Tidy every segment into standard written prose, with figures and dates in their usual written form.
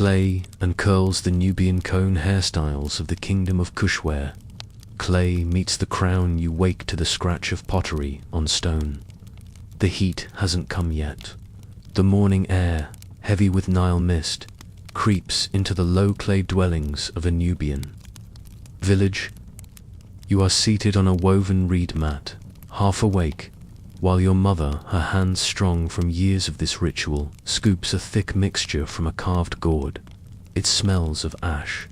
Clay and curls, the Nubian cone hairstyles of the kingdom of Kushware. Clay meets the crown, you wake to the scratch of pottery on stone. The heat hasn't come yet. The morning air, heavy with Nile mist, creeps into the low clay dwellings of a Nubian village. You are seated on a woven reed mat, half awake, while your mother, her hands strong from years of this ritual, scoops a thick mixture from a carved gourd. It smells of ash,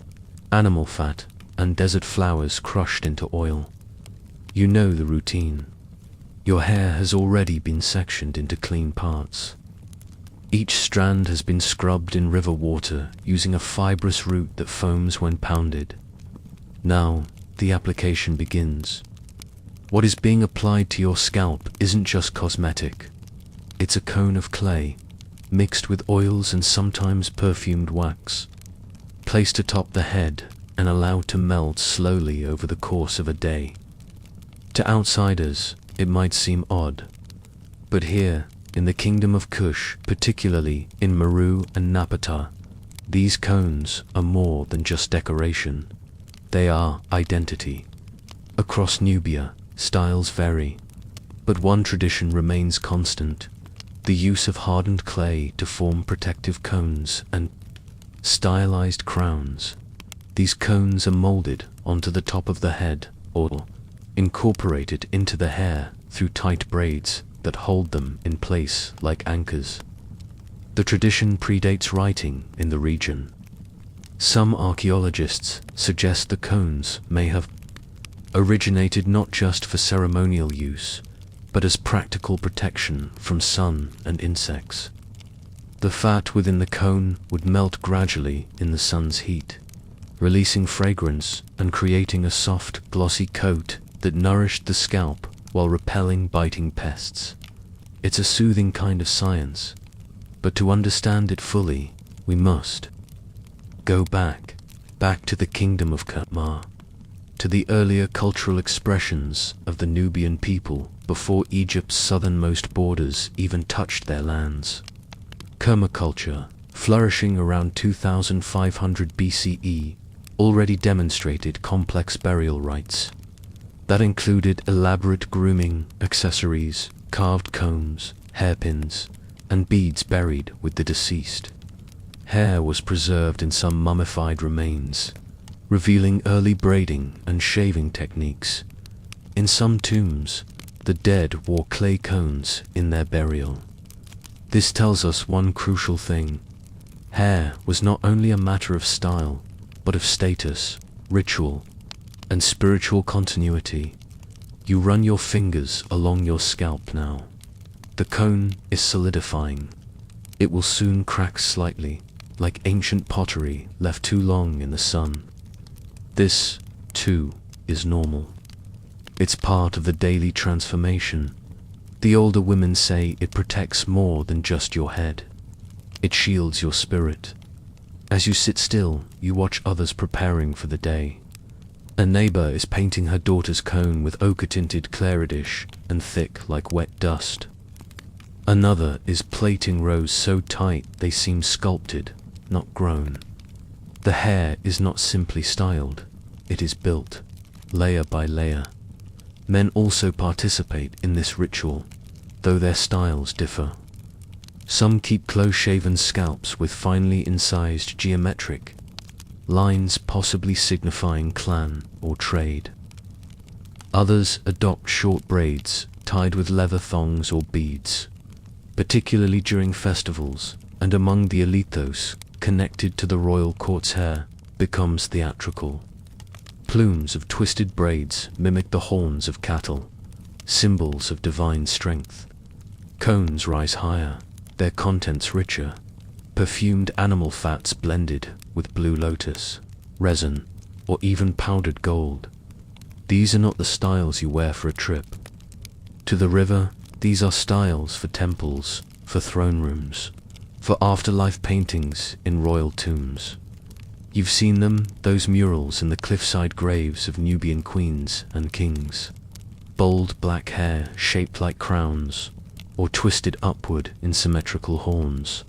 animal fat, and desert flowers crushed into oil. You know the routine. Your hair has already been sectioned into clean parts. Each strand has been scrubbed in river water using a fibrous root that foams when pounded. Now, the application begins. What is being applied to your scalp isn't just cosmetic. It's a cone of clay, mixed with oils and sometimes perfumed wax, placed atop the head and allowed to melt slowly over the course of a day. To outsiders, it might seem odd, but here, in the kingdom of Kush, particularly in Meru and Napata, these cones are more than just decoration. They are identity. Across Nubia, styles vary, but one tradition remains constant: the use of hardened clay to form protective cones and stylized crowns. These cones are molded onto the top of the head or incorporated into the hair through tight braids that hold them in place like anchors. The tradition predates writing in the region. Some archaeologists suggest the cones may have originated not just for ceremonial use, but as practical protection from sun and insects. The fat within the cone would melt gradually in the sun's heat, releasing fragrance and creating a soft, glossy coat that nourished the scalp while repelling biting pests. It's a soothing kind of science, but to understand it fully, we must go back to the kingdom of Kerma, to the earlier cultural expressions of the Nubian people before Egypt's southernmost borders even touched their lands. Kerma culture, flourishing around 2500 BCE, already demonstrated complex burial rites that included elaborate grooming, accessories, carved combs, hairpins, and beads buried with the deceased. Hair was preserved in some mummified remains, revealing early braiding and shaving techniques. In some tombs, the dead wore clay cones in their burial. This tells us one crucial thing: hair was not only a matter of style, but of status, ritual, and spiritual continuity. You run your fingers along your scalp now. The cone is solidifying. It will soon crack slightly, like ancient pottery left too long in the sun. This, too, is normal. It's part of the daily transformation. The older women say it protects more than just your head. It shields your spirit. As you sit still, you watch others preparing for the day. A neighbor is painting her daughter's cone with ochre-tinted claridish and thick like wet dust. Another is plaiting rows so tight they seem sculpted, not grown. The hair is not simply styled, it is built, layer by layer. Men also participate in this ritual, though their styles differ. Some keep close-shaven scalps with finely incised geometric lines, possibly signifying clan or trade. Others adopt short braids tied with leather thongs or beads, particularly during festivals, and among the elithos, connected to the royal court's hair, becomes theatrical. Plumes of twisted braids mimic the horns of cattle, symbols of divine strength. Cones rise higher, their contents richer, perfumed animal fats blended with blue lotus, resin, or even powdered gold. These are not the styles you wear for a trip to the river. These are styles for temples, for throne rooms, for afterlife paintings in royal tombs. You've seen them, those murals in the cliffside graves of Nubian queens and kings. Bold black hair shaped like crowns, or twisted upward in symmetrical horns.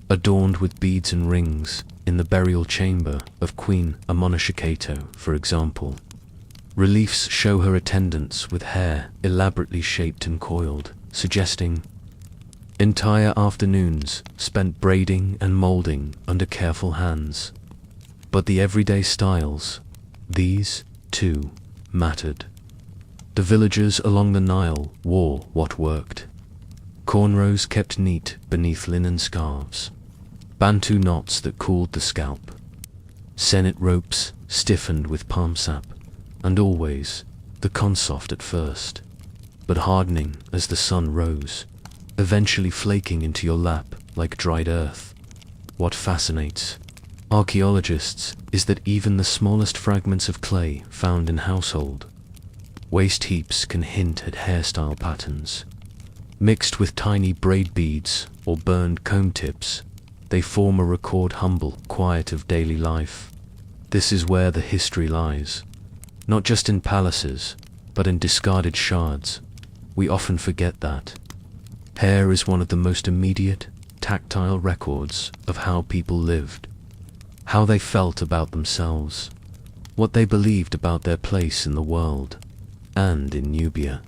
adorned with beads and rings, in the burial chamber of Queen Amonishakato, for example. Reliefs show her attendants with hair elaborately shaped and coiled, suggesting entire afternoons spent braiding and molding under careful hands. But the everyday styles, these, too, mattered. The villagers along the Nile wore what worked. Cornrows kept neat beneath linen scarves, bantu knots that cooled the scalp, senet ropes stiffened with palm sap, and always the consoft at first, but hardening as the sun rose, eventually flaking into your lap like dried earth. What fascinates archaeologists is that even the smallest fragments of clay found in household waste heaps can hint at hairstyle patterns. Mixed with tiny braid beads or burned comb tips, they form a record humble quiet of daily life. This is where the history lies, not just in palaces, but in discarded shards. We often forget that. Hair is one of the most immediate, tactile records of how people lived, how they felt about themselves, what they believed about their place in the world. And in Nubia,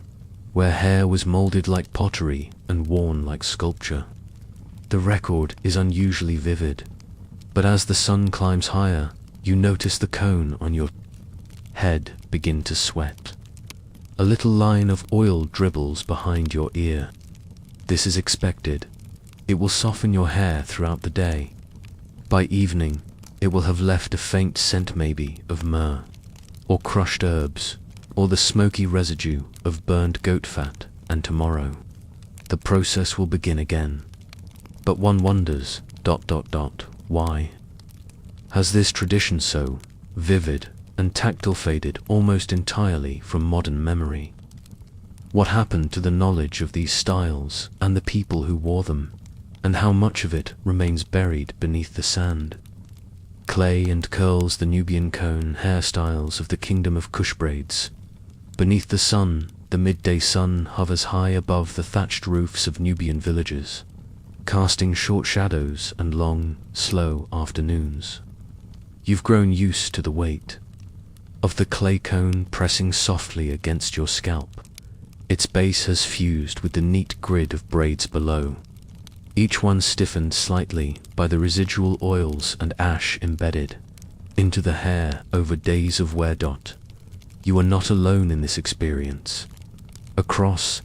where hair was molded like pottery and worn like sculpture, the record is unusually vivid. But as the sun climbs higher, you notice the cone on your head begin to sweat. A little line of oil dribbles behind your ear. This is expected. It will soften your hair throughout the day. By evening, it will have left a faint scent, maybe of myrrh, or crushed herbs, or the smoky residue of burned goat fat, and tomorrow, the process will begin again. But one wonders, why? Has this tradition so vivid and tactile faded almost entirely from modern memory? What happened to the knowledge of these styles and the people who wore them, and how much of it remains buried beneath the sand? Clay and curls, the Nubian cone hairstyles of the kingdom of Kush braids. Beneath the sun, the midday sun hovers high above the thatched roofs of Nubian villages, casting short shadows and long, slow afternoons. You've grown used to the weight of the clay cone pressing softly against your scalp. Its base has fused with the neat grid of braids below, each one stiffened slightly by the residual oils and ash embedded into the hair over days of wear. You are not alone in this experience. Across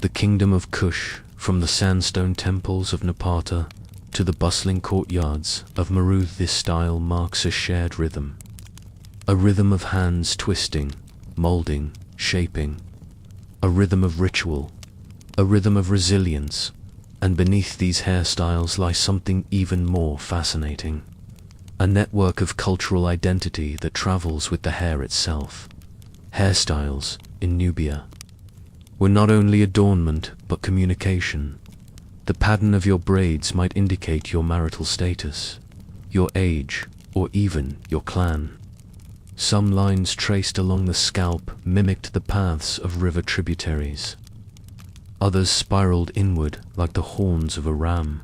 the kingdom of Kush, from the sandstone temples of Napata to the bustling courtyards of Meru, this style marks a shared rhythm. A rhythm of hands twisting, molding, shaping. A rhythm of ritual. A rhythm of resilience. And beneath these hairstyles lies something even more fascinating. A network of cultural identity that travels with the hair itself. Hairstyles, in Nubia, were not only adornment but communication. The pattern of your braids might indicate your marital status, your age, or even your clan. Some lines traced along the scalp mimicked the paths of river tributaries. Others spiraled inward like the horns of a ram,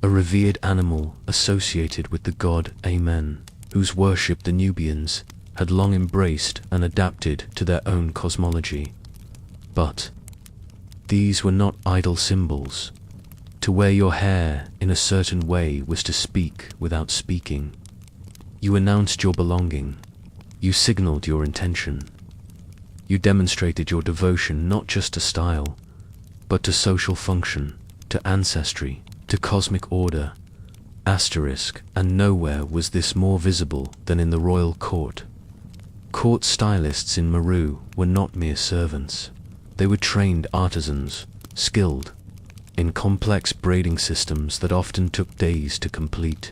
a revered animal associated with the god Amen, whose worship the Nubians had long embraced and adapted to their own cosmology. But these were not idle symbols. To wear your hair in a certain way was to speak without speaking. You announced your belonging. You signaled your intention. You demonstrated your devotion not just to style, but to social function, to ancestry, to cosmic order. And nowhere was this more visible than in the royal court. Court stylists in Meru were not mere servants. They were trained artisans, skilled in complex braiding systems that often took days to complete.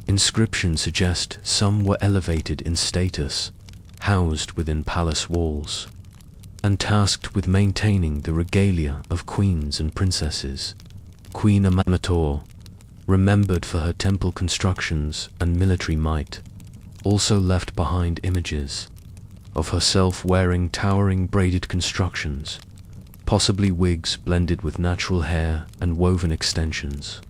Inscriptions suggest some were elevated in status, housed within palace walls, and tasked with maintaining the regalia of queens and princesses. Queen Amanator, remembered for her temple constructions and military might, also left behind images of herself wearing towering braided constructions, possibly wigs blended with natural hair and woven extensions.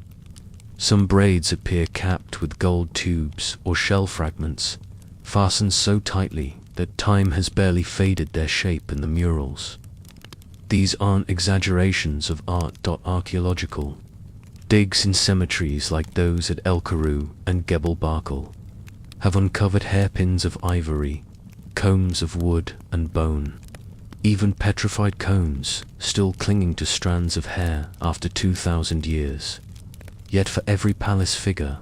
Some braids appear capped with gold tubes or shell fragments, fastened so tightly that time has barely faded their shape in the murals. These aren't exaggerations of art. Archaeological digs in cemeteries like those at El Karoo and Gebel Barkal have uncovered hairpins of ivory, combs of wood and bone, even petrified cones still clinging to strands of hair after 2,000 years. Yet for every palace figure,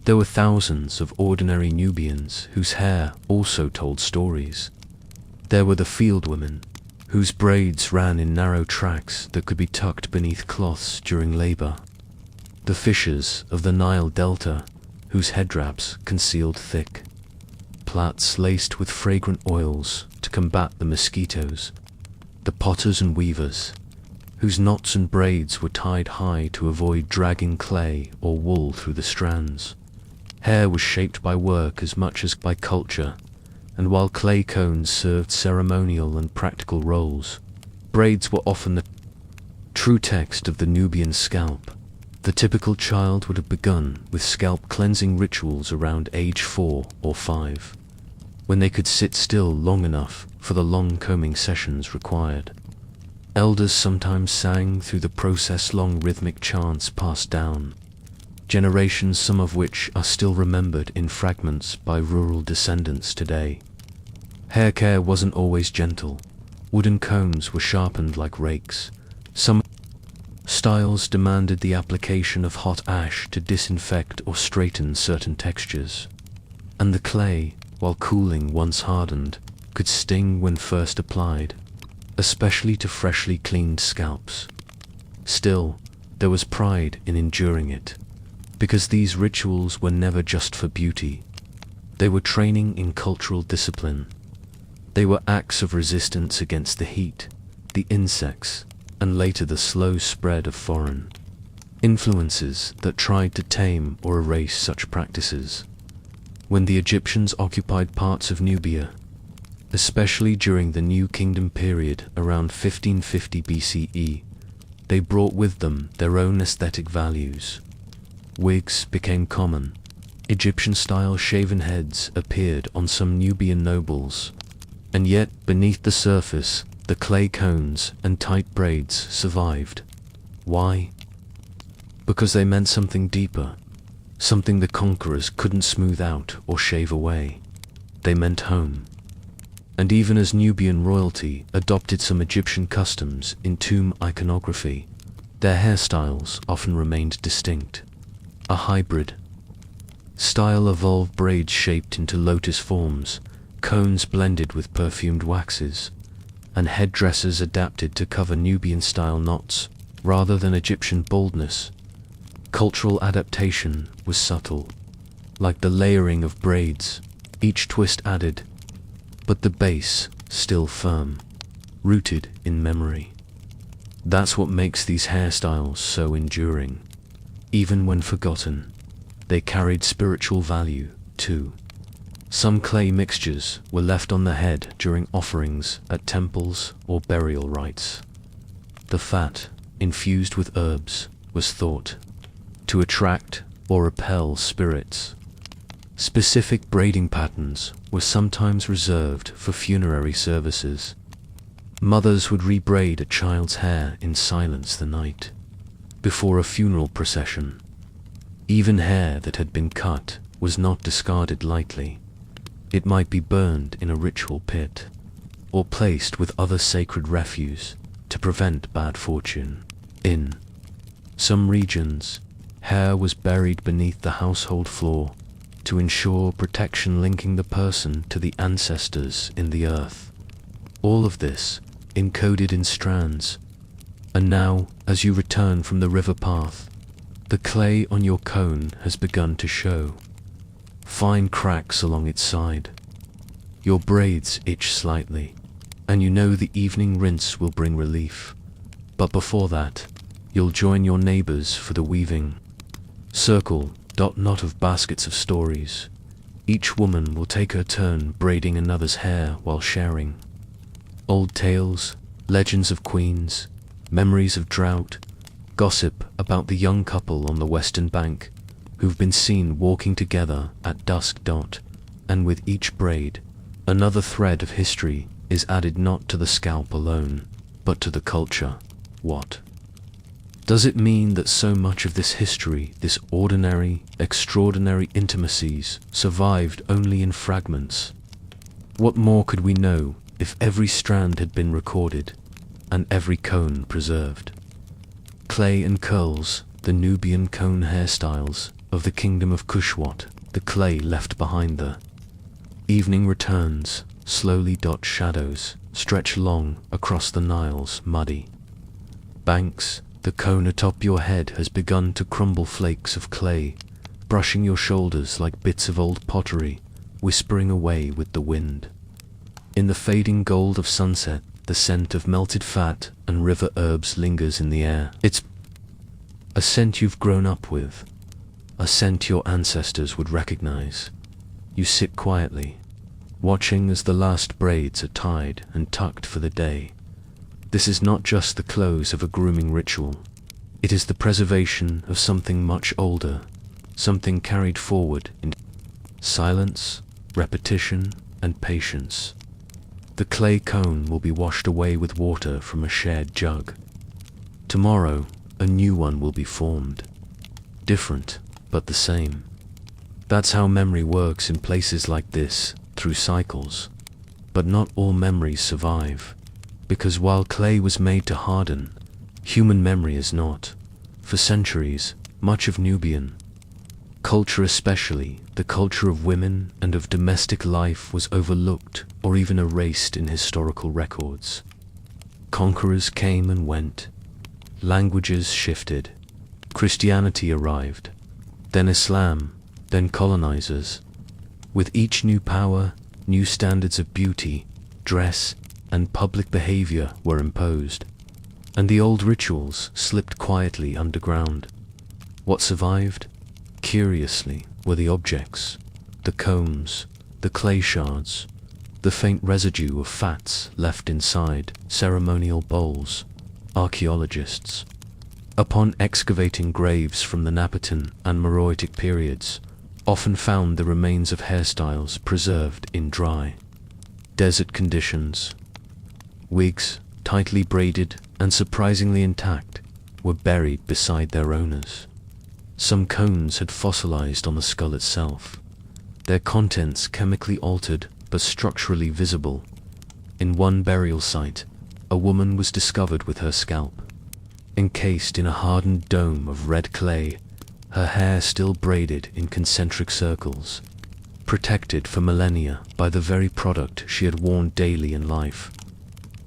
there were thousands of ordinary Nubians whose hair also told stories. There were the field women, whose braids ran in narrow tracks that could be tucked beneath cloths during labor. The fishers of the Nile Delta, whose head wraps concealed thick plaits laced with fragrant oils to combat the mosquitoes. The potters and weavers, whose knots and braids were tied high to avoid dragging clay or wool through the strands. Hair was shaped by work as much as by culture, and while clay cones served ceremonial and practical roles, braids were often the true text of the Nubian scalp. The typical child would have begun with scalp cleansing rituals around age 4 or 5, when they could sit still long enough for the long combing sessions required. Elders sometimes sang through the process long rhythmic chants passed down, generations some of which are still remembered in fragments by rural descendants today. Hair care wasn't always gentle. Wooden combs were sharpened like rakes. Some styles demanded the application of hot ash to disinfect or straighten certain textures, and the clay, while cooling once hardened, could sting when first applied, especially to freshly cleaned scalps. Still, there was pride in enduring it, because these rituals were never just for beauty. They were training in cultural discipline. They were acts of resistance against the heat, the insects, and later the slow spread of foreign influences that tried to tame or erase such practices. When the Egyptians occupied parts of Nubia, especially during the New Kingdom period around 1550 BCE, they brought with them their own aesthetic values. Wigs became common. Egyptian-style shaven heads appeared on some Nubian nobles, and yet beneath the surface, the clay cones and tight braids survived. Why? Because they meant something deeper, something the conquerors couldn't smooth out or shave away. They meant home. And even as Nubian royalty adopted some Egyptian customs in tomb iconography, their hairstyles often remained distinct. A hybrid style evolved: braids shaped into lotus forms, cones blended with perfumed waxes, and headdresses adapted to cover Nubian-style knots rather than Egyptian boldness. Cultural adaptation was subtle, like the layering of braids, each twist added, but the base still firm, rooted in memory. That's what makes these hairstyles so enduring. Even when forgotten, they carried spiritual value too. Some clay mixtures were left on the head during offerings at temples or burial rites. The fat, infused with herbs, was thought to attract or repel spirits. Specific braiding patterns were sometimes reserved for funerary services. Mothers would rebraid a child's hair in silence the night before a funeral procession. Even hair that had been cut was not discarded lightly. It might be burned in a ritual pit, or placed with other sacred refuse to prevent bad fortune. In some regions, hair was buried beneath the household floor to ensure protection, linking the person to the ancestors in the earth. All of this encoded in strands. And now, as you return from the river path, the clay on your cone has begun to show fine cracks along its side. Your braids itch slightly, and you know the evening rinse will bring relief. But before that, you'll join your neighbors for the weaving circle. Knot of baskets of stories. Each woman will take her turn braiding another's hair while sharing old tales, legends of queens, memories of drought, Gossip about the young couple on the western bank who've been seen walking together at dusk. And with each braid, another thread of history is added, not to the scalp alone, but to the culture. What does it mean that so much of this history, this ordinary, extraordinary intimacies, survived only in fragments? What more could we know if every strand had been recorded and every cone preserved? Clay and curls, the Nubian cone hairstyles of the kingdom of Kushwat, the clay left behind the evening returns, slowly. Shadows stretch long across the Nile's muddy banks. The cone atop your head has begun to crumble, flakes of clay brushing your shoulders like bits of old pottery, whispering away with the wind. In the fading gold of sunset, the scent of melted fat and river herbs lingers in the air. It's a scent you've grown up with, a scent your ancestors would recognize. You sit quietly, watching as the last braids are tied and tucked for the day. This is not just the close of a grooming ritual. It is the preservation of something much older, something carried forward in silence, repetition, and patience. The clay cone will be washed away with water from a shared jug. Tomorrow, a new one will be formed. Different, but the same. That's how memory works in places like this, through cycles. But not all memories survive. Because while clay was made to harden, human memory is not. For centuries, much of Nubian culture, especially the culture of women and of domestic life, was overlooked or even erased in historical records. Conquerors came and went. Languages shifted. Christianity arrived. Then Islam, then colonizers. With each new power, new standards of beauty, dress, and public behavior were imposed, and the old rituals slipped quietly underground. What survived, curiously, were the objects, the combs, the clay shards, the faint residue of fats left inside ceremonial bowls. Archaeologists, upon excavating graves from the Napatan and Meroitic periods, often found the remains of hairstyles preserved in dry desert conditions. Wigs, tightly braided and surprisingly intact, were buried beside their owners. Some cones had fossilized on the skull itself, their contents chemically altered but structurally visible. In one burial site, a woman was discovered with her scalp encased in a hardened dome of red clay, her hair still braided in concentric circles, protected for millennia by the very product she had worn daily in life.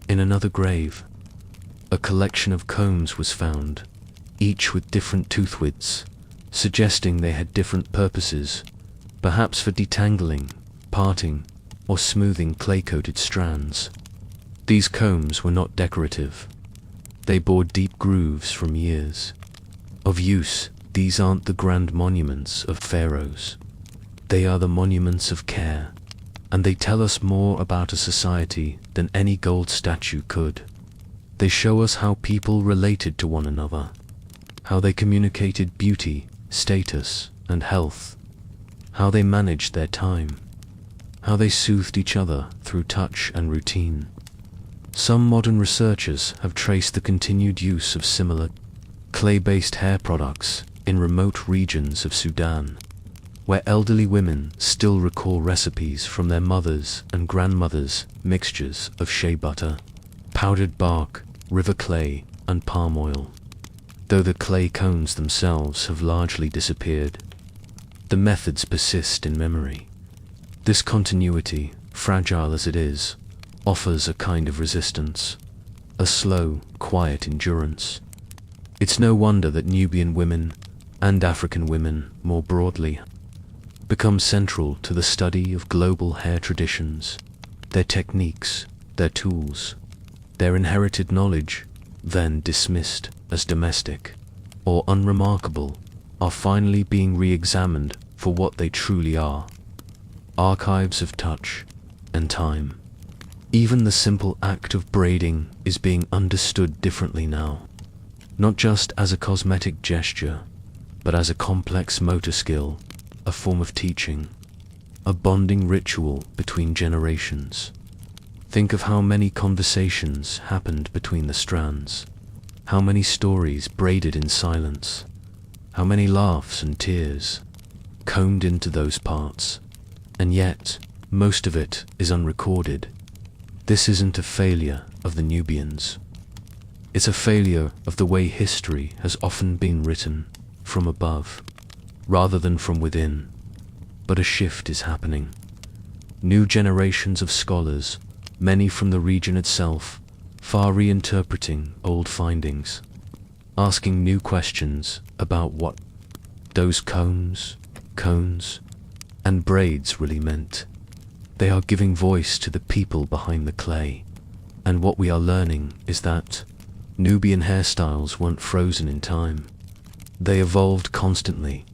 In another grave, a collection of combs was found, each with different tooth widths, suggesting they had different purposes, perhaps for detangling, parting, or smoothing clay-coated strands. These combs were not decorative. They bore deep grooves from years of use. These aren't the grand monuments of pharaohs. They are the monuments of care, and they tell us more about a society than any gold statue could. They show us how people related to one another, how they communicated beauty, status, and health, how they managed their time, how they soothed each other through touch and routine. Some modern researchers have traced the continued use of similar clay-based hair products in remote regions of Sudan, where elderly women still recall recipes from their mothers' and grandmothers' mixtures of shea butter, powdered bark, river clay, and palm oil. Though the clay cones themselves have largely disappeared, the methods persist in memory. This continuity, fragile as it is, offers a kind of resistance, a slow, quiet endurance. It's no wonder that Nubian women, and African women more broadly, become central to the study of global hair traditions. Their techniques, their tools, their inherited knowledge, then dismissed as domestic or unremarkable, are finally being re-examined for what they truly are: archives of touch and time. Even the simple act of braiding is being understood differently now. not just as a cosmetic gesture, but as a complex motor skill, a form of teaching, a bonding ritual between generations. Think of how many conversations happened between the strands, how many stories braided in silence, how many laughs and tears combed into those parts, and yet most of it is unrecorded. This isn't a failure of the Nubians. It's a failure of the way history has often been written from above, rather than from within. But a shift is happening. New generations of scholars, many from the region itself, are reinterpreting old findings, asking new questions about what those cones, and braids really meant. They are giving voice to the people behind the clay, and what we are learning is that Nubian hairstyles weren't frozen in time. They evolved constantly.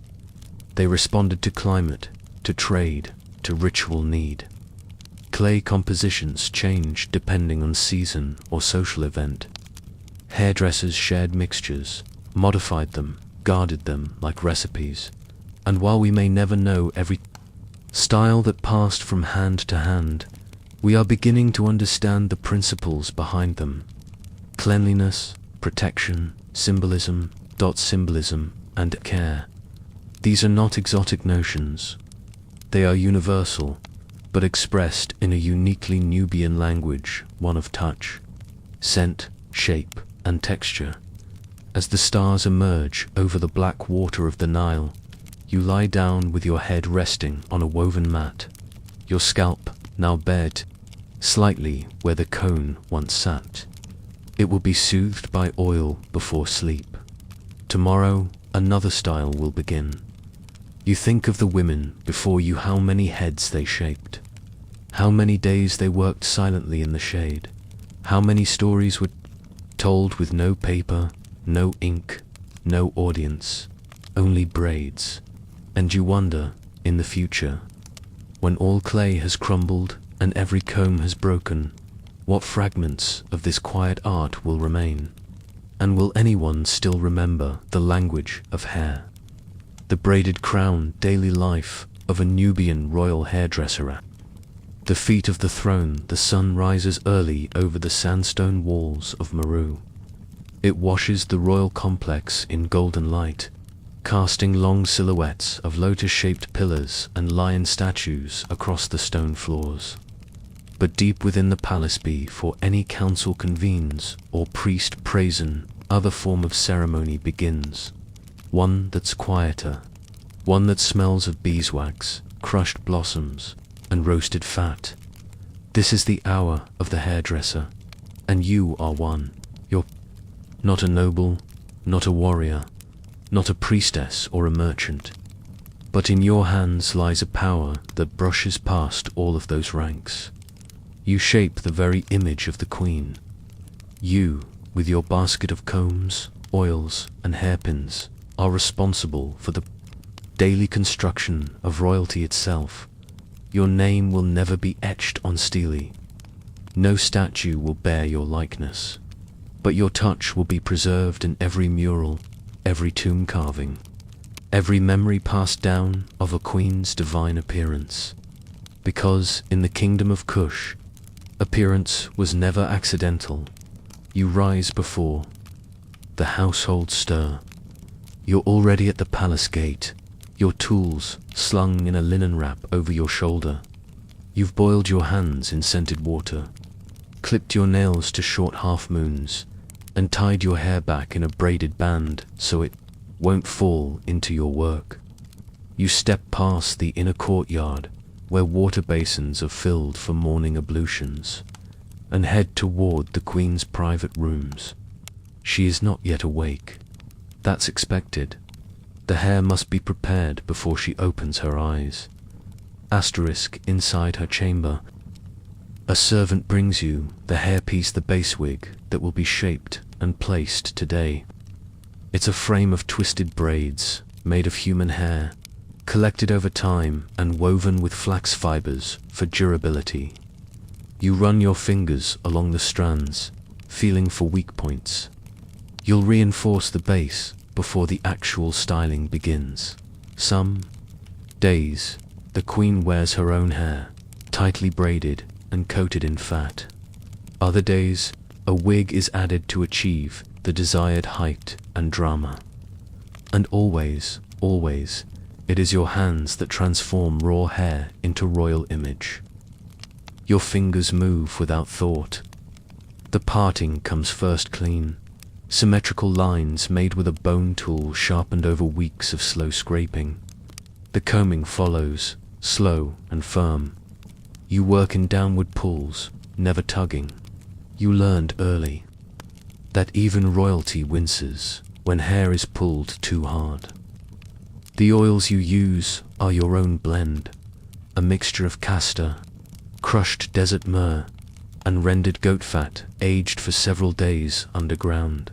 They responded to climate, to trade, to ritual need. Clay compositions changed depending on season or social event. Hairdressers shared mixtures, modified them, guarded them like recipes. And while we may never know every style that passed from hand to hand, we are beginning to understand the principles behind them. Cleanliness, protection, symbolism, and care. These are not exotic notions. They are universal, but expressed in a uniquely Nubian language, one of touch, scent, shape, and texture. As the stars emerge over the black water of the Nile, you lie down with your head resting on a woven mat, your scalp now bared slightly where the cone once sat. It will be soothed by oil before sleep. Tomorrow, another style will begin. You think of the women before you, how many heads they shaped, how many days they worked silently in the shade, how many stories were told with no paper, no ink, no audience, only braids. And you wonder, in the future, when all clay has crumbled and every comb has broken, what fragments of this quiet art will remain? And will anyone still remember the language of hair? The braided crown, daily life of a Nubian royal hairdresser. At the feet of the throne, the sun rises early over the sandstone walls of Meru. It washes the royal complex in golden light, casting long silhouettes of lotus-shaped pillars and lion statues across the stone floors. But deep within the palace, before any council convenes or priest prays, other form of ceremony begins. One that's quieter, one that smells of beeswax, crushed blossoms, and roasted fat. This is the hour of the hairdresser, and you are one. You're not a noble, not a warrior, not a priestess or a merchant, but in your hands lies a power that brushes past all of those ranks. You shape the very image of the queen. You, with your basket of combs, oils, and hairpins, are responsible for the daily construction of royalty itself. Your name will never be etched on stele. No statue will bear your likeness, but your touch will be preserved in every mural, every tomb carving, every memory passed down of a queen's divine appearance. Because in the kingdom of Kush, appearance was never accidental. You rise before the household stir. You're already at the palace gate, your tools slung in a linen wrap over your shoulder. You've boiled your hands in scented water, clipped your nails to short half-moons, and tied your hair back in a braided band so it won't fall into your work. You step past the inner courtyard, where water basins are filled for morning ablutions, and head toward the queen's private rooms. She is not yet awake. That's expected. The hair must be prepared before she opens her eyes. Asterisk inside her chamber. A servant brings you the hairpiece, the base wig that will be shaped and placed today. It's a frame of twisted braids made of human hair, collected over time and woven with flax fibers for durability. You run your fingers along the strands, feeling for weak points. You'll reinforce the base before the actual styling begins. Some days, the queen wears her own hair, tightly braided and coated in fat. Other days, a wig is added to achieve the desired height and drama. And always, always, it is your hands that transform raw hair into royal image. Your fingers move without thought. The parting comes first clean, symmetrical lines made with a bone tool sharpened over weeks of slow scraping. The combing follows, slow and firm. You work in downward pulls, never tugging. You learned early that even royalty winces when hair is pulled too hard. The oils you use are your own blend, a mixture of castor, crushed desert myrrh, and rendered goat fat aged for several days underground.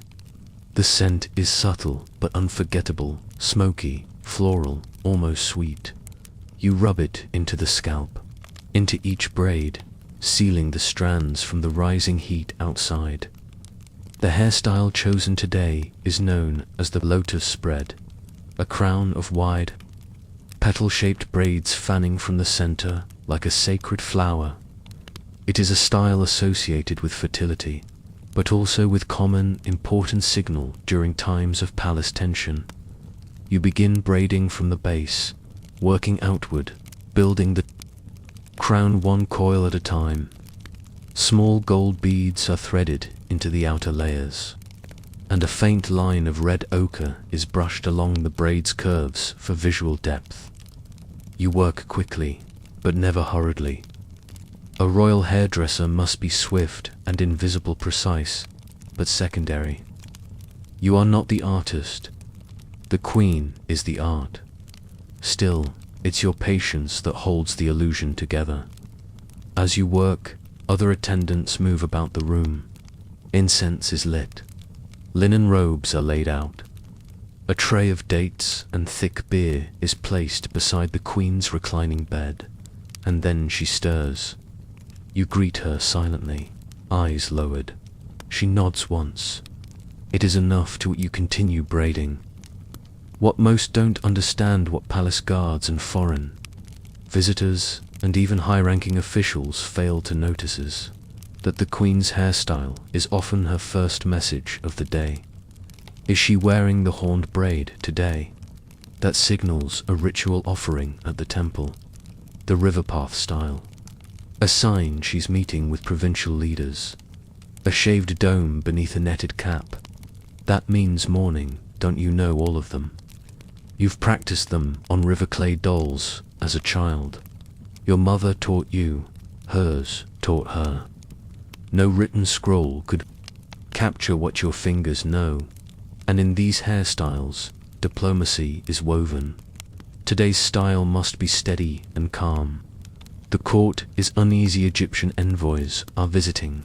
The scent is subtle but unforgettable, smoky, floral, almost sweet. You rub it into the scalp, into each braid, sealing the strands from the rising heat outside. The hairstyle chosen today is known as the lotus spread, a crown of wide, petal-shaped braids fanning from the center like a sacred flower. It is a style associated with fertility, but also with common, important signal during times of palace tension. You begin braiding from the base, working outward, building the crown one coil at a time. Small gold beads are threaded into the outer layers, and a faint line of red ochre is brushed along the braid's curves for visual depth. You work quickly, but never hurriedly. A royal hairdresser must be swift and invisible precise, but secondary. You are not the artist. The queen is the art. Still, it's your patience that holds the illusion together. As you work, other attendants move about the room. Incense is lit. Linen robes are laid out. A tray of dates and thick beer is placed beside the queen's reclining bed, and then she stirs. You greet her silently, eyes lowered. She nods once. It is enough to you continue braiding. What most don't understand what palace guards and foreign visitors and even high-ranking officials fail to notice is that the queen's hairstyle is often her first message of the day. Is she wearing the horned braid today? That signals a ritual offering at the temple, the river path style. A sign she's meeting with provincial leaders. A shaved dome beneath a netted cap. That means mourning, don't you know all of them? You've practiced them on river clay dolls as a child. Your mother taught you, hers taught her. No written scroll could capture what your fingers know, and in these hairstyles, diplomacy is woven. Today's style must be steady and calm. The court is uneasy. Egyptian envoys are visiting,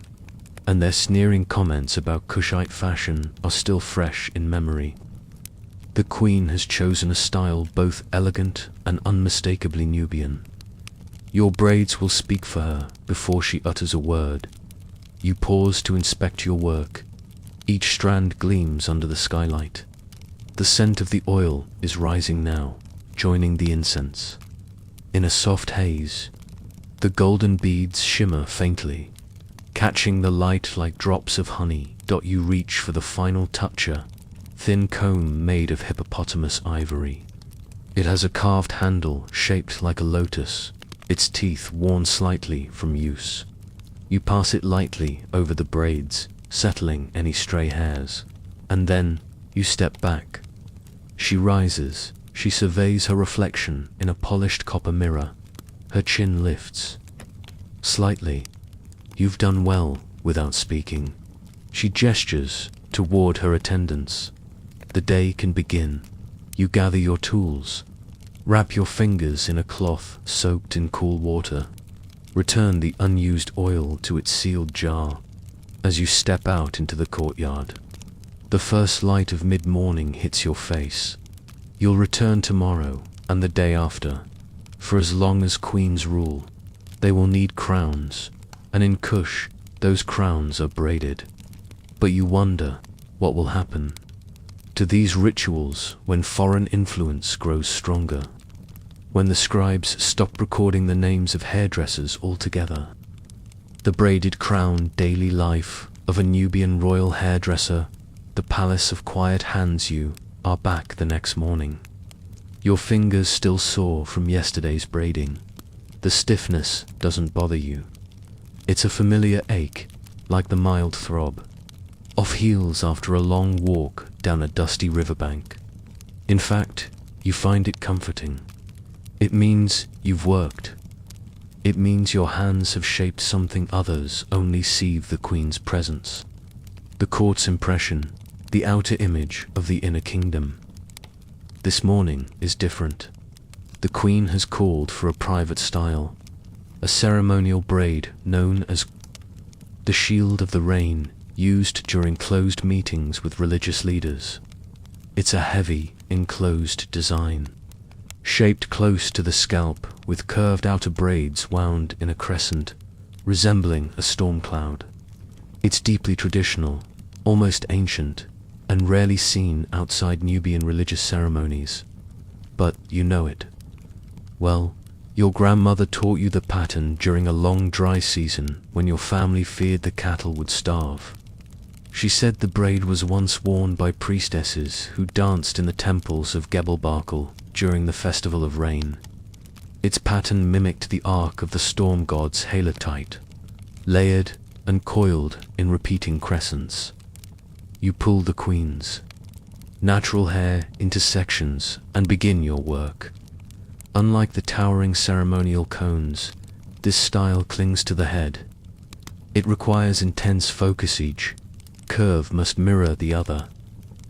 and their sneering comments about Kushite fashion are still fresh in memory. The queen has chosen a style both elegant and unmistakably Nubian. Your braids will speak for her before she utters a word. You pause to inspect your work. Each strand gleams under the skylight. The scent of the oil is rising now, joining the incense. In a soft haze, the golden beads shimmer faintly, catching the light like drops of honey. You reach for the final toucher, thin comb made of hippopotamus ivory. It has a carved handle shaped like a lotus, its teeth worn slightly from use. You pass it lightly over the braids, settling any stray hairs, and then you step back. She rises, she surveys her reflection in a polished copper mirror. Her chin lifts slightly. You've done well without speaking. She gestures toward her attendants. The day can begin. You gather your tools. Wrap your fingers in a cloth soaked in cool water. Return the unused oil to its sealed jar. As you step out into the courtyard, the first light of mid-morning hits your face. You'll return tomorrow and the day after. For as long as queens rule, they will need crowns, and in Kush, those crowns are braided. But you wonder, what will happen to these rituals when foreign influence grows stronger, when the scribes stop recording the names of hairdressers altogether? The braided crown daily life of a Nubian royal hairdresser, the palace of quiet hands. You are back the next morning. Your fingers still sore from yesterday's braiding. The stiffness doesn't bother you. It's a familiar ache, like the mild throb of heels after a long walk down a dusty riverbank. In fact, you find it comforting. It means you've worked. It means your hands have shaped something others only see: the Queen's presence, the court's impression, the outer image of the inner kingdom. This morning is different. The Queen has called for a private style, a ceremonial braid known as the Shield of the Rain, used during closed meetings with religious leaders. It's a heavy, enclosed design, shaped close to the scalp with curved outer braids wound in a crescent, resembling a storm cloud. It's deeply traditional, almost ancient, and rarely seen outside Nubian religious ceremonies. But you know it. Well, your grandmother taught you the pattern during a long dry season when your family feared the cattle would starve. She said the braid was once worn by priestesses who danced in the temples of Gebelbarkal during the Festival of Rain. Its pattern mimicked the arc of the storm god's halotite, layered and coiled in repeating crescents. You pull the Queen's natural hair into sections and begin your work. Unlike the towering ceremonial cones, this style clings to the head. It requires intense focus. Each curve must mirror the other,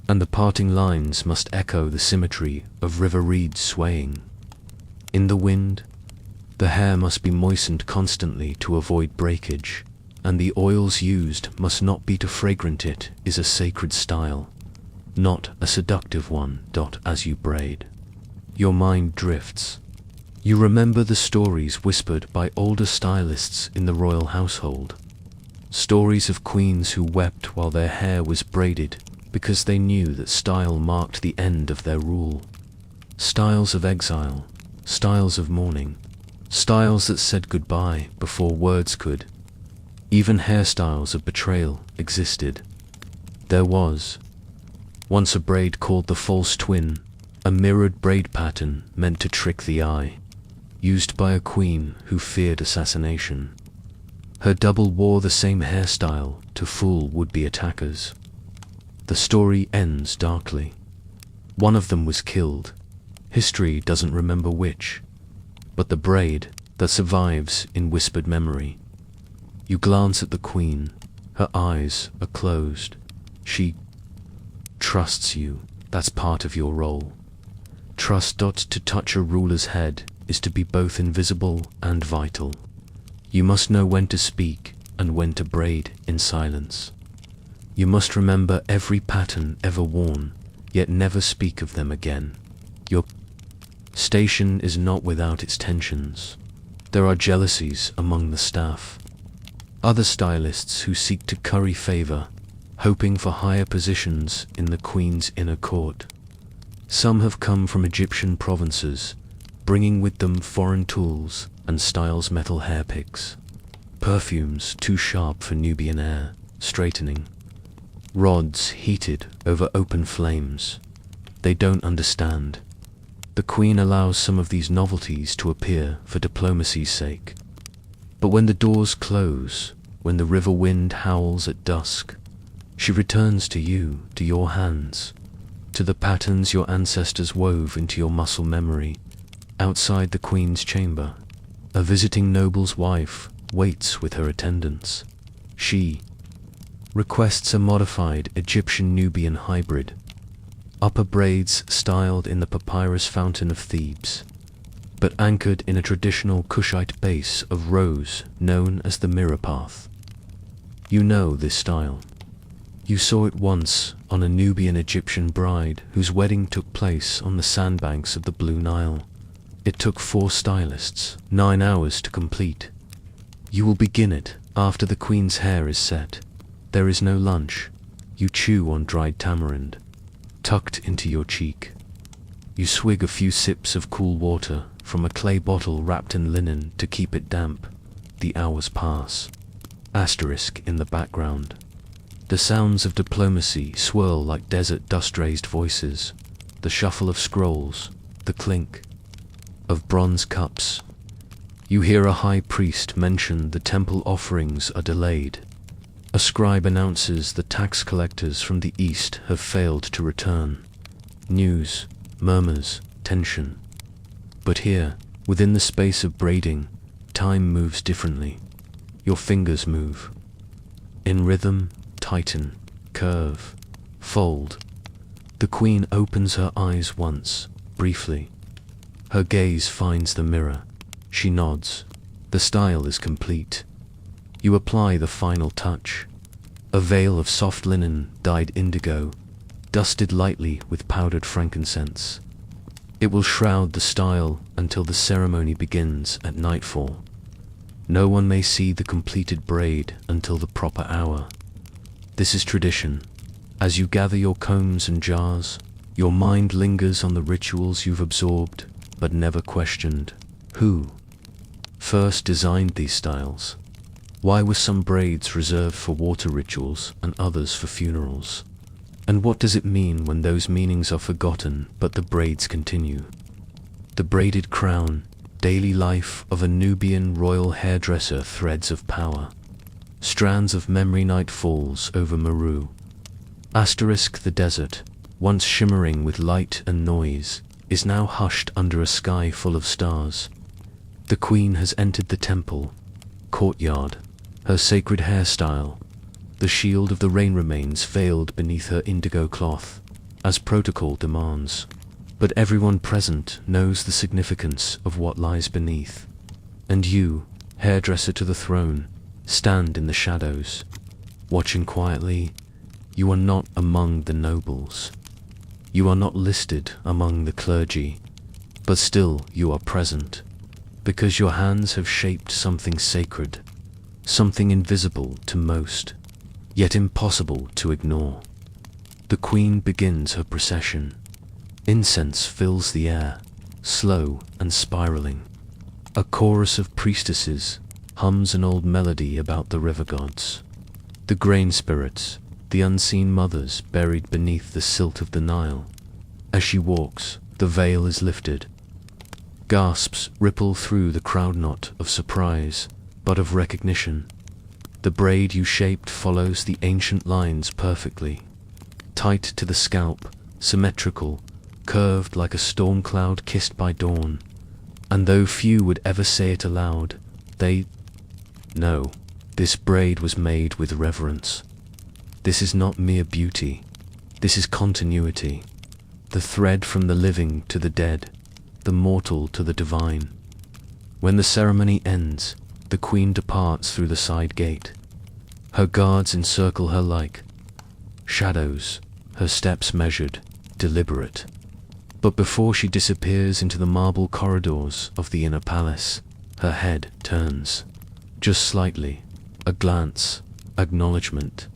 and the parting lines must echo the symmetry of river reeds swaying in the wind. The hair must be moistened constantly to avoid breakage, and the oils used must not be too fragrant. It is a sacred style, not a seductive one. As you braid, your mind drifts. You remember the stories whispered by older stylists in the royal household. Stories of queens who wept while their hair was braided because they knew that style marked the end of their rule. Styles of exile, styles of mourning, styles that said goodbye before words could. Even hairstyles of betrayal existed. There was once a braid called the false twin, a mirrored braid pattern meant to trick the eye, used by a queen who feared assassination. Her double wore the same hairstyle to fool would-be attackers. The story ends darkly. One of them was killed. History doesn't remember which, but the braid that survives in whispered memory. You glance at the Queen. Her eyes are closed. She trusts you. That's part of your role. Trust. To touch a ruler's head is to be both invisible and vital. You must know when to speak and when to braid in silence. You must remember every pattern ever worn, yet never speak of them again. Your station is not without its tensions. There are jealousies among the staff. Other stylists who seek to curry favor, hoping for higher positions in the Queen's inner court. Some have come from Egyptian provinces, bringing with them foreign tools and styles, metal hair picks, perfumes too sharp for Nubian air, straightening, rods heated over open flames. They don't understand. The Queen allows some of these novelties to appear for diplomacy's sake. But when the doors close, when the river wind howls at dusk, she returns to you, to your hands, to the patterns your ancestors wove into your muscle memory. Outside the Queen's chamber, a visiting noble's wife waits with her attendants. She requests a modified Egyptian-Nubian hybrid, upper braids styled in the papyrus fountain of Thebes, but anchored in a traditional Kushite base of rose known as the mirror path. You know this style. You saw it once on a Nubian Egyptian bride whose wedding took place on the sandbanks of the Blue Nile. It took 4 stylists, 9 hours to complete. You will begin it after the Queen's hair is set. There is no lunch. You chew on dried tamarind, tucked into your cheek. You swig a few sips of cool water from a clay bottle wrapped in linen to keep it damp. The hours pass. Asterisk in the background. The sounds of diplomacy swirl like desert dust-raised voices, the shuffle of scrolls, the clink of bronze cups. You hear a high priest mention the temple offerings are delayed. A scribe announces the tax collectors from the east have failed to return. News, murmurs, tension. But here, within the space of braiding, time moves differently. Your fingers move. In rhythm, tighten, curve, fold. The queen opens her eyes once, briefly. Her gaze finds the mirror. She nods. The style is complete. You apply the final touch. A veil of soft linen dyed indigo, dusted lightly with powdered frankincense. It will shroud the style until the ceremony begins at nightfall. No one may see the completed braid until the proper hour. This is tradition. As you gather your combs and jars, your mind lingers on the rituals you've absorbed but never questioned. Who first designed these styles? Why were some braids reserved for water rituals and others for funerals? And what does it mean when those meanings are forgotten but the braids continue? The braided crown, daily life of a Nubian royal hairdresser, threads of power. Strands of memory, night falls over Meru. Asterisk the desert, once shimmering with light and noise, is now hushed under a sky full of stars. The queen has entered the temple, courtyard, her sacred hairstyle. The shield of the rain remains veiled beneath her indigo cloth, as protocol demands. But everyone present knows the significance of what lies beneath. And you, hairdresser to the throne, stand in the shadows, watching quietly. You are not among the nobles. You are not listed among the clergy, but still you are present, because your hands have shaped something sacred, something invisible to most, yet impossible to ignore. The queen begins her procession. Incense fills the air, slow and spiraling. A chorus of priestesses hums an old melody about the river gods, the grain spirits, the unseen mothers buried beneath the silt of the Nile. As she walks, the veil is lifted. Gasps ripple through the crowd, not of surprise, but of recognition. The braid you shaped follows the ancient lines perfectly, tight to the scalp, symmetrical, curved like a storm cloud kissed by dawn. And though few would ever say it aloud, they know this braid was made with reverence. This is not mere beauty. This is continuity. The thread from the living to the dead, the mortal to the divine. When the ceremony ends, the queen departs through the side gate. Her guards encircle her like shadows, her steps measured, deliberate. But before she disappears into the marble corridors of the inner palace, her head turns, just slightly, a glance, acknowledgement.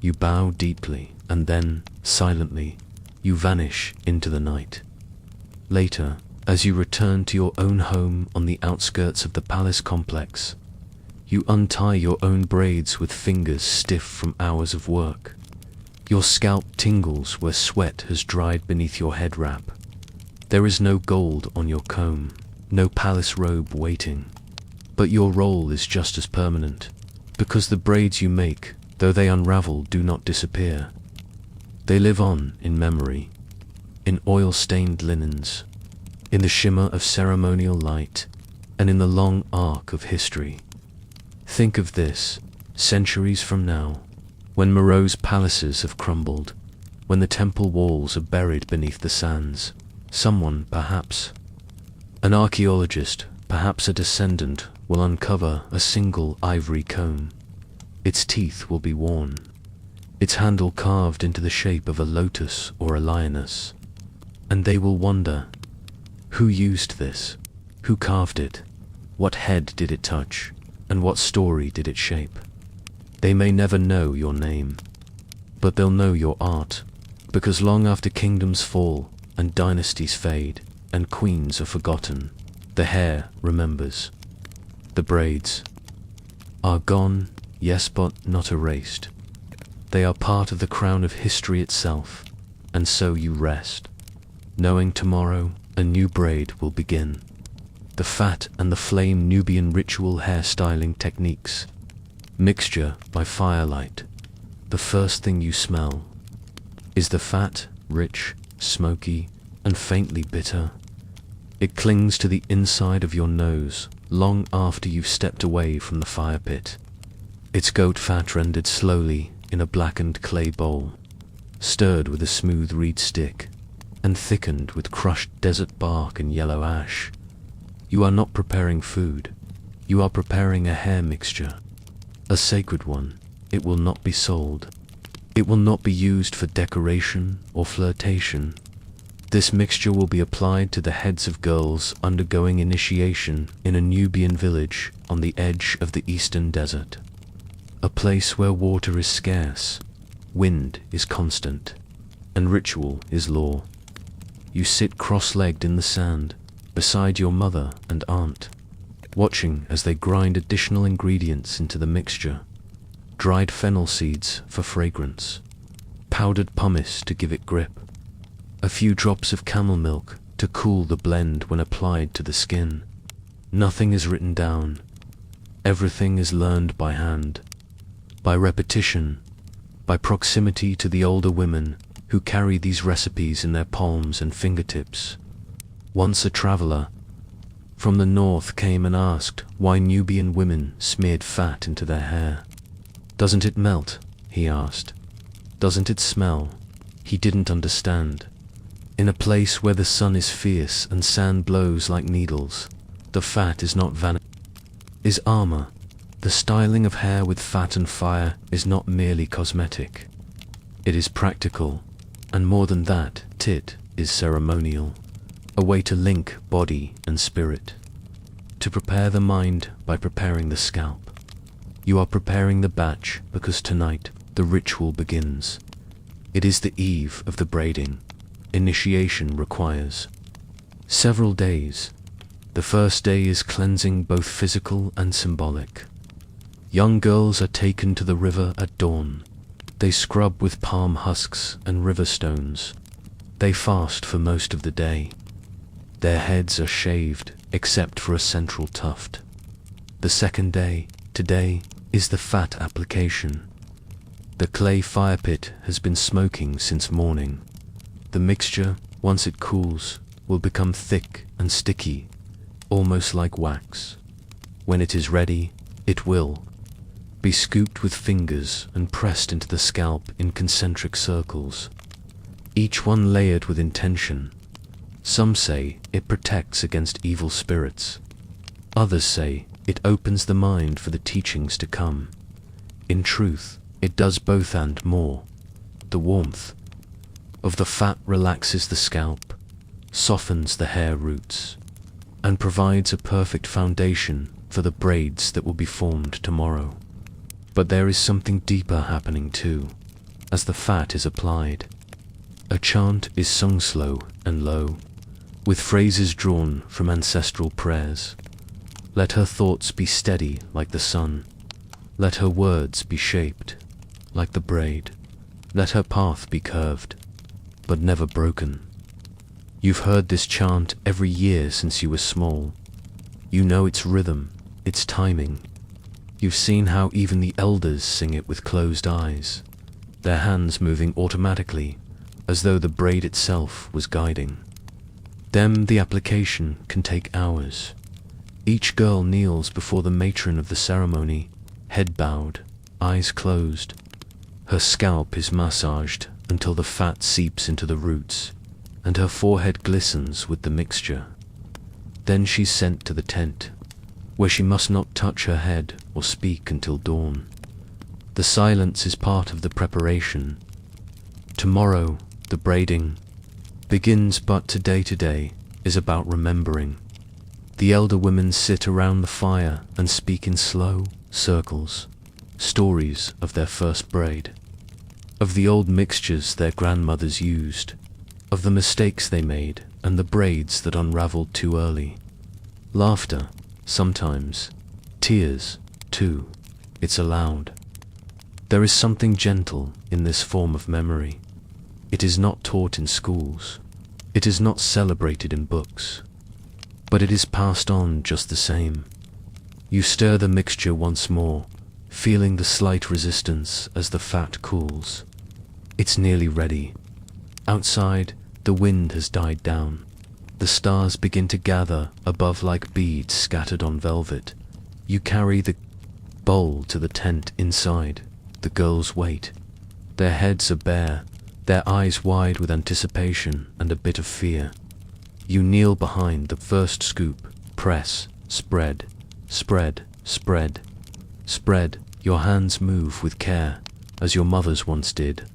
You bow deeply, and then, silently, you vanish into the night. Later, as you return to your own home on the outskirts of the palace complex, you untie your own braids with fingers stiff from hours of work. Your scalp tingles where sweat has dried beneath your head wrap. There is no gold on your comb, no palace robe waiting. But your role is just as permanent, because the braids you make, though they unravel, do not disappear. They live on in memory, in oil-stained linens, in the shimmer of ceremonial light, and in the long arc of history. Think of this, centuries from now, when Moreau's palaces have crumbled, when the temple walls are buried beneath the sands. Someone, perhaps an archaeologist, perhaps a descendant, will uncover a single ivory comb. Its teeth will be worn, its handle carved into the shape of a lotus or a lioness. And they will wonder, who used this? Who carved it? What head did it touch? And what story did it shape? They may never know your name. but they'll know your art, because long after kingdoms fall and dynasties fade and queens are forgotten, the hair remembers. The braids are gone, yes, but not erased. They are part of the crown of history itself, and so you rest, knowing tomorrow a new braid will begin. The fat and the flame Nubian ritual hairstyling techniques. Mixture by firelight. The first thing you smell is the fat, rich, smoky, and faintly bitter. It clings to the inside of your nose long after you've stepped away from the fire pit. It's goat fat rendered slowly in a blackened clay bowl, stirred with a smooth reed stick, and thickened with crushed desert bark and yellow ash. You are not preparing food. You are preparing a hair mixture, a sacred one. It will not be sold. It will not be used for decoration or flirtation. This mixture will be applied to the heads of girls undergoing initiation in a Nubian village on the edge of the eastern desert. A place where water is scarce, wind is constant, and ritual is law. You sit cross-legged in the sand beside your mother and aunt, watching as they grind additional ingredients into the mixture. Dried fennel seeds for fragrance, powdered pumice to give it grip, a few drops of camel milk to cool the blend when applied to the skin. Nothing is written down. Everything is learned by hand, by repetition, by proximity to the older women who carry these recipes in their palms and fingertips. Once a traveler from the north came and asked why Nubian women smeared fat into their hair. "Doesn't it melt?" he asked. "Doesn't it smell?" He didn't understand. In a place where the sun is fierce and sand blows like needles, the fat is not vanity, is armor. The styling of hair with fat and fire is not merely cosmetic. It is practical, and more than that, it is ceremonial, a way to link body and spirit, to prepare the mind by preparing the scalp. You are preparing the batch because tonight the ritual begins. It is the eve of the braiding. Initiation requires several days. The first day is cleansing, both physical and symbolic. Young girls are taken to the river at dawn. They scrub with palm husks and river stones. They fast for most of the day. Their heads are shaved except for a central tuft. The second day, today, is the fat application. The clay fire pit has been smoking since morning. The mixture, once it cools, will become thick and sticky, almost like wax. When it is ready, it will be scooped with fingers and pressed into the scalp in concentric circles, each one layered with intention. Some say it protects against evil spirits. Others say it opens the mind for the teachings to come. In truth, it does both and more. The warmth of the fat relaxes the scalp, softens the hair roots, and provides a perfect foundation for the braids that will be formed tomorrow. But there is something deeper happening too, as the fat is applied. A chant is sung slow and low, with phrases drawn from ancestral prayers. Let her thoughts be steady like the sun. Let her words be shaped like the braid. Let her path be curved, but never broken. You've heard this chant every year since you were small. You know its rhythm, its timing. You've seen how even the elders sing it with closed eyes, their hands moving automatically, as though the braid itself was guiding them. The application can take hours. Each girl kneels before the matron of the ceremony, head bowed, eyes closed. Her scalp is massaged until the fat seeps into the roots, and her forehead glistens with the mixture. Then she's sent to the tent, where she must not touch her head or speak until dawn. The silence is part of the preparation. Tomorrow, the braiding begins, but today is about remembering. The elder women sit around the fire and speak in slow circles, stories of their first braid, of the old mixtures their grandmothers used, of the mistakes they made and the braids that unraveled too early. Laughter, sometimes. Tears, too. It's allowed. There is something gentle in this form of memory. It is not taught in schools. It is not celebrated in books. But it is passed on just the same. You stir the mixture once more, feeling the slight resistance as the fat cools. It's nearly ready. Outside, the wind has died down. The stars begin to gather above like beads scattered on velvet. You carry the bowl to the tent inside. The girls wait. Their heads are bare, their eyes wide with anticipation and a bit of fear. You kneel behind the first scoop, press, spread, spread, spread, spread. Your hands move with care, as your mothers once did,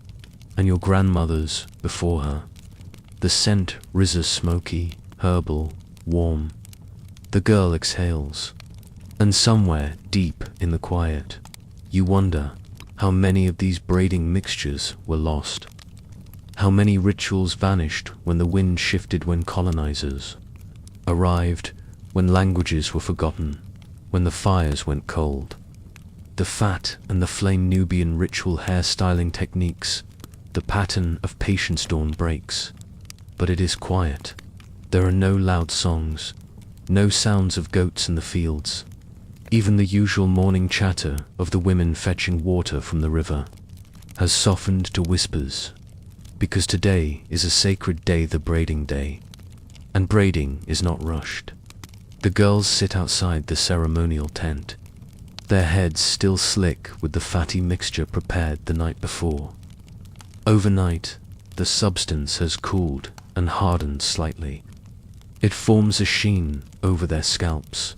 and your grandmothers before her. The scent rises smoky, herbal, warm. The girl exhales, and somewhere deep in the quiet, you wonder how many of these braiding mixtures were lost. How many rituals vanished when the wind shifted, when colonizers arrived, when languages were forgotten, when the fires went cold. The fat and the flame Nubian ritual hairstyling techniques, the pattern of patience dawn breaks. But it is quiet. There are no loud songs, no sounds of goats in the fields. Even the usual morning chatter of the women fetching water from the river has softened to whispers, because today is a sacred day, the braiding day, and braiding is not rushed. The girls sit outside the ceremonial tent, their heads still slick with the fatty mixture prepared the night before. Overnight, the substance has cooled and hardened slightly. It forms a sheen over their scalps,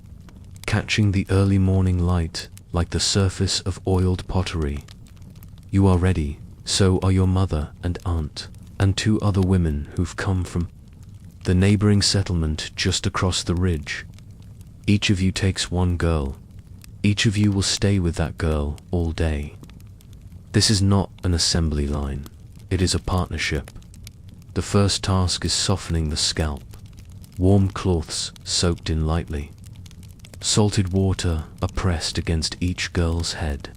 catching the early morning light like the surface of oiled pottery. You are ready, so are your mother and aunt, and 2 other women who've come from the neighboring settlement just across the ridge. Each of you takes 1 girl. Each of you will stay with that girl all day. This is not an assembly line. It is a partnership. The first task is softening the scalp. Warm cloths soaked in lightly. Salted water are pressed against each girl's head.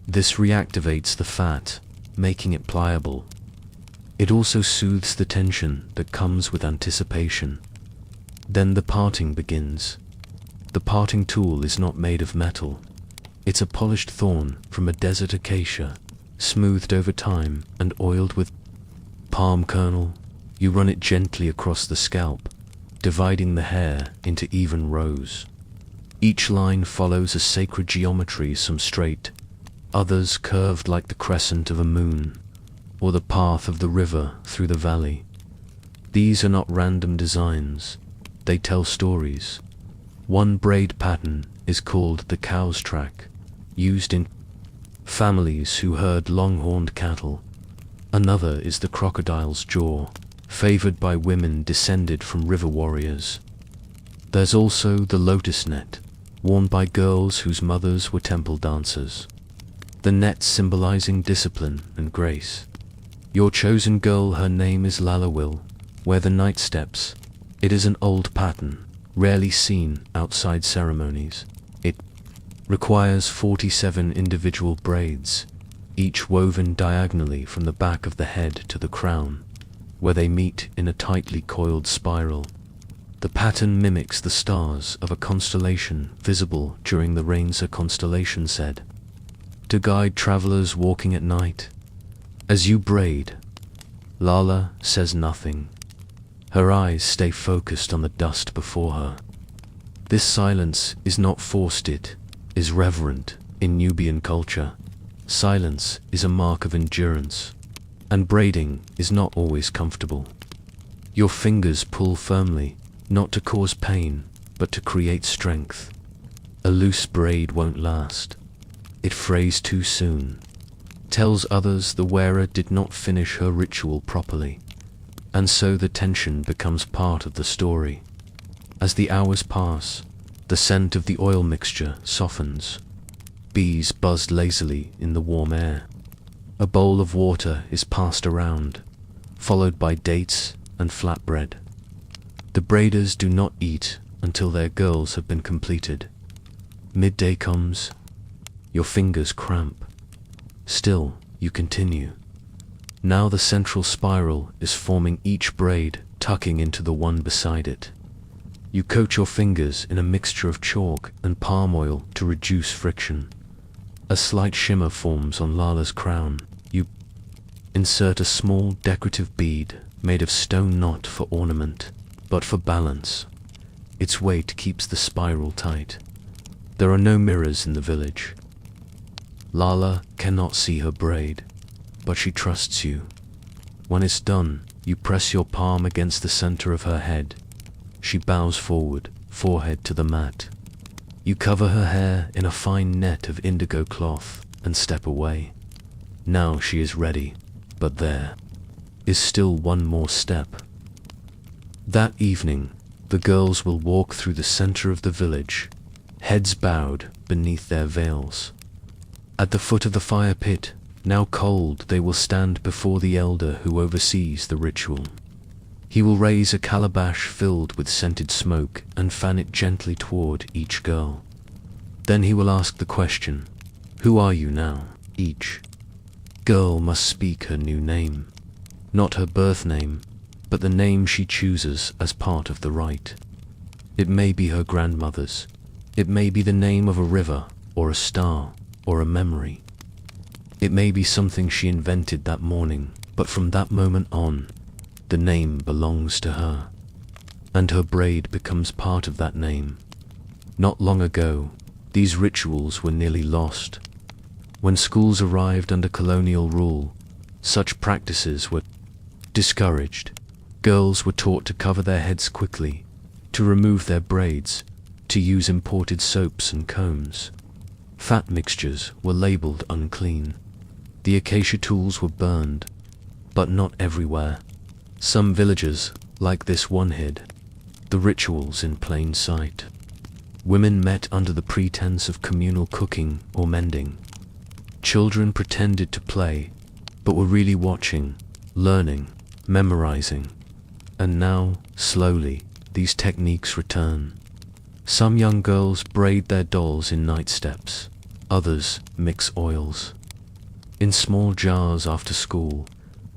This reactivates the fat, making it pliable. It also soothes the tension that comes with anticipation. Then the parting begins. The parting tool is not made of metal. It's a polished thorn from a desert acacia, smoothed over time and oiled with palm kernel. You run it gently across the scalp, dividing the hair into even rows. Each line follows a sacred geometry, some straight, others curved like the crescent of a moon, or the path of the river through the valley. These are not random designs. They tell stories. One braid pattern is called the cow's track, used in families who herd long-horned cattle. Another is the crocodile's jaw, favored by women descended from river warriors. There's also the lotus net, worn by girls whose mothers were temple dancers. The net symbolizing discipline and grace. Your chosen girl, her name is Lalawil, where the night steps. It is an old pattern, rarely seen outside ceremonies. It requires 47 individual braids, each woven diagonally from the back of the head to the crown, where they meet in a tightly coiled spiral. The pattern mimics the stars of a constellation visible during the rains, a constellation said, to guide travelers walking at night. As you braid, Lala says nothing. Her eyes stay focused on the dust before her. This silence is not forced, it is reverent. In Nubian culture, silence is a mark of endurance, and braiding is not always comfortable. Your fingers pull firmly, not to cause pain, but to create strength. A loose braid won't last. It frays too soon. Tells others the wearer did not finish her ritual properly. And so the tension becomes part of the story. As the hours pass, the scent of the oil mixture softens. Bees buzz lazily in the warm air. A bowl of water is passed around, followed by dates and flatbread. The braiders do not eat until their girls have been completed. Midday comes, your fingers cramp. Still, you continue. Now the central spiral is forming each braid, tucking into the one beside it. You coat your fingers in a mixture of chalk and palm oil to reduce friction. A slight shimmer forms on Lala's crown. You insert a small decorative bead made of stone, not for ornament, but for balance. Its weight keeps the spiral tight. There are no mirrors in the village. Lala cannot see her braid, but she trusts you. When it's done, you press your palm against the center of her head. She bows forward, forehead to the mat. You cover her hair in a fine net of indigo cloth and step away. Now she is ready, but there is still one more step. That evening, the girls will walk through the center of the village, heads bowed beneath their veils. At the foot of the fire pit, now cold, they will stand before the elder who oversees the ritual. He will raise a calabash filled with scented smoke and fan it gently toward each girl. Then he will ask the question, "Who are you now?" Each girl must speak her new name, not her birth name, but the name she chooses as part of the rite. It may be her grandmother's. It may be the name of a river, or a star, or a memory. It may be something she invented that morning, but from that moment on, the name belongs to her, and her braid becomes part of that name. Not long ago, these rituals were nearly lost. When schools arrived under colonial rule, such practices were discouraged. Girls were taught to cover their heads quickly, to remove their braids, to use imported soaps and combs. Fat mixtures were labeled unclean. The acacia tools were burned, but not everywhere. Some villages, like this one, hid the rituals in plain sight. Women met under the pretense of communal cooking or mending. Children pretended to play, but were really watching, learning, memorizing. And now, slowly, these techniques return. Some young girls braid their dolls in night steps. Others mix oils in small jars after school,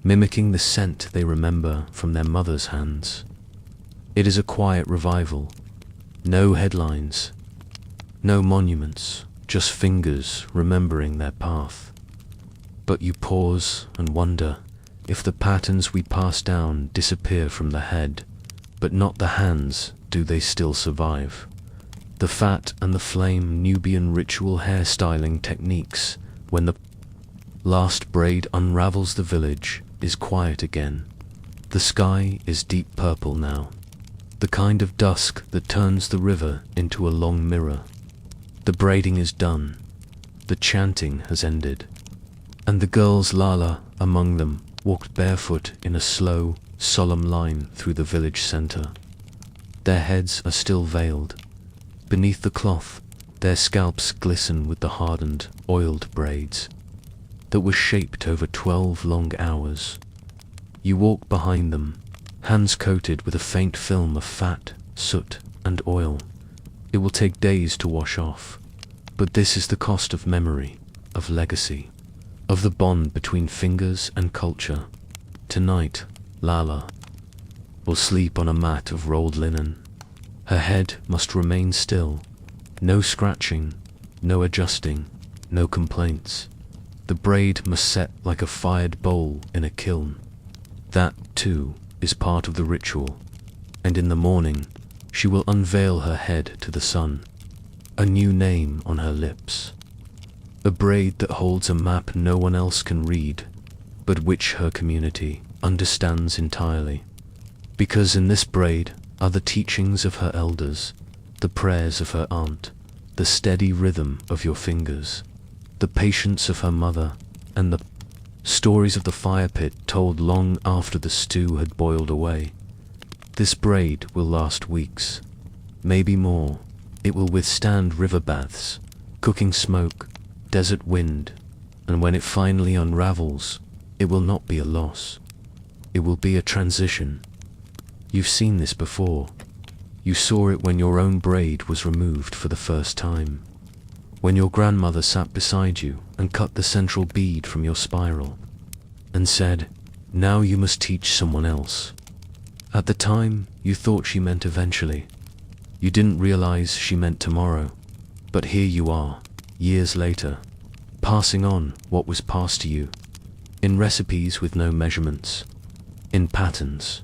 mimicking the scent they remember from their mother's hands. It is a quiet revival. No headlines, no monuments, just fingers remembering their path. But you pause and wonder if the patterns we pass down disappear from the head, but not the hands. Do they still survive? The fat and the flame Nubian ritual hairstyling techniques. When the last braid unravels, the village is quiet again. The sky is deep purple now, the kind of dusk that turns the river into a long mirror. The braiding is done, the chanting has ended, and the girls, Lala among them, walked barefoot in a slow, solemn line through the village center. Their heads are still veiled. Beneath the cloth, their scalps glisten with the hardened, oiled braids that were shaped over 12 long hours. You walk behind them, hands coated with a faint film of fat, soot, and oil. It will take days to wash off, but this is the cost of memory, of legacy, of the bond between fingers and culture. Tonight, Lala will sleep on a mat of rolled linen. Her head must remain still. No scratching, no adjusting, no complaints. The braid must set like a fired bowl in a kiln. That, too, is part of the ritual. And in the morning, she will unveil her head to the sun, a new name on her lips. A braid that holds a map no one else can read, but which her community understands entirely. Because in this braid are the teachings of her elders, the prayers of her aunt, the steady rhythm of your fingers, the patience of her mother, and the stories of the fire pit told long after the stew had boiled away. This braid will last weeks, maybe more. It will withstand river baths, cooking smoke, desert wind, And when it finally unravels, it will not be a loss. It will be a transition. You've seen this before. You saw it when your own braid was removed for the first time. When your grandmother sat beside you and cut the central bead from your spiral and said, "Now you must teach someone else." At the time, you thought she meant eventually. You didn't realize she meant tomorrow. But here you are, years later, passing on what was passed to you, in recipes with no measurements, in patterns,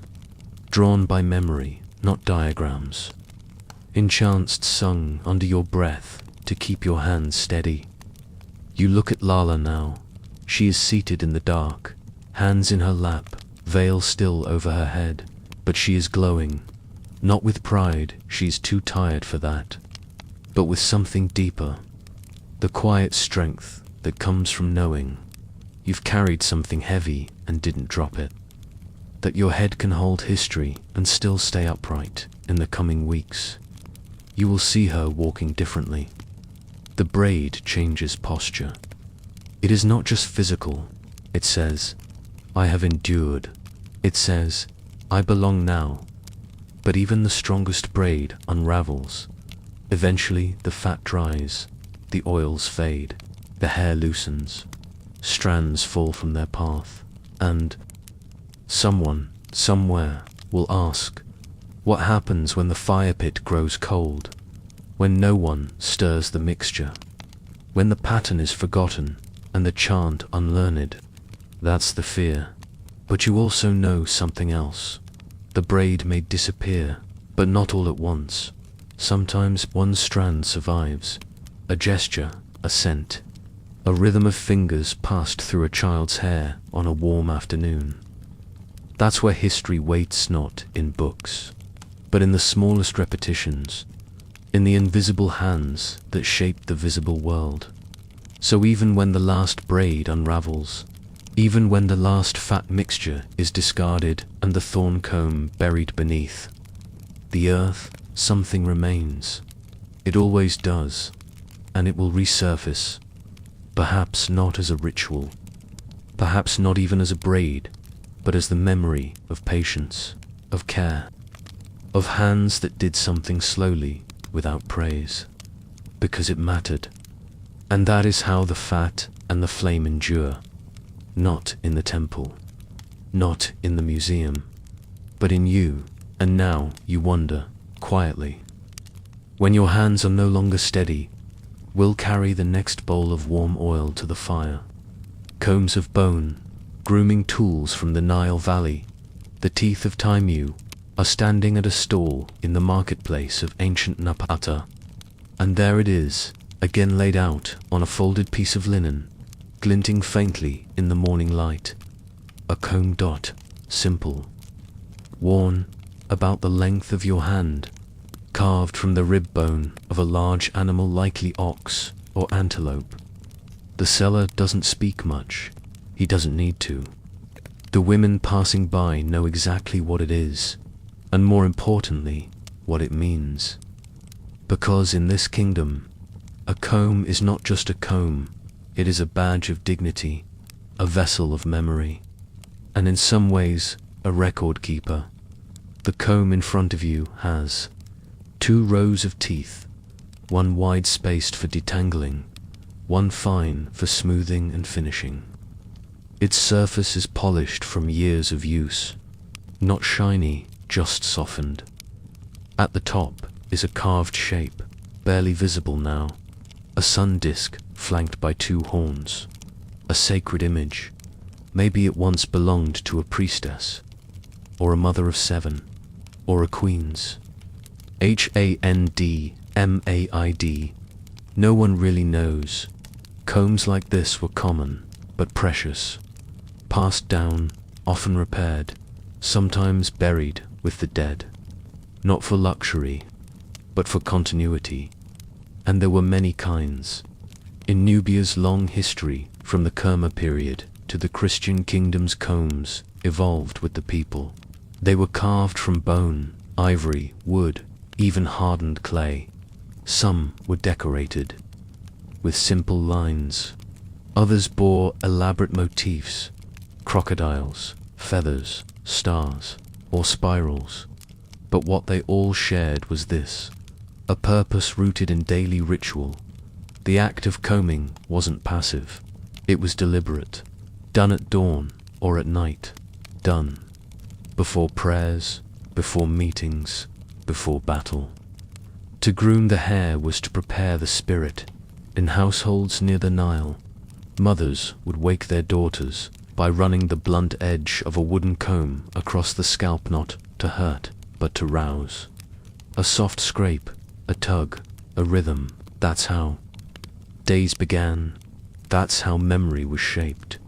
drawn by memory, not diagrams, in chants sung under your breath to keep your hands steady. You look at Lala now. She is seated in the dark, hands in her lap, veil still over her head, but she is glowing. Not with pride, she's too tired for that, but with something deeper, the quiet strength that comes from knowing you've carried something heavy and didn't drop it, that your head can hold history and still stay upright. In the coming weeks, you will see her walking differently. The braid changes posture. It is not just physical. It says, "I have endured." It says, "I belong now." But even the strongest braid unravels. Eventually the fat dries, the oils fade, the hair loosens, strands fall from their path, and someone, somewhere, will ask, what happens when the fire pit grows cold, when no one stirs the mixture, when the pattern is forgotten and the chant unlearned? That's the fear. But you also know something else. The braid may disappear, but not all at once. Sometimes one strand survives, a gesture, a scent, a rhythm of fingers passed through a child's hair on a warm afternoon. That's where history waits, not in books, but in the smallest repetitions, in the invisible hands that shape the visible world. So even when the last braid unravels, even when the last fat mixture is discarded and the thorn comb buried beneath the earth, something remains. It always does, and it will resurface, perhaps not as a ritual, perhaps not even as a braid, but as the memory of patience, of care, of hands that did something slowly without praise, because it mattered. And that is how the fat and the flame endure. Not in the temple, not in the museum, but in you. And now you wonder, quietly, when your hands are no longer steady, will carry the next bowl of warm oil to the fire. Combs of bone, grooming tools from the Nile Valley, the teeth of Taimu, are standing at a stall in the marketplace of ancient Napata. And there it is, again laid out on a folded piece of linen, glinting faintly in the morning light. A comb dot, simple, worn about the length of your hand, carved from the rib bone of a large animal, likely ox or antelope. The seller doesn't speak much. He doesn't need to. The women passing by know exactly what it is, and more importantly, what it means. Because in this kingdom, a comb is not just a comb. It is a badge of dignity, a vessel of memory, and in some ways, a record keeper. The comb in front of you has 2 rows of teeth, one wide-spaced for detangling, one fine for smoothing and finishing. Its surface is polished from years of use, not shiny, just softened. At the top is a carved shape, barely visible now, a sun disk flanked by 2 horns, a sacred image. Maybe it once belonged to a priestess, or a mother of 7, or a queen's. Handmaid. No one really knows. Combs like this were common, but precious, passed down, often repaired, sometimes buried with the dead. Not for luxury, but for continuity. And there were many kinds. In Nubia's long history, from the Kerma period to the Christian kingdom's, combs evolved with the people. They were carved from bone, ivory, wood, even hardened clay. Some were decorated with simple lines, Others bore elaborate motifs, crocodiles, feathers, stars, or spirals. But what they all shared was this: a purpose rooted in daily ritual. The act of combing wasn't passive. It was deliberate. Done at dawn or at night. Done before prayers, before meetings, before battle. To groom the hair was to prepare the spirit. In households near the Nile, mothers would wake their daughters by running the blunt edge of a wooden comb across the scalp, not to hurt, but to rouse. A soft scrape, a tug, a rhythm, that's how days began. That's how memory was shaped.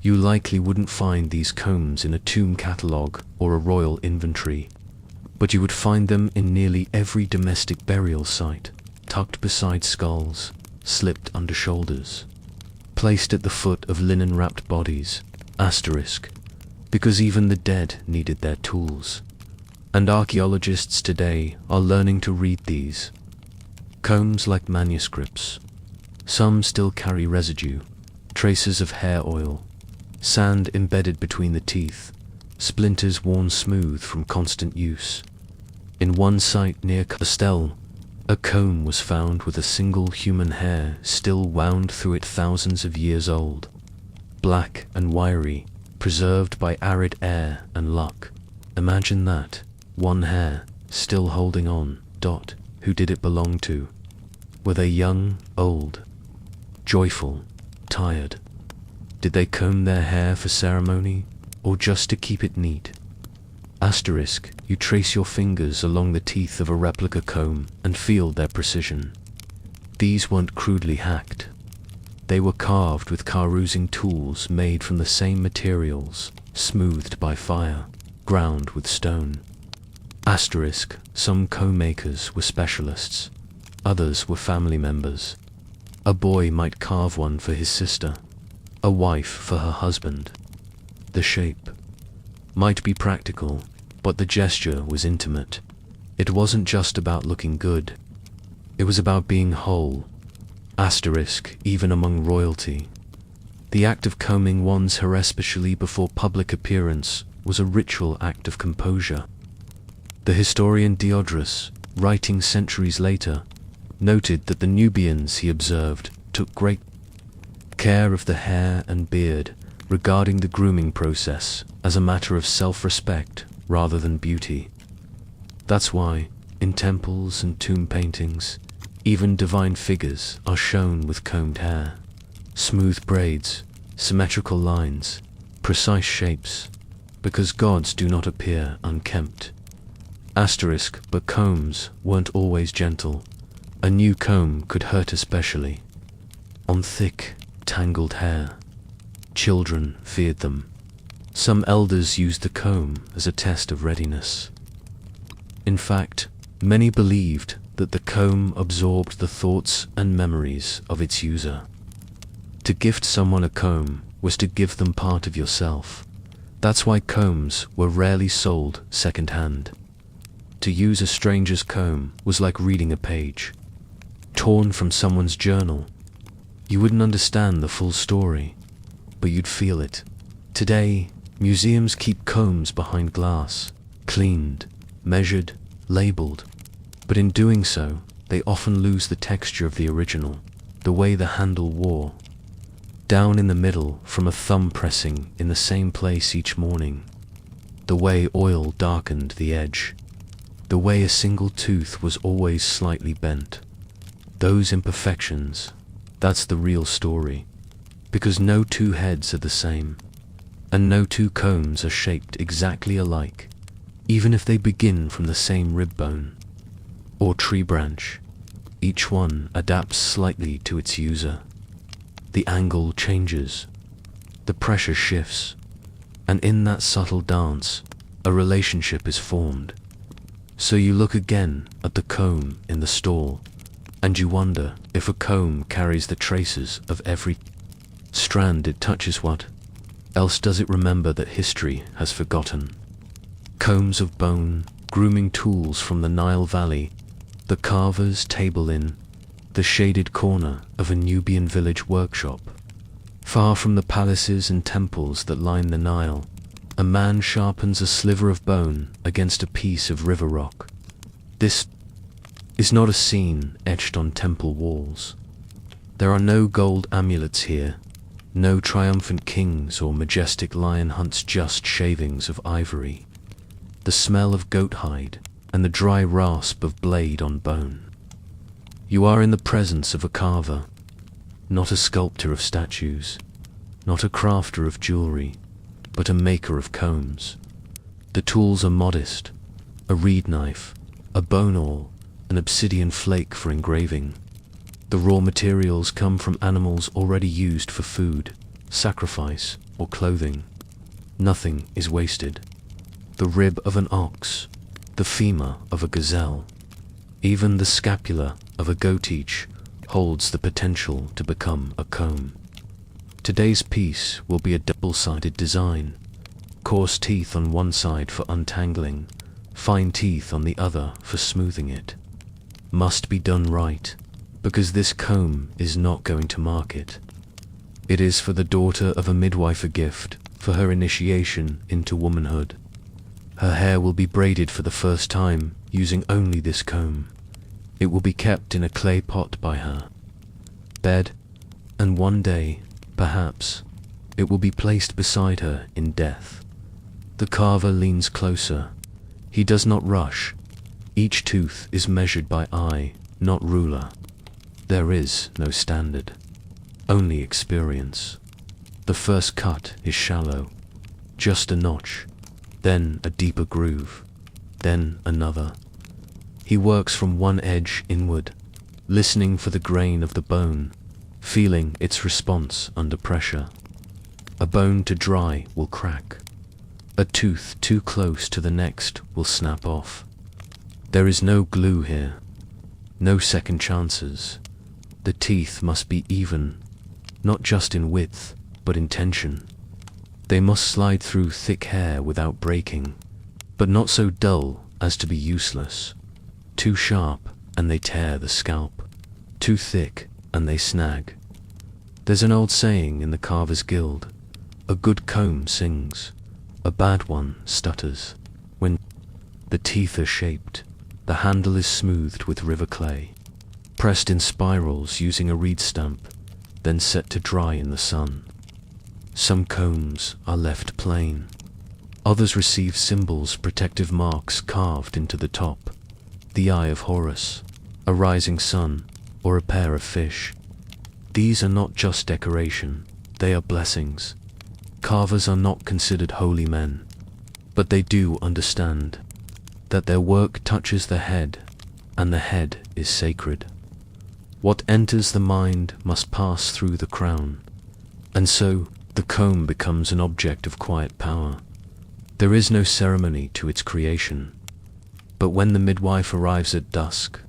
You likely wouldn't find these combs in a tomb catalogue or a royal inventory, but you would find them in nearly every domestic burial site, tucked beside skulls, slipped under shoulders, placed at the foot of linen-wrapped bodies, because even the dead needed their tools. And archaeologists today are learning to read these combs like manuscripts. Some still carry residue, traces of hair oil, sand embedded between the teeth, splinters worn smooth from constant use. In one site near Castel, a comb was found with a single human hair still wound through it, thousands of years old, black and wiry, preserved by arid air and luck. Imagine that, one hair, still holding on. Who did it belong to? Were they young, old, joyful, tired? Did they comb their hair for ceremony, or just to keep it neat? You trace your fingers along the teeth of a replica comb and feel their precision. These weren't crudely hacked. They were carved with carousing tools made from the same materials, smoothed by fire, ground with stone. Some comb makers were specialists, others were family members. A boy might carve one for his sister, a wife for her husband. The shape might be practical, but the gesture was intimate. It wasn't just about looking good. It was about being whole. Even among royalty. The act of combing one's hair, especially before public appearance, was a ritual act of composure. The historian Diodorus, writing centuries later, noted that the Nubians, he observed, took great care of the hair and beard, regarding the grooming process as a matter of self-respect rather than beauty. That's why, in temples and tomb paintings, even divine figures are shown with combed hair. Smooth braids, symmetrical lines, precise shapes, because gods do not appear unkempt. But combs weren't always gentle. A new comb could hurt, especially on thick, tangled hair. Children feared them. Some elders used the comb as a test of readiness. In fact, many believed that the comb absorbed the thoughts and memories of its user. To gift someone a comb was to give them part of yourself. That's why combs were rarely sold second-hand. To use a stranger's comb was like reading a page, torn from someone's journal. You wouldn't understand the full story, but you'd feel it. Today, museums keep combs behind glass, cleaned, measured, labeled, but in doing so, they often lose the texture of the original, the way the handle wore. Down in the middle from a thumb pressing in the same place each morning, the way oil darkened the edge, the way a single tooth was always slightly bent. Those imperfections, that's the real story, because no two heads are the same, and no two combs are shaped exactly alike, even if they begin from the same rib bone or tree branch. Each one adapts slightly to its user. The angle changes, the pressure shifts, and in that subtle dance, a relationship is formed. So you look again at the comb in the stall, and you wonder if a comb carries the traces of every strand it touches. What else does it remember that history has forgotten? Combs of bone, grooming tools from the Nile Valley, the carver's table in the shaded corner of a Nubian village workshop. Far from the palaces and temples that line the Nile, a man sharpens a sliver of bone against a piece of river rock. This is not a scene etched on temple walls. There are no gold amulets here, no triumphant kings or majestic lion hunts, just shavings of ivory, the smell of goat hide, and the dry rasp of blade on bone. You are in the presence of a carver, not a sculptor of statues, not a crafter of jewelry, but a maker of combs. The tools are modest: a reed knife, a bone awl, an obsidian flake for engraving. The raw materials come from animals already used for food, sacrifice, or clothing. Nothing is wasted. The rib of an ox, the femur of a gazelle, even the scapula of a goat each holds the potential to become a comb. Today's piece will be a double-sided design: coarse teeth on one side for untangling, fine teeth on the other for smoothing it. Must be done right, because this comb is not going to market. It is for the daughter of a midwife, a gift for her initiation into womanhood. Her hair will be braided for the first time using only this comb. It will be kept in a clay pot by her bed, and one day, perhaps, it will be placed beside her in death. The carver leans closer. He does not rush. Each tooth is measured by eye, not ruler. There is no standard, only experience. The first cut is shallow, just a notch, then a deeper groove, then another. He works from one edge inward, listening for the grain of the bone, feeling its response under pressure. A bone too dry will crack. A tooth too close to the next will snap off. There is no glue here, no second chances. The teeth must be even, not just in width, but in tension. They must slide through thick hair without breaking, but not so dull as to be useless. Too sharp and they tear the scalp, too thick and they snag. There's an old saying in the Carver's Guild: a good comb sings, a bad one stutters. When the teeth are shaped, the handle is smoothed with river clay, pressed in spirals using a reed stamp, then set to dry in the sun. Some combs are left plain. Others receive symbols, protective marks carved into the top: the eye of Horus, a rising sun, or a pair of fish. These are not just decoration, they are blessings. Carvers are not considered holy men, but they do understand that their work touches the head, and the head is sacred. What enters the mind must pass through the crown, and so the comb becomes an object of quiet power. There is no ceremony to its creation, but when the midwife arrives at dusk,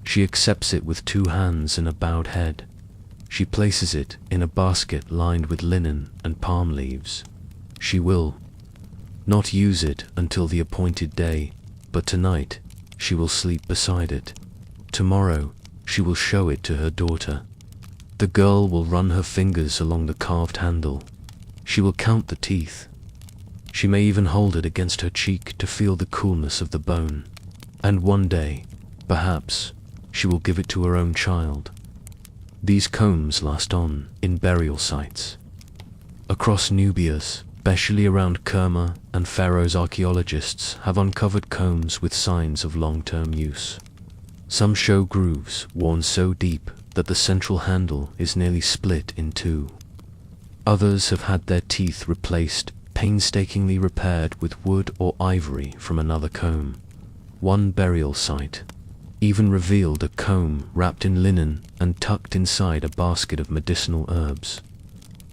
she accepts it with 2 hands and a bowed head. She places it in a basket lined with linen and palm leaves. She will not use it until the appointed day, but tonight she will sleep beside it. Tomorrow she will show it to her daughter. The girl will run her fingers along the carved handle. She will count the teeth. She may even hold it against her cheek to feel the coolness of the bone. And one day, perhaps, she will give it to her own child. These combs last on in burial sites. Across Nubia, especially around Kerma and Pharaoh's, archaeologists have uncovered combs with signs of long-term use. Some show grooves worn so deep that the central handle is nearly split in 2. Others have had their teeth replaced, painstakingly repaired with wood or ivory from another comb. One burial site even revealed a comb wrapped in linen and tucked inside a basket of medicinal herbs.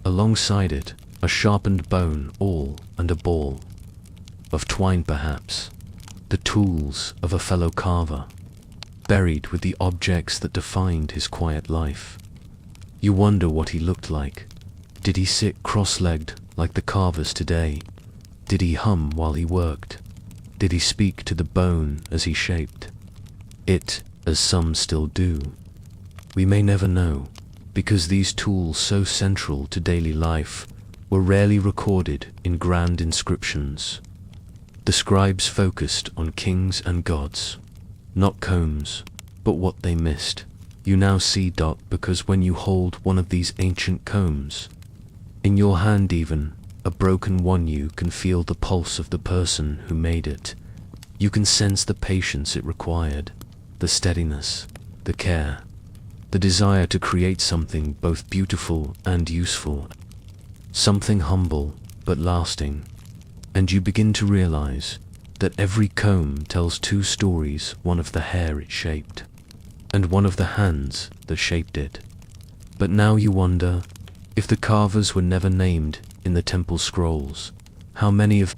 Alongside it, a sharpened bone awl and a ball of twine, perhaps, the tools of a fellow carver, buried with the objects that defined his quiet life. You wonder what he looked like. Did he sit cross-legged like the carvers today? Did he hum while he worked? Did he speak to the bone as he shaped it, as some still do? We may never know, because these tools so central to daily life were rarely recorded in grand inscriptions. The scribes focused on kings and gods, not combs, but what they missed. You now see. Because when you hold one of these ancient combs, in your hand even, a broken one, you can feel the pulse of the person who made it. You can sense the patience it required, the steadiness, the care, the desire to create something both beautiful and useful, something humble but lasting. And you begin to realize that every comb tells two stories, one of the hair it shaped, and one of the hands that shaped it. But now you wonder, if the carvers were never named in the temple scrolls, how many of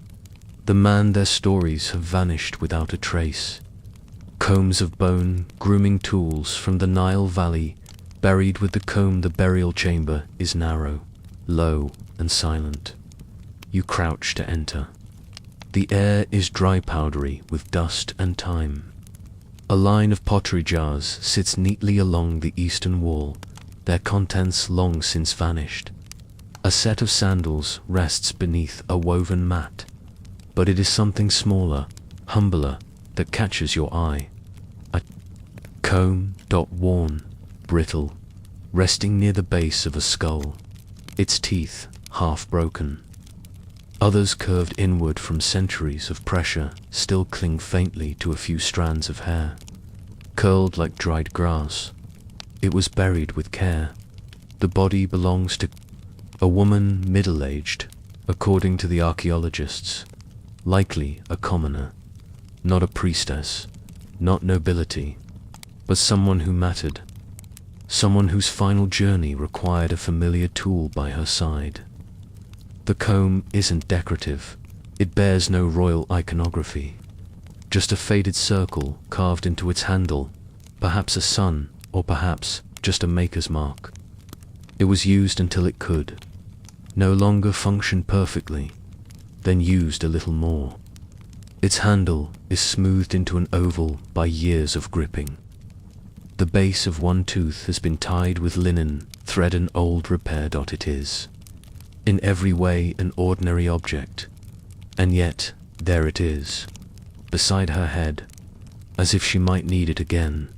the man their stories have vanished without a trace. Combs of bone, grooming tools from the Nile Valley, buried with the comb. The burial chamber is narrow, low, and silent. You crouch to enter. The air is dry, powdery with dust and time. A line of pottery jars sits neatly along the eastern wall, their contents long since vanished. A set of sandals rests beneath a woven mat, but it is something smaller, humbler, that catches your eye. A comb, worn, brittle, resting near the base of a skull, its teeth half broken. Others, curved inward from centuries of pressure, still cling faintly to a few strands of hair, curled like dried grass. It was buried with care. The body belongs to a woman middle-aged, according to the archaeologists, likely a commoner, not a priestess, not nobility, but someone who mattered, someone whose final journey required a familiar tool by her side. The comb isn't decorative. It bears no royal iconography, just a faded circle carved into its handle, perhaps a sun, or perhaps just a maker's mark. It was used until it could no longer function perfectly, then used a little more. Its handle is smoothed into an oval by years of gripping. The base of one tooth has been tied with linen, thread, and old repair. It is in every way an ordinary object, and yet there it is, beside her head, as if she might need it again.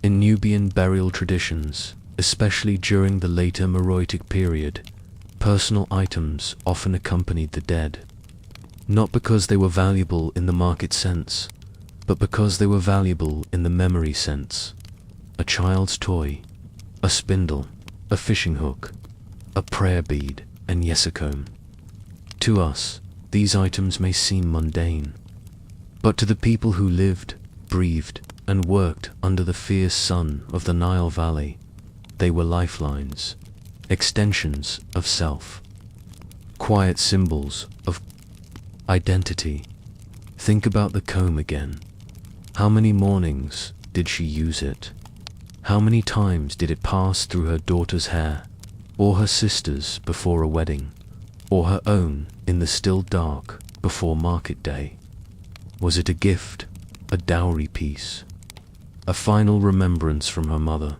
In Nubian burial traditions, especially during the later Meroitic period, personal items often accompanied the dead, not because they were valuable in the market sense, but because they were valuable in the memory sense. A child's toy, a spindle, a fishing hook, a prayer bead, and yes, a comb. To us, these items may seem mundane, but to the people who lived, breathed, and worked under the fierce sun of the Nile Valley, they were lifelines, extensions of self, quiet symbols of identity. Think about the comb again. How many mornings did she use it? How many times did it pass through her daughter's hair, or her sister's before a wedding, or her own in the still dark before market day? Was it a gift, a dowry piece, a final remembrance from her mother?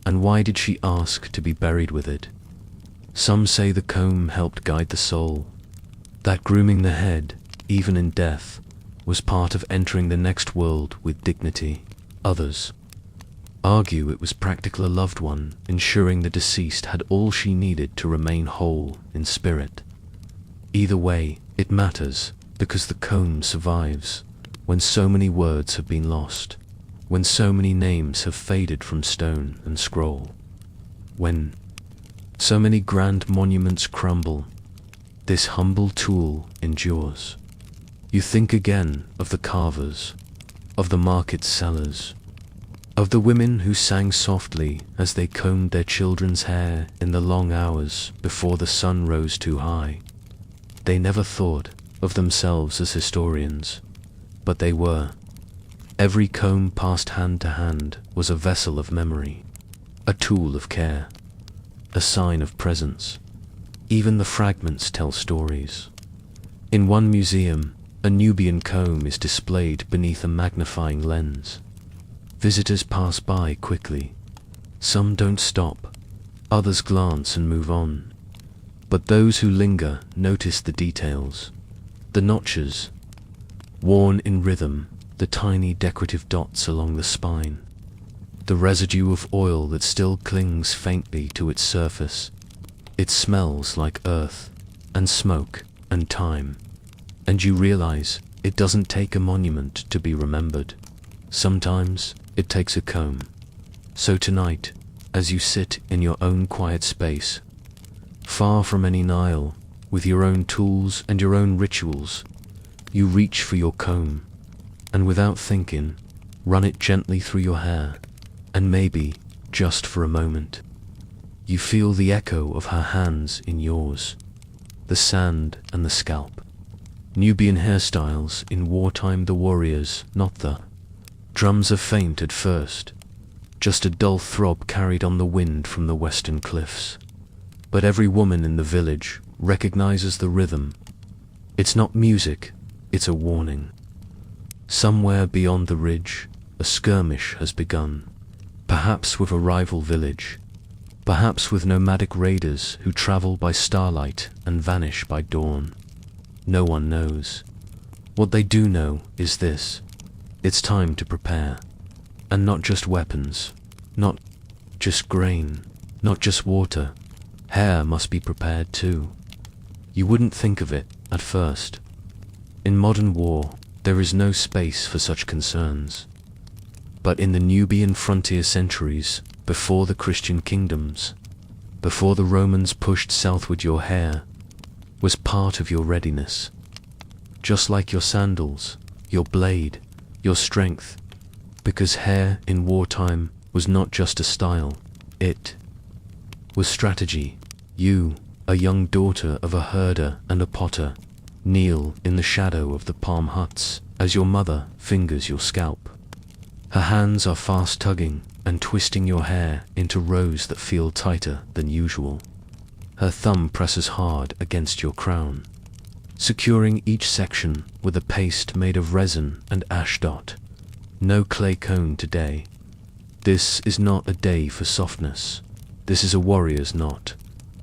And why did she ask to be buried with it? Some say the comb helped guide the soul, that grooming the head, even in death, was part of entering the next world with dignity. Others argue it was practically a loved one, ensuring the deceased had all she needed to remain whole in spirit. Either way, it matters, because the comb survives when so many words have been lost, when so many names have faded from stone and scroll, when so many grand monuments crumble, this humble tool endures. You think again of the carvers, of the market sellers, of the women who sang softly as they combed their children's hair in the long hours before the sun rose too high. They never thought of themselves as historians, but they were. Every comb passed hand to hand was a vessel of memory, a tool of care, a sign of presence. Even the fragments tell stories. In one museum, a Nubian comb is displayed beneath a magnifying lens. Visitors pass by quickly. Some don't stop, Others glance and move on. But those who linger notice the details. The notches, worn in rhythm, the tiny decorative dots along the spine, the residue of oil that still clings faintly to its surface. It smells like earth and smoke and time, and you realize it doesn't take a monument to be remembered. Sometimes it takes a comb. So tonight, as you sit in your own quiet space, far from any Nile, with your own tools and your own rituals, you reach for your comb, and without thinking, run it gently through your hair, and maybe, just for a moment, you feel the echo of her hands in yours, the sand and the scalp. Nubian hairstyles in wartime, the warriors, not the drums are faint at first, just a dull throb carried on the wind from the western cliffs. But every woman in the village recognizes the rhythm. It's not music, it's a warning. Somewhere beyond the ridge, a skirmish has begun, perhaps with a rival village, perhaps with nomadic raiders who travel by starlight and vanish by dawn. No one knows. What they do know is this: it's time to prepare. And not just weapons, not just grain, not just water. Hair must be prepared too. You wouldn't think of it at first. In modern war, there is no space for such concerns. But in the Nubian frontier centuries, before the Christian kingdoms, before the Romans pushed southward, your hair was part of your readiness. Just like your sandals, your blade, your strength, because hair in wartime was not just a style, it was strategy. You, a young daughter of a herder and a potter, kneel in the shadow of the palm huts as your mother fingers your scalp. Her hands are fast tugging and twisting your hair into rows that feel tighter than usual. Her thumb presses hard against your crown, securing each section with a paste made of resin and ashdot. No clay cone today. This is not a day for softness. This is a warrior's knot,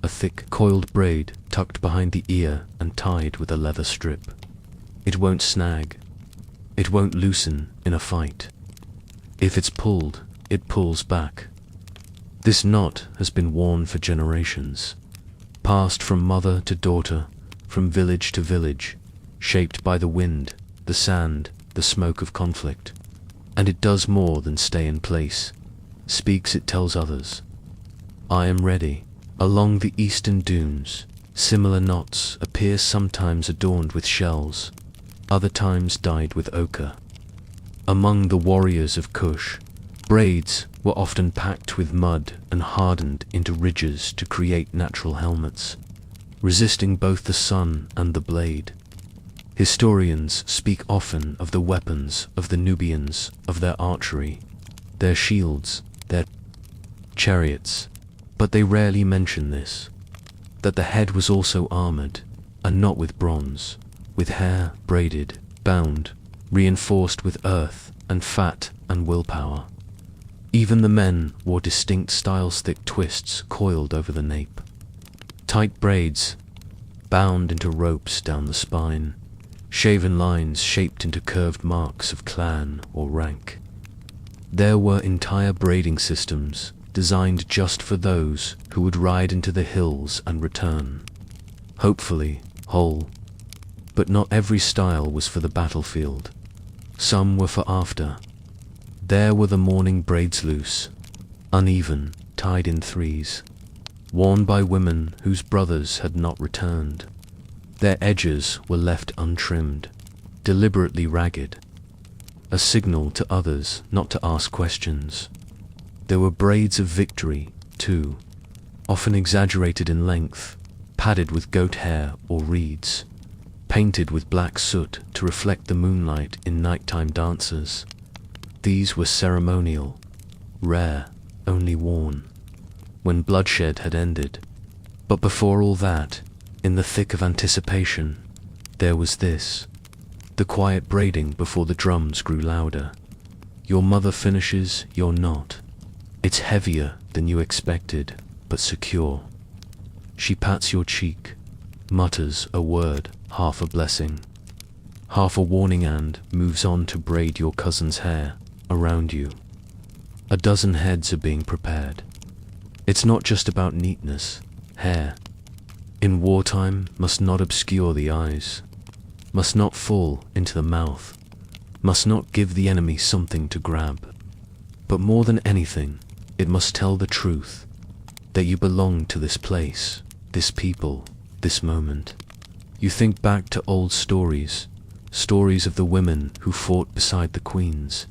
a thick coiled braid tucked behind the ear and tied with a leather strip. It won't snag. It won't loosen in a fight. If it's pulled, it pulls back. This knot has been worn for generations, passed from mother to daughter, from village to village, shaped by the wind, the sand, the smoke of conflict. And it does more than stay in place. Speaks, it tells others. I am ready. Along the eastern dunes, similar knots appear, sometimes adorned with shells, other times dyed with ochre. Among the warriors of Kush, braids were often packed with mud and hardened into ridges to create natural helmets, resisting both the sun and the blade. Historians speak often of the weapons of the Nubians, of their archery, their shields, their chariots, but they rarely mention this, that the head was also armored, and not with bronze, with hair braided, bound, reinforced with earth and fat and willpower. Even the men wore distinct styles, thick twists coiled over the nape, tight braids bound into ropes down the spine, shaven lines shaped into curved marks of clan or rank. There were entire braiding systems designed just for those who would ride into the hills and return, hopefully whole. But not every style was for the battlefield. Some were for after. There were the morning braids, loose, uneven, tied in threes, worn by women whose brothers had not returned. Their edges were left untrimmed, deliberately ragged, a signal to others not to ask questions. There were braids of victory, too, often exaggerated in length, padded with goat hair or reeds, painted with black soot to reflect the moonlight in nighttime dances. These were ceremonial, rare, only worn when bloodshed had ended. But before all that, in the thick of anticipation, there was this, the quiet braiding before the drums grew louder. Your mother finishes, you're not. It's heavier than you expected. but secure. She pats your cheek, mutters a word, half a blessing, half a warning, and moves on to braid your cousin's hair around you. A dozen heads are being prepared. It's not just about neatness. Hair, in wartime, must not obscure the eyes, must not fall into the mouth, must not give the enemy something to grab. But more than anything, it must tell the truth, that you belong to this place, this people, this moment. You think back to old stories, stories of the women who fought beside the queens.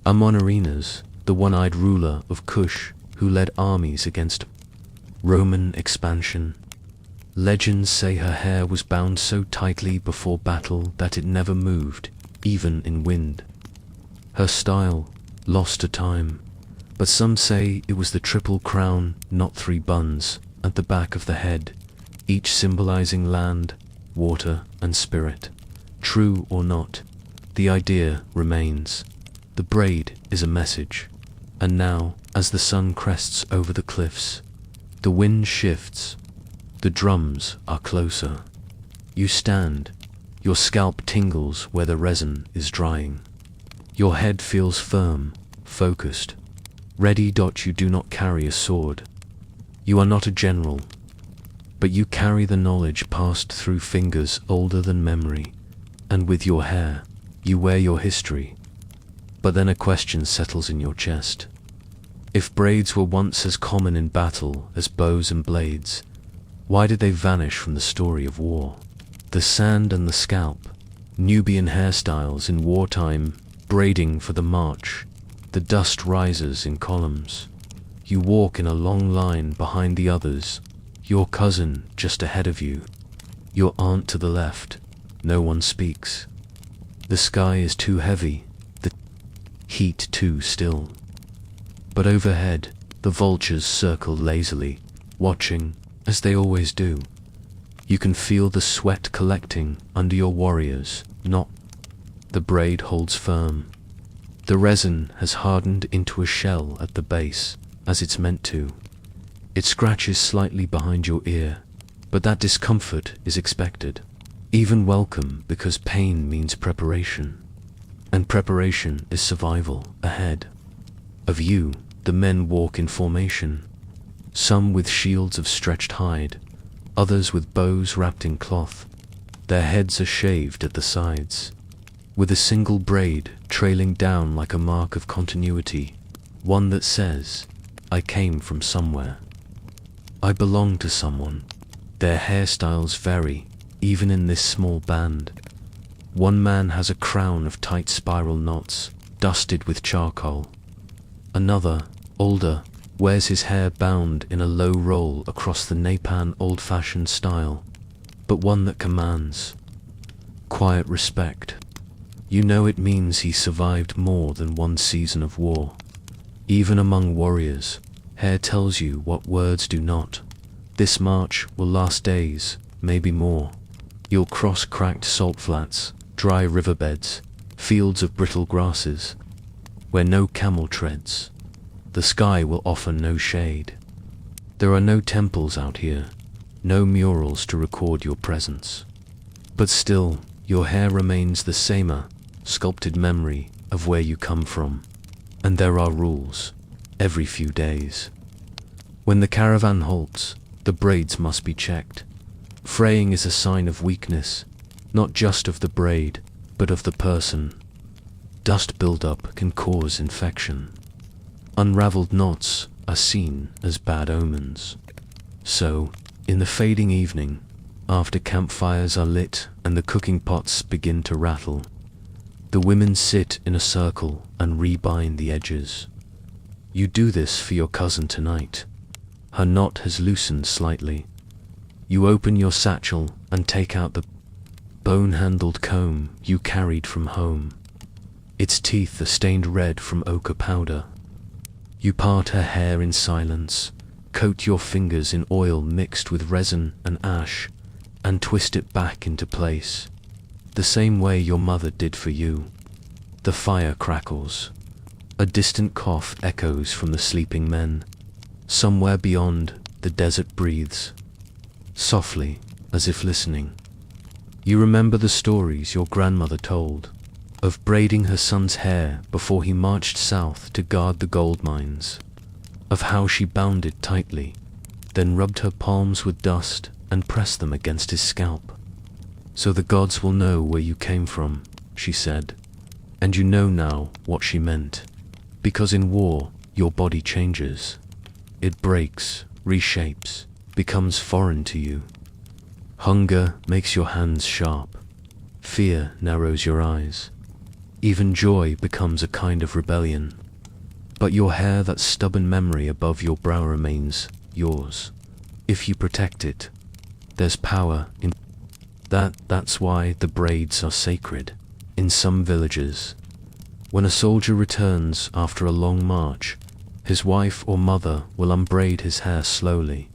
Amonarinas, the one-eyed ruler of Kush, who led armies against Roman expansion. Legends say her hair was bound so tightly before battle that it never moved, even in wind. Her style, lost to time, but some say it was the triple crown, not 3 buns, at the back of the head, each symbolizing land, water, and spirit. True or not, the idea remains. The braid is a message. And now, as the sun crests over the cliffs, the wind shifts, the drums are closer. You stand, your scalp tingles where the resin is drying. Your head feels firm, focused, ready. You do not carry a sword. You are not a general, but you carry the knowledge passed through fingers older than memory, and with your hair, you wear your history. But then a question settles in your chest. If braids were once as common in battle as bows and blades, why did they vanish from the story of war? The sand and the scalp, Nubian hairstyles in wartime, braiding for the march. The dust rises in columns. You walk in a long line behind the others, your cousin just ahead of you, your aunt to the left. No one speaks. The sky is too heavy, the heat too still. But overhead, the vultures circle lazily, watching, as they always do. You can feel the sweat collecting under your warriors, not. The braid holds firm. The resin has hardened into a shell at the base, as it's meant to. It scratches slightly behind your ear, but that discomfort is expected, even welcome, because pain means preparation. And preparation is survival. Ahead of you, the men walk in formation, some with shields of stretched hide, others with bows wrapped in cloth. Their heads are shaved at the sides, with a single braid trailing down like a mark of continuity, one that says, I came from somewhere. I belong to someone. Their hairstyles vary, even in this small band. One man has a crown of tight spiral knots, dusted with charcoal. Another, older, wears his hair bound in a low roll across the Nepan old-fashioned style, but one that commands quiet respect. You know it means he survived more than one season of war. Even among warriors, hair tells you what words do not. This march will last days, maybe more. You'll cross cracked salt flats, dry riverbeds, fields of brittle grasses, where no camel treads. The sky will offer no shade. There are no temples out here, no murals to record your presence. But still, your hair remains the same, sculpted memory of where you come from. And there are rules, every few days. When the caravan halts, the braids must be checked. Fraying is a sign of weakness, not just of the braid, but of the person. Dust buildup can cause infection. Unraveled knots are seen as bad omens. So, in the fading evening, after campfires are lit and the cooking pots begin to rattle, the women sit in a circle and rebind the edges. You do this for your cousin tonight. Her knot has loosened slightly. You open your satchel and take out the bone-handled comb you carried from home. Its teeth are stained red from ochre powder. You part her hair in silence, coat your fingers in oil mixed with resin and ash, and twist it back into place, the same way your mother did for you. The fire crackles. A distant cough echoes from the sleeping men. Somewhere beyond, the desert breathes, softly, as if listening. You remember the stories your grandmother told, of braiding her son's hair before he marched south to guard the gold mines, of how she bound it tightly, then rubbed her palms with dust and pressed them against his scalp. "So the gods will know where you came from," she said. And you know now what she meant. Because in war, your body changes. It breaks, reshapes, becomes foreign to you. Hunger makes your hands sharp. Fear narrows your eyes. Even joy becomes a kind of rebellion. But your hair, that stubborn memory above your brow, remains yours. If you protect it, there's power in that. That's why the braids are sacred. In some villages, when a soldier returns after a long march, his wife or mother will unbraid his hair slowly,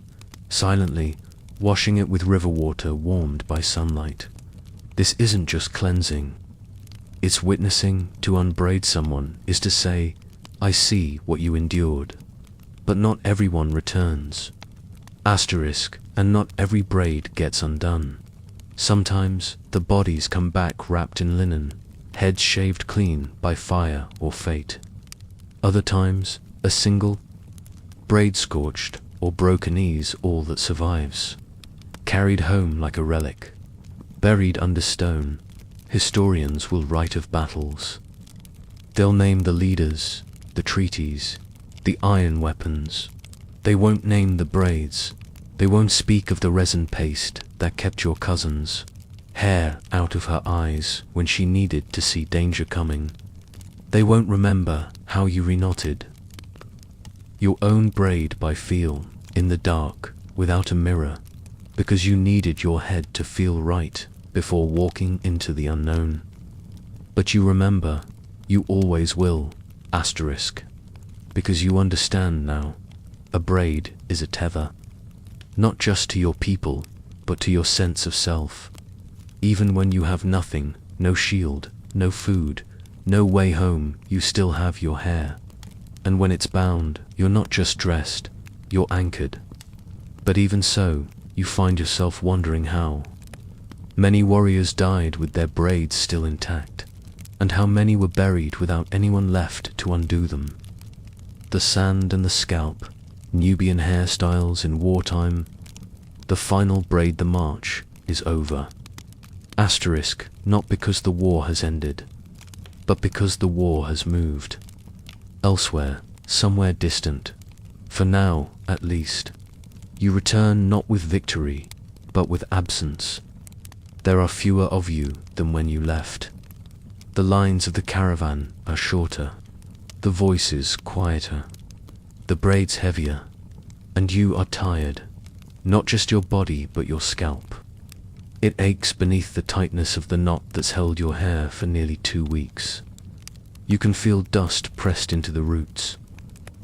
silently, washing it with river water warmed by sunlight. This isn't just cleansing. It's witnessing. To unbraid someone is to say, "I see what you endured." But not everyone returns. Asterisk, and not every braid gets undone. Sometimes the bodies come back wrapped in linen, heads shaved clean by fire or fate. Other times, a single braid scorched or broken is all that survives. Carried home like a relic, buried under stone. Historians will write of battles. They'll name the leaders, the treaties, the iron weapons. They won't name the braids. They won't speak of the resin paste that kept your cousin's hair out of her eyes when she needed to see danger coming. They won't remember how you reknotted your own braid by feel, in the dark, without a mirror, because you needed your head to feel right before walking into the unknown. But you remember, you always will, asterisk, because you understand now, a braid is a tether, not just to your people, but to your sense of self. Even when you have nothing, no shield, no food, no way home, you still have your hair. And when it's bound, you're not just dressed, you're anchored. But even so, you find yourself wondering how. Many warriors died with their braids still intact, and how many were buried without anyone left to undo them. The sand and the scalp, Nubian hairstyles in wartime. The final braid, the march, is over. Asterisk, not because the war has ended, but because the war has moved. Elsewhere, somewhere distant, for now at least, you return not with victory, but with absence. There are fewer of you than when you left. The lines of the caravan are shorter, the voices quieter, the braids heavier, and you are tired, not just your body but your scalp. It aches beneath the tightness of the knot that's held your hair for nearly 2 weeks. You can feel dust pressed into the roots,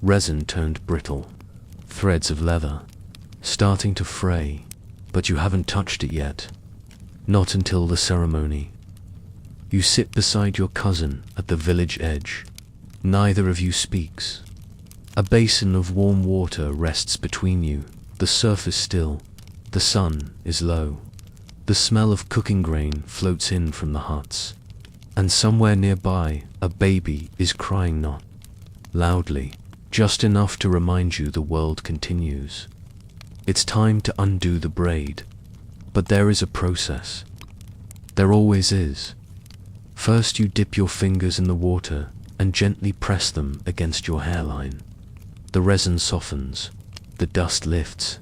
resin turned brittle, threads of leather, starting to fray, but you haven't touched it yet. Not until the ceremony. You sit beside your cousin at the village edge. Neither of you speaks. A basin of warm water rests between you, the surface still, the sun is low. The smell of cooking grain floats in from the huts, and somewhere nearby a baby is crying, not loudly, just enough to remind you the world continues. It's time to undo the braid, but there is a process. There always is. First you dip your fingers in the water and gently press them against your hairline. The resin softens, the dust lifts.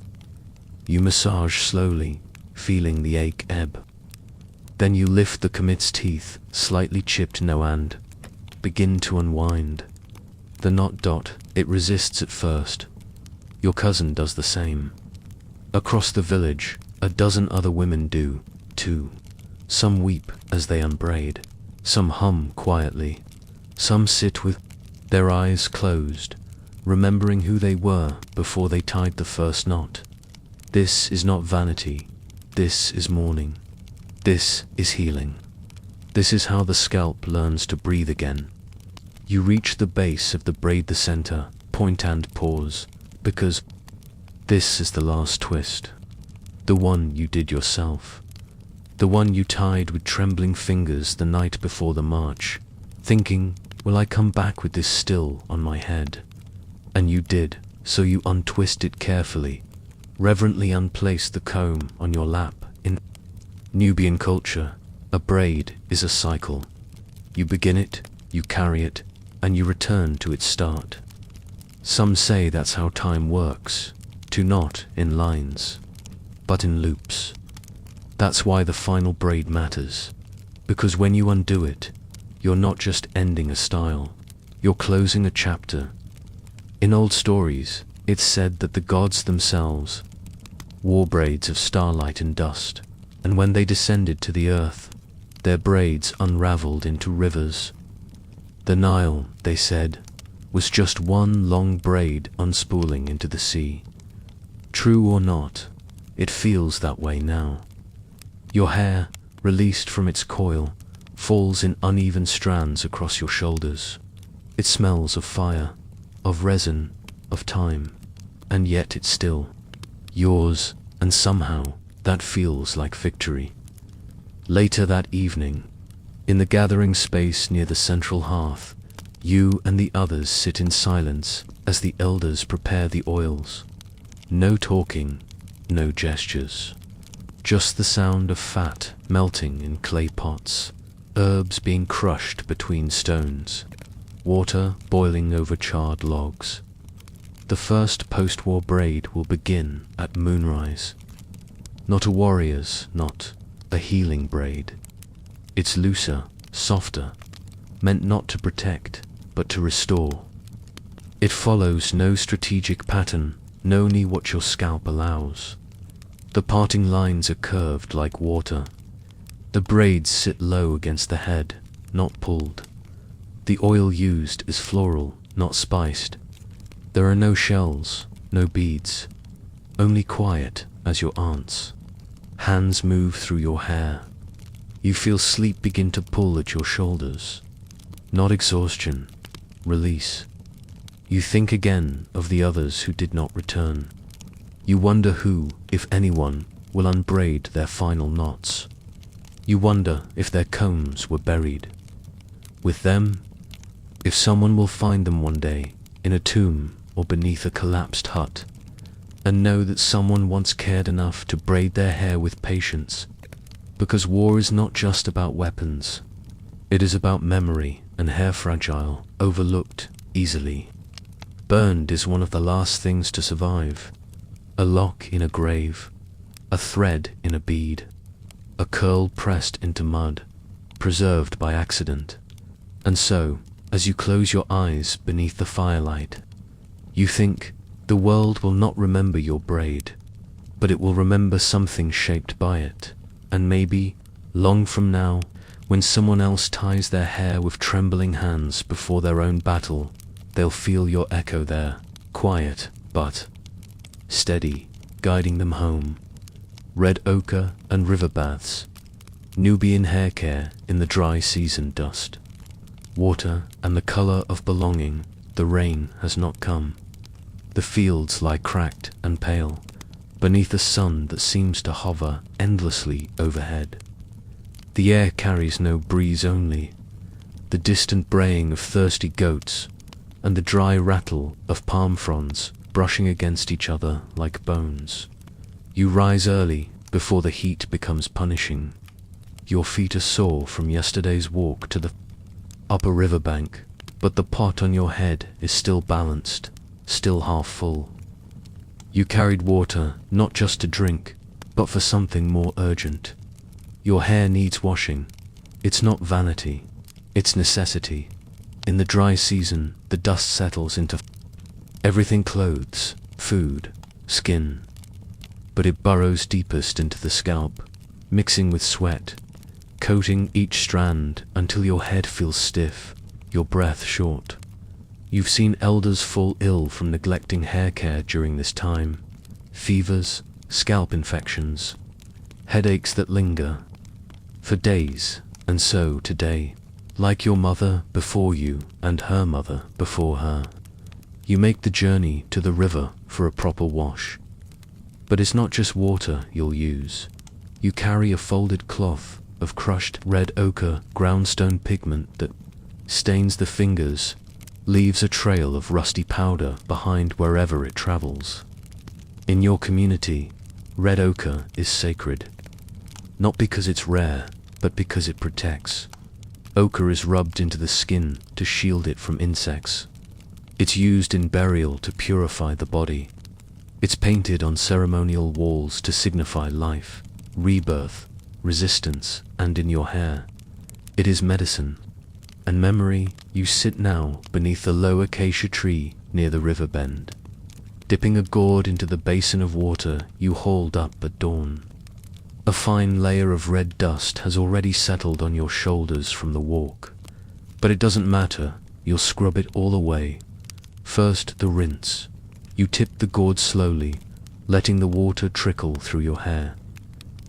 You massage slowly, feeling the ache ebb. Then you lift the commit's teeth, slightly chipped now, and begin to unwind. The knot it resists at first. Your cousin does the same. Across the village, a dozen other women do, too. Some weep as they unbraid. Some hum quietly. Some sit with their eyes closed, remembering who they were before they tied the first knot. This is not vanity. This is mourning. This is healing. This is how the scalp learns to breathe again. You reach the base of the braid, the center, point and pause, because This is the last twist. The one you did yourself. The one you tied with trembling fingers the night before the march, thinking, will I come back with this still on my head? And you did, so you untwist it carefully, reverently unplaced the comb on your lap. In Nubian culture, a braid is a cycle. You begin it, you carry it, and you return to its start. Some say that's how time works, to not in lines, but in loops. That's why the final braid matters, because when you undo it, you're not just ending a style, you're closing a chapter. In old stories, it's said that the gods themselves wore braids of starlight and dust, and when they descended to the earth, their braids unraveled into rivers. The Nile, they said, was just one long braid unspooling into the sea. True or not, it feels that way now. Your hair, released from its coil, falls in uneven strands across your shoulders. It smells of fire, of resin, of time, and yet it's still yours, and somehow that feels like victory. Later that evening, in the gathering space near the central hearth, you and the others sit in silence as the elders prepare the oils. No talking, no gestures. Just the sound of fat melting in clay pots, herbs being crushed between stones, water boiling over charred logs. The first post-war braid will begin at moonrise. Not a warrior's, not a healing braid. It's looser, softer, meant not to protect, but to restore. It follows no strategic pattern, only what your scalp allows. The parting lines are curved like water. The braids sit low against the head, not pulled. The oil used is floral, not spiced. There are no shells, no beads, only quiet as your aunt's. Hands move through your hair. You feel sleep begin to pull at your shoulders. Not exhaustion, release. You think again of the others who did not return. You wonder who, if anyone, will unbraid their final knots. You wonder if their combs were buried with them, if someone will find them one day in a tomb or beneath a collapsed hut, and know that someone once cared enough to braid their hair with patience, because war is not just about weapons. It is about memory and hair fragile, overlooked easily. Burned is one of the last things to survive. A lock in a grave, a thread in a bead, a curl pressed into mud, preserved by accident. And so, as you close your eyes beneath the firelight, you think, the world will not remember your braid, but it will remember something shaped by it, and maybe, long from now, when someone else ties their hair with trembling hands before their own battle, they'll feel your echo there, quiet, but steady, guiding them home. Red ochre and river baths, Nubian hair care in the dry season dust. Water and the color of belonging, the rain has not come. The fields lie cracked and pale, beneath a sun that seems to hover endlessly overhead. The air carries no breeze only, the distant braying of thirsty goats, and the dry rattle of palm fronds brushing against each other like bones. You rise early before the heat becomes punishing. Your feet are sore from yesterday's walk to the upper riverbank, but the pot on your head is still balanced, still half full. You carried water not just to drink, but for something more urgent. Your hair needs washing. It's not vanity, it's necessity. In the dry season, the dust settles into everything: clothes, food, skin. But it burrows deepest into the scalp, mixing with sweat, coating each strand until your head feels stiff, your breath short. You've seen elders fall ill from neglecting hair care during this time. Fevers, scalp infections, headaches that linger for days. And so today, like your mother before you and her mother before her, you make the journey to the river for a proper wash. But it's not just water you'll use. You carry a folded cloth of crushed red ochre groundstone pigment that stains the fingers, leaves a trail of rusty powder behind wherever it travels. In your community, red ochre is sacred. Not because it's rare, but because it protects. Ochre is rubbed into the skin to shield it from insects. It's used in burial to purify the body. It's painted on ceremonial walls to signify life, rebirth, resistance, and in your hair. It is medicine. And memory. You sit now beneath the low acacia tree near the river bend, dipping a gourd into the basin of water you hauled up at dawn. A fine layer of red dust has already settled on your shoulders from the walk. But it doesn't matter, you'll scrub it all away. First, the rinse. You tip the gourd slowly, letting the water trickle through your hair.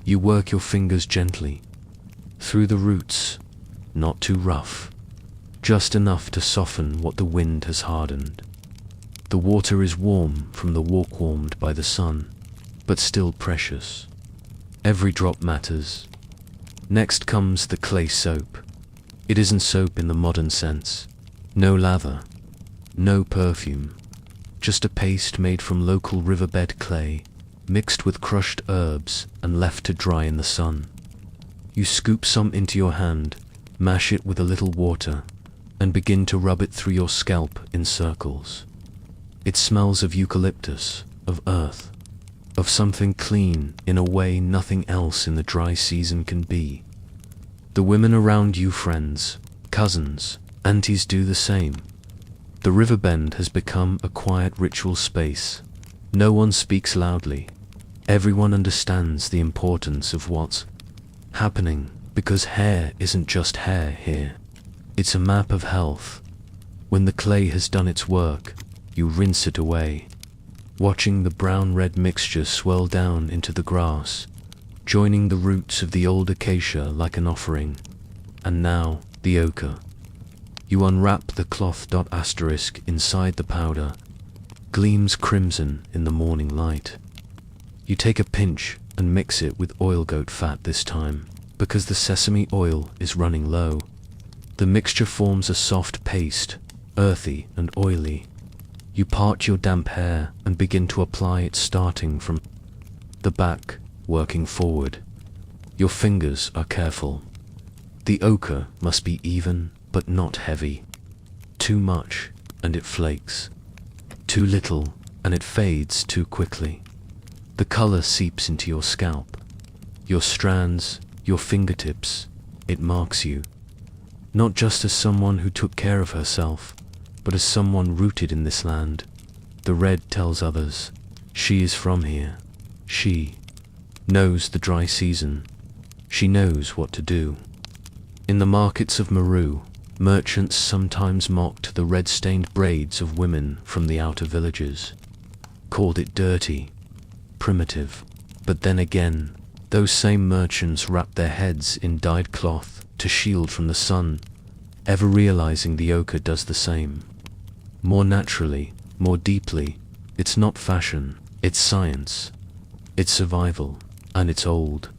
You work your fingers gently, through the roots, not too rough, just enough to soften what the wind has hardened. The water is warm from the walk warmed by the sun, but still precious. Every drop matters. Next comes the clay soap. It isn't soap in the modern sense. No lather, no perfume, just a paste made from local riverbed clay, mixed with crushed herbs and left to dry in the sun. You scoop some into your hand, mash it with a little water, and begin to rub it through your scalp in circles. It smells of eucalyptus, of earth, of something clean in a way nothing else in the dry season can be. The women around you, friends, cousins, aunties, do the same. The river bend has become a quiet ritual space. No one speaks loudly. Everyone understands the importance of what's happening, because hair isn't just hair here. It's a map of health. When the clay has done its work, you rinse it away, watching the brown-red mixture swell down into the grass, joining the roots of the old acacia like an offering. And now, the ochre. You unwrap the cloth. Asterisk inside the powder gleams crimson in the morning light. You take a pinch and mix it with oil, goat fat this time, because the sesame oil is running low. The mixture forms a soft paste, earthy and oily. You part your damp hair and begin to apply it, starting from the back, working forward. Your fingers are careful. The ochre must be even but not heavy. Too much and it flakes. Too little and it fades too quickly. The color seeps into your scalp, your strands, your fingertips. It marks you, not just as someone who took care of herself, but as someone rooted in this land. The red tells others, she is from here. She knows the dry season. She knows what to do. In the markets of Meru, merchants sometimes mocked the red-stained braids of women from the outer villages, called it dirty, primitive. But then again, those same merchants wrapped their heads in dyed cloth to shield from the sun, ever realizing the ochre does the same. More naturally, more deeply. It's not fashion, it's science. It's survival, and it's old.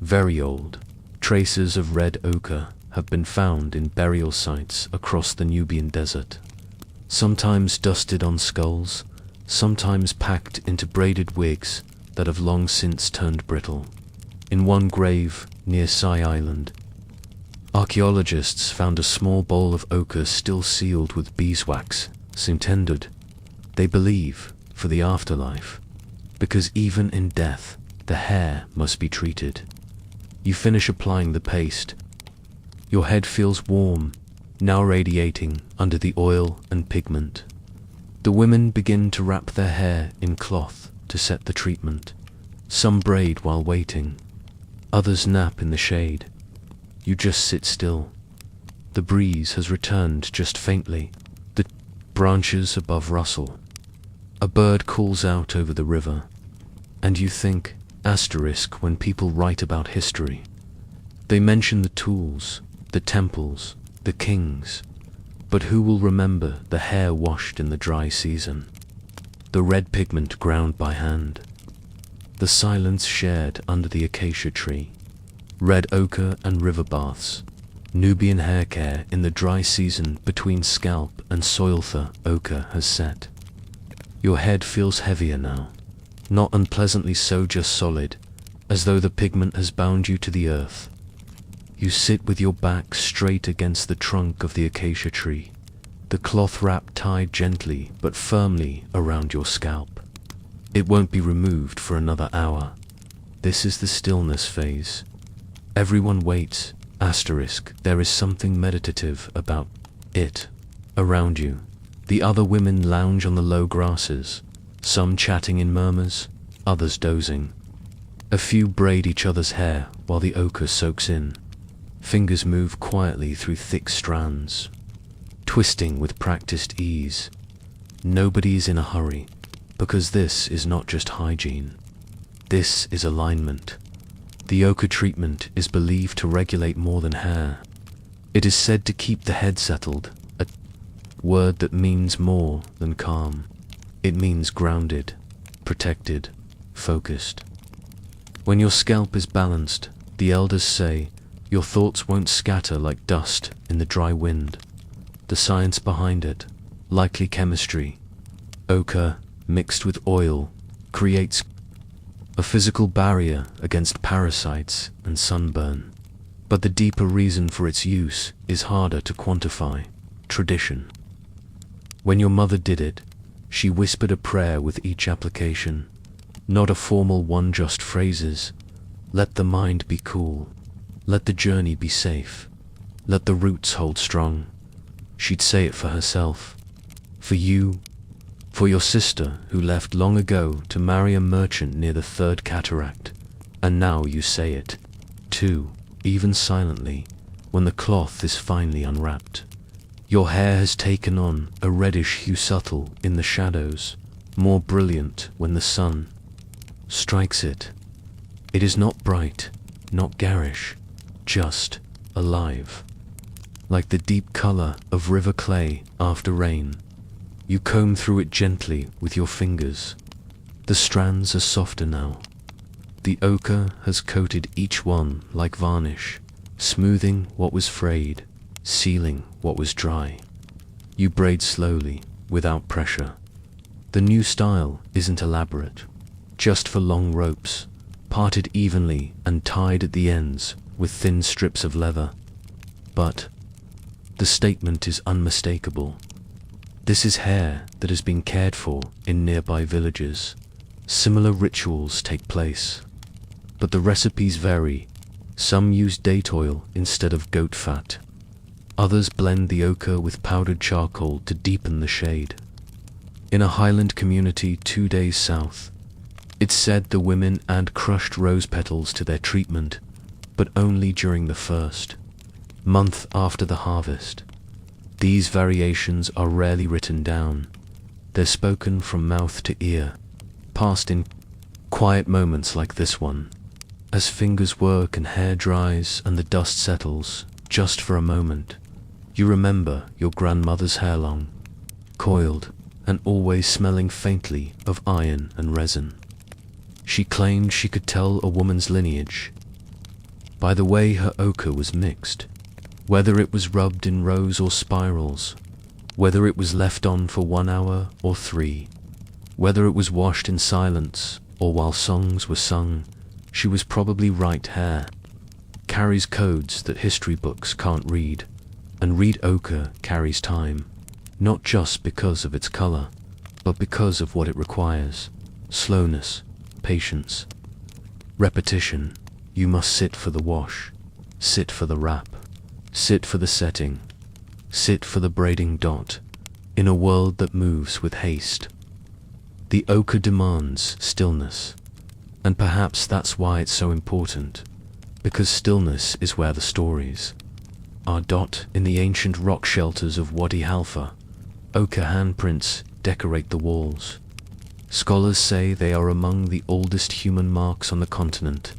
Very old. Traces of red ochre have been found in burial sites across the Nubian desert. Sometimes dusted on skulls, sometimes packed into braided wigs that have long since turned brittle. In one grave near Sai Island, archaeologists found a small bowl of ochre still sealed with beeswax, intended, they believe, for the afterlife, because even in death, the hair must be treated. You finish applying the paste. Your head feels warm, now radiating under the oil and pigment. The women begin to wrap their hair in cloth to set the treatment. Some braid while waiting, others nap in the shade. You just sit still. The breeze has returned just faintly. The branches above rustle. A bird calls out over the river. And you think, asterisk, when people write about history. They mention the tools, the temples, the kings. But who will remember the hair washed in the dry season? The red pigment ground by hand. The silence shared under the acacia tree. Red ochre and river baths. Nubian hair care in the dry season between scalp and soiltha ochre has set. Your head feels heavier now. Not unpleasantly so, just solid, as though the pigment has bound you to the earth. You sit with your back straight against the trunk of the acacia tree, the cloth wrap tied gently but firmly around your scalp. It won't be removed for another hour. This is the stillness phase. Everyone waits. There is something meditative about it. Around you, the other women lounge on the low grasses, some chatting in murmurs, others dozing. A few braid each other's hair while the ochre soaks in. Fingers move quietly through thick strands, twisting with practiced ease. Nobody is in a hurry, because this is not just hygiene. This is alignment. The ochre treatment is believed to regulate more than hair. It is said to keep the head settled, a word that means more than calm. It means grounded, protected, focused. When your scalp is balanced, the elders say, your thoughts won't scatter like dust in the dry wind. The science behind it, likely chemistry. Ochre mixed with oil creates a physical barrier against parasites and sunburn. But the deeper reason for its use is harder to quantify: tradition. When your mother did it, she whispered a prayer with each application. Not a formal one, just phrases. Let the mind be cool. Let the journey be safe. Let the roots hold strong. She'd say it for herself, for you, for your sister who left long ago to marry a merchant near the third cataract. And now you say it, too, even silently, when the cloth is finally unwrapped. Your hair has taken on a reddish hue, subtle in the shadows, more brilliant when the sun strikes it. It is not bright, not garish, just alive. Like the deep color of river clay after rain, you comb through it gently with your fingers. The strands are softer now. The ochre has coated each one like varnish, smoothing what was frayed, sealing what was dry. You braid slowly, without pressure. The new style isn't elaborate, just for long ropes, parted evenly and tied at the ends with thin strips of leather. But the statement is unmistakable. This is hair that has been cared for in nearby villages. Similar rituals take place, but the recipes vary. Some use date oil instead of goat fat. Others blend the ochre with powdered charcoal to deepen the shade. In a highland community 2 days south, it's said the women add crushed rose petals to their treatment, but only during the first month after the harvest. These variations are rarely written down. They're spoken from mouth to ear, passed in quiet moments like this one. As fingers work and hair dries and the dust settles, just for a moment, you remember your grandmother's hair, long, coiled, and always smelling faintly of iron and resin. She claimed she could tell a woman's lineage by the way her ochre was mixed, whether it was rubbed in rows or spirals, whether it was left on for 1 hour or 3, whether it was washed in silence or while songs were sung. She was probably right. Hair carries codes that history books can't read, and read ochre carries time, not just because of its color, but because of what it requires: slowness, patience, repetition. You must sit for the wash, sit for the wrap, sit for the setting, sit for the braiding dot, in a world that moves with haste. The ochre demands stillness, and perhaps that's why it's so important, because stillness is where the stories are. In the ancient rock shelters of Wadi Halfa, ochre handprints decorate the walls. Scholars say they are among the oldest human marks on the continent.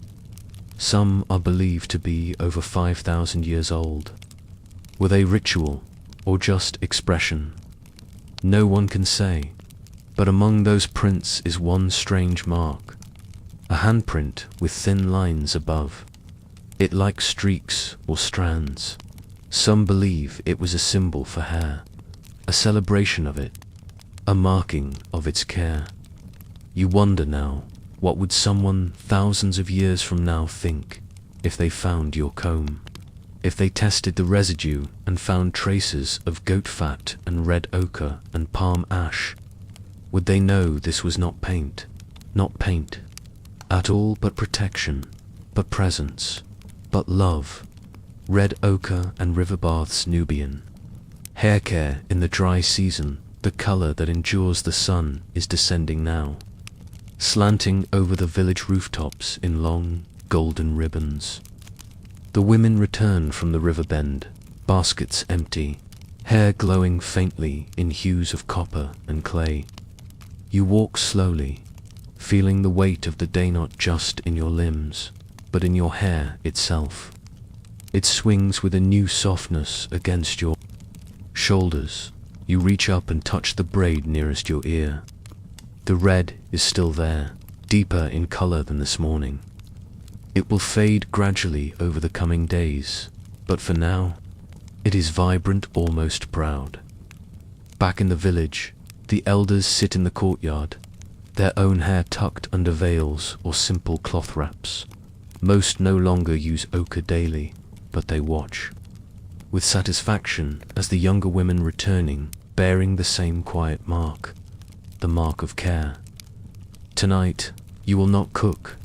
Some are believed to be over 5,000 years old. Were they ritual or just expression? No one can say, but among those prints is one strange mark: a handprint with thin lines above, it like streaks or strands. Some believe it was a symbol for hair, a celebration of it, a marking of its care. You wonder now, what would someone thousands of years from now think if they found your comb? If they tested the residue and found traces of goat fat and red ochre and palm ash, would they know this was not paint at all, but protection, but presence, but love? Red ochre and river baths Nubian. Hair care in the dry season, the color that endures the sun is descending now, slanting over the village rooftops in long, golden ribbons. The women return from the river bend, baskets empty, hair glowing faintly in hues of copper and clay. You walk slowly, feeling the weight of the day not just in your limbs, but in your hair itself. It swings with a new softness against your shoulders. You reach up and touch the braid nearest your ear. The red is still there, deeper in color than this morning. It will fade gradually over the coming days, but for now, it is vibrant, almost proud. Back in the village, the elders sit in the courtyard, their own hair tucked under veils or simple cloth wraps. Most no longer use ochre daily, but they watch with satisfaction as the younger women returning, bearing the same quiet mark, the mark of care. Tonight, you will not cook.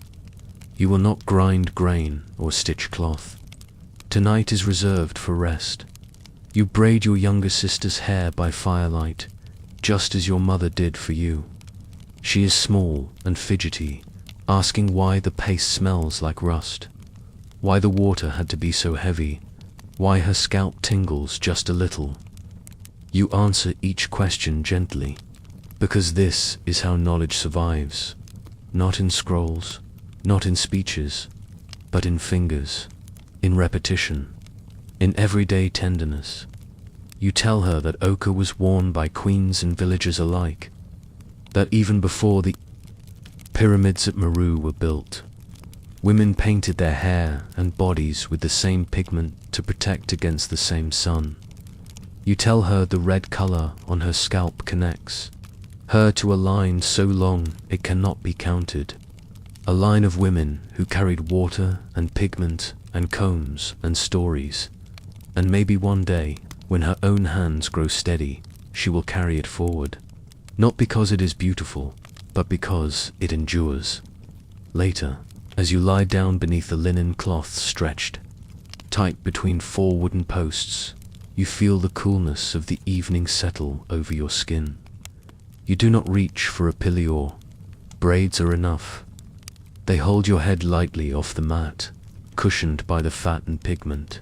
You will not grind grain or stitch cloth. Tonight is reserved for rest. You braid your younger sister's hair by firelight, just as your mother did for you. She is small and fidgety, asking why the paste smells like rust, why the water had to be so heavy, why her scalp tingles just a little. You answer each question gently, because this is how knowledge survives, not in scrolls, not in speeches, but in fingers, in repetition, in everyday tenderness. You tell her that ochre was worn by queens and villagers alike, that even before the pyramids at Meru were built, women painted their hair and bodies with the same pigment to protect against the same sun. You tell her the red color on her scalp connects her to a line so long it cannot be counted, a line of women who carried water and pigment and combs and stories, and maybe one day, when her own hands grow steady, she will carry it forward, not because it is beautiful, but because it endures. Later, as you lie down beneath the linen cloth stretched tight between four wooden posts, you feel the coolness of the evening settle over your skin. You do not reach for a pilior. Braids are enough. They hold your head lightly off the mat, cushioned by the fat and pigment.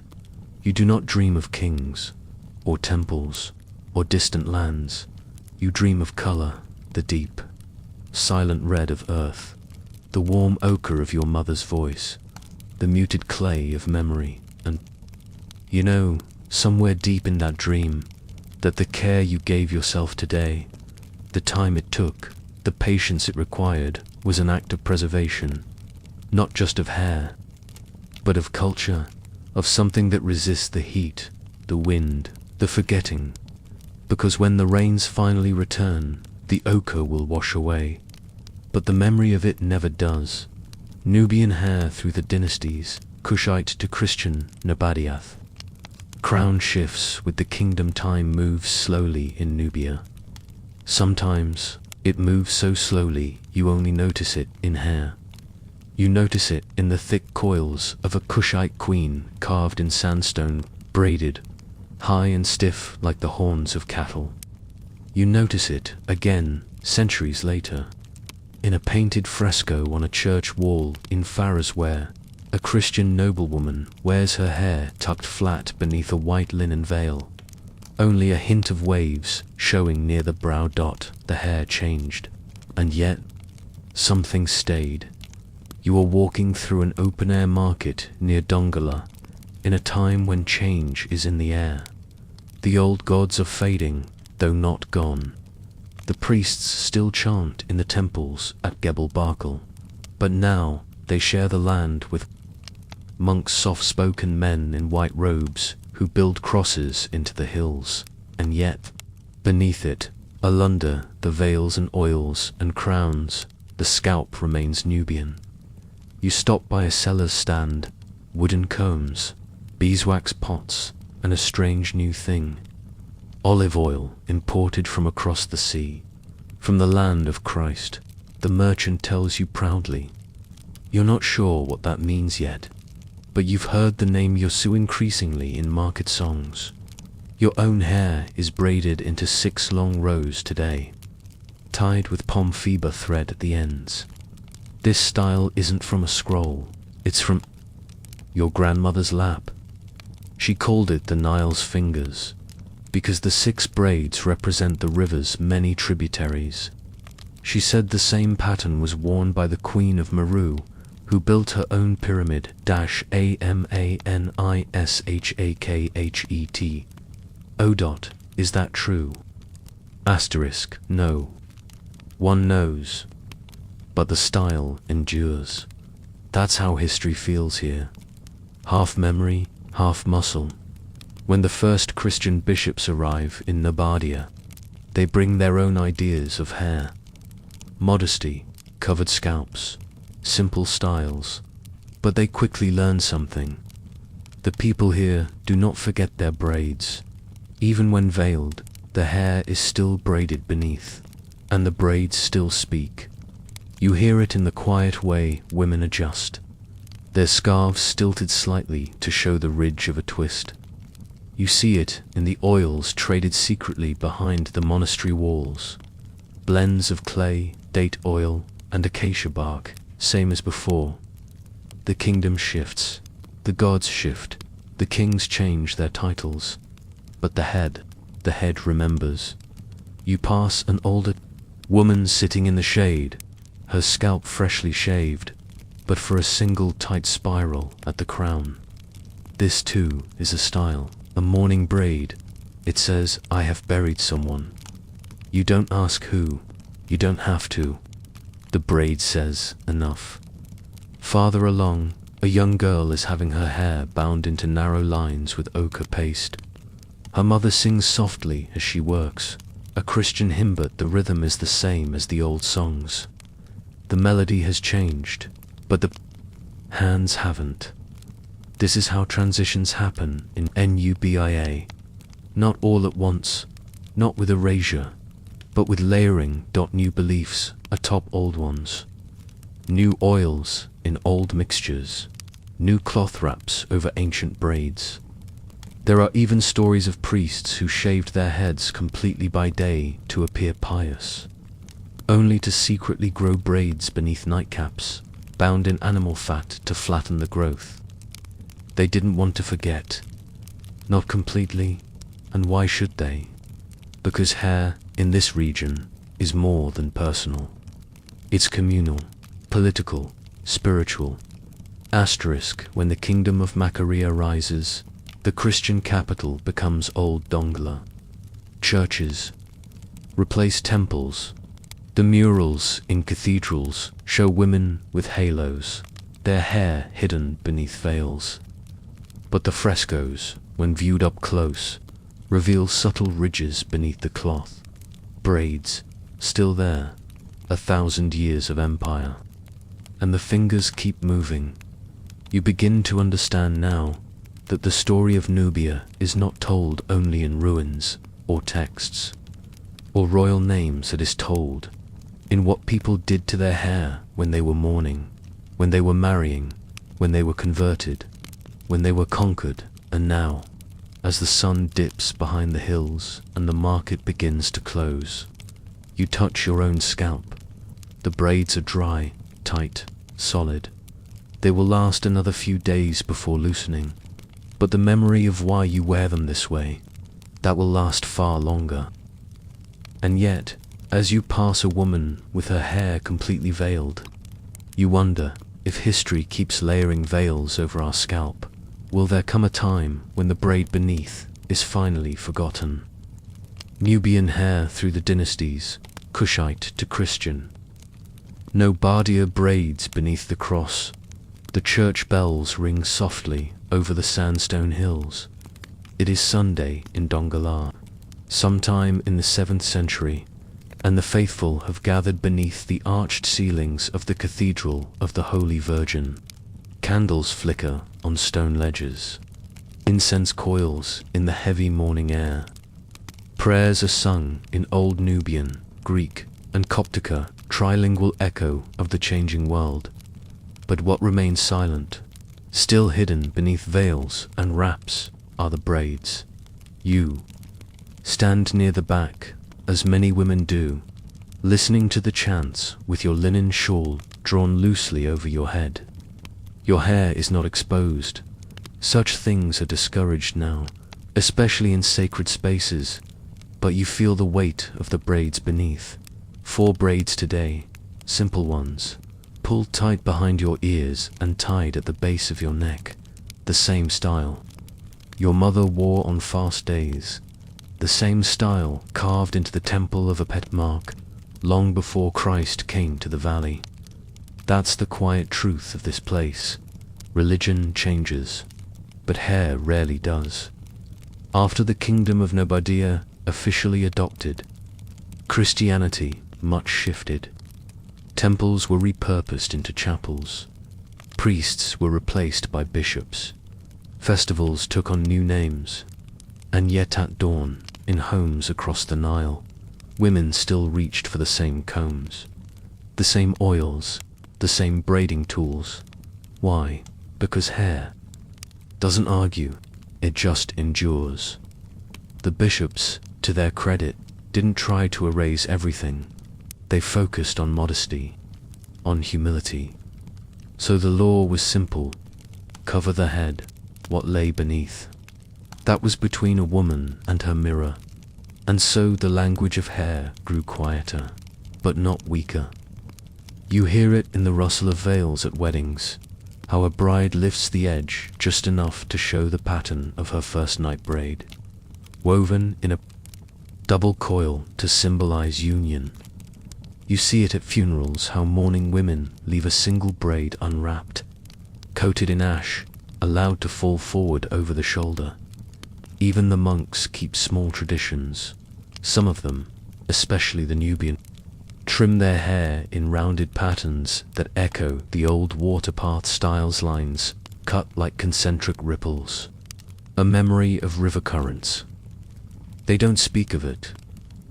You do not dream of kings, or temples, or distant lands. You dream of color, the deep, silent red of earth, the warm ochre of your mother's voice, the muted clay of memory, and you know, somewhere deep in that dream, that the care you gave yourself today, the time it took, the patience it required, was an act of preservation, not just of hair, but of culture, of something that resists the heat, the wind, the forgetting, because when the rains finally return, the ochre will wash away, but the memory of it never does. Nubian hair through the dynasties, Kushite to Christian Nabadiath. Crown shifts with the kingdom, time moves slowly in Nubia. Sometimes it moves so slowly you only notice it in hair. You notice it in the thick coils of a Kushite queen carved in sandstone, braided, high and stiff like the horns of cattle. You notice it again, centuries later, in a painted fresco on a church wall in Faras, where a Christian noblewoman wears her hair tucked flat beneath a white linen veil, only a hint of waves showing near the brow dot. The hair changed, and yet something stayed. You are walking through an open-air market near Dongola, in a time when change is in the air. The old gods are fading, though not gone. The priests still chant in the temples at Gebel Barkal. But now they share the land with monks, soft-spoken men in white robes who build crosses into the hills, and yet, beneath it, under the veils and oils and crowns, the scalp remains Nubian. You stop by a seller's stand, wooden combs, beeswax pots, and a strange new thing. Olive oil imported from across the sea, from the land of Christ, the merchant tells you proudly. You're not sure what that means yet, but you've heard the name Yosu increasingly in market songs. Your own hair is braided into 6 long rows today, tied with palm fiber thread at the ends. This style isn't from a scroll, it's from your grandmother's lap. She called it the Nile's fingers, because the 6 braids represent the river's many tributaries. She said the same pattern was worn by the Queen of Meru, who built her own pyramid -AMANISHAKHET. O. Is that true? Asterisk, no. One knows. But the style endures. That's how history feels here. Half memory, half muscle. When the first Christian bishops arrive in Nubia, they bring their own ideas of hair. Modesty, covered scalps, simple styles. But they quickly learn something. The people here do not forget their braids. Even when veiled, the hair is still braided beneath, and the braids still speak. You hear it in the quiet way women adjust, their scarves stilted slightly to show the ridge of a twist. You see it in the oils traded secretly behind the monastery walls. Blends of clay, date oil, and acacia bark, same as before. The kingdom shifts, the gods shift, the kings change their titles. But the head remembers. You pass an older woman sitting in the shade, her scalp freshly shaved, but for a single tight spiral at the crown. This too is a style, a mourning braid. It says, I have buried someone. You don't ask who, you don't have to. The braid says enough. Farther along, a young girl is having her hair bound into narrow lines with ochre paste. Her mother sings softly as she works, a Christian hymn, but the rhythm is the same as the old songs. The melody has changed, but the hands haven't. This is how transitions happen in Nubia. Not all at once, not with erasure, but with layering. New beliefs atop old ones. New oils in old mixtures. New cloth wraps over ancient braids. There are even stories of priests who shaved their heads completely by day to appear pious, only to secretly grow braids beneath nightcaps, bound in animal fat to flatten the growth. They didn't want to forget. Not completely, and why should they? Because hair, in this region, is more than personal. It's communal, political, spiritual. Asterisk, when the kingdom of Macaria rises, the Christian capital becomes Old Dongola. Churches replace temples. The murals in cathedrals show women with halos, their hair hidden beneath veils. But the frescoes, when viewed up close, reveal subtle ridges beneath the cloth. Braids, still there, 1,000 years of empire. And the fingers keep moving. You begin to understand now that the story of Nubia is not told only in ruins, or texts, or royal names. It is told in what people did to their hair when they were mourning, when they were marrying, when they were converted, when they were conquered, and now, as the sun dips behind the hills and the market begins to close, you touch your own scalp. The braids are dry, tight, solid. They will last another few days before loosening. But the memory of why you wear them this way, that will last far longer. And yet, as you pass a woman with her hair completely veiled, you wonder, if history keeps layering veils over our scalp, will there come a time when the braid beneath is finally forgotten? Nubian hair through the dynasties, Kushite to Christian. No bardia braids beneath the cross. The church bells ring softly over the sandstone hills. It is Sunday in Dongola, sometime in the 7th century, and the faithful have gathered beneath the arched ceilings of the Cathedral of the Holy Virgin. Candles flicker on stone ledges. Incense coils in the heavy morning air. Prayers are sung in Old Nubian, Greek, and Coptica, trilingual echo of the changing world. But what remains silent, still hidden beneath veils and wraps, are the braids. You stand near the back, as many women do, listening to the chants with your linen shawl drawn loosely over your head. Your hair is not exposed. Such things are discouraged now, especially in sacred spaces, but you feel the weight of the braids beneath. 4 braids today, simple ones, pulled tight behind your ears and tied at the base of your neck. The same style your mother wore on fast days. The same style carved into the temple of Apetmark long before Christ came to the valley. That's the quiet truth of this place. Religion changes, but hair rarely does. After the kingdom of Nubia officially adopted, Christianity much shifted. Temples were repurposed into chapels. Priests were replaced by bishops. Festivals took on new names. And yet at dawn, in homes across the Nile, women still reached for the same combs, the same oils, the same braiding tools. Why? Because hair doesn't argue, it just endures. The bishops, to their credit, didn't try to erase everything. They focused on modesty, on humility. So the law was simple: cover the head, what lay beneath. That was between a woman and her mirror. And so the language of hair grew quieter, but not weaker. You hear it in the rustle of veils at weddings, how a bride lifts the edge just enough to show the pattern of her first night braid, woven in a double coil to symbolize union. You see it at funerals, how mourning women leave a single braid unwrapped, coated in ash, allowed to fall forward over the shoulder. Even the monks keep small traditions. Some of them, especially the Nubian, trim their hair in rounded patterns that echo the old waterpath styles, lines cut like concentric ripples, a memory of river currents. They don't speak of it,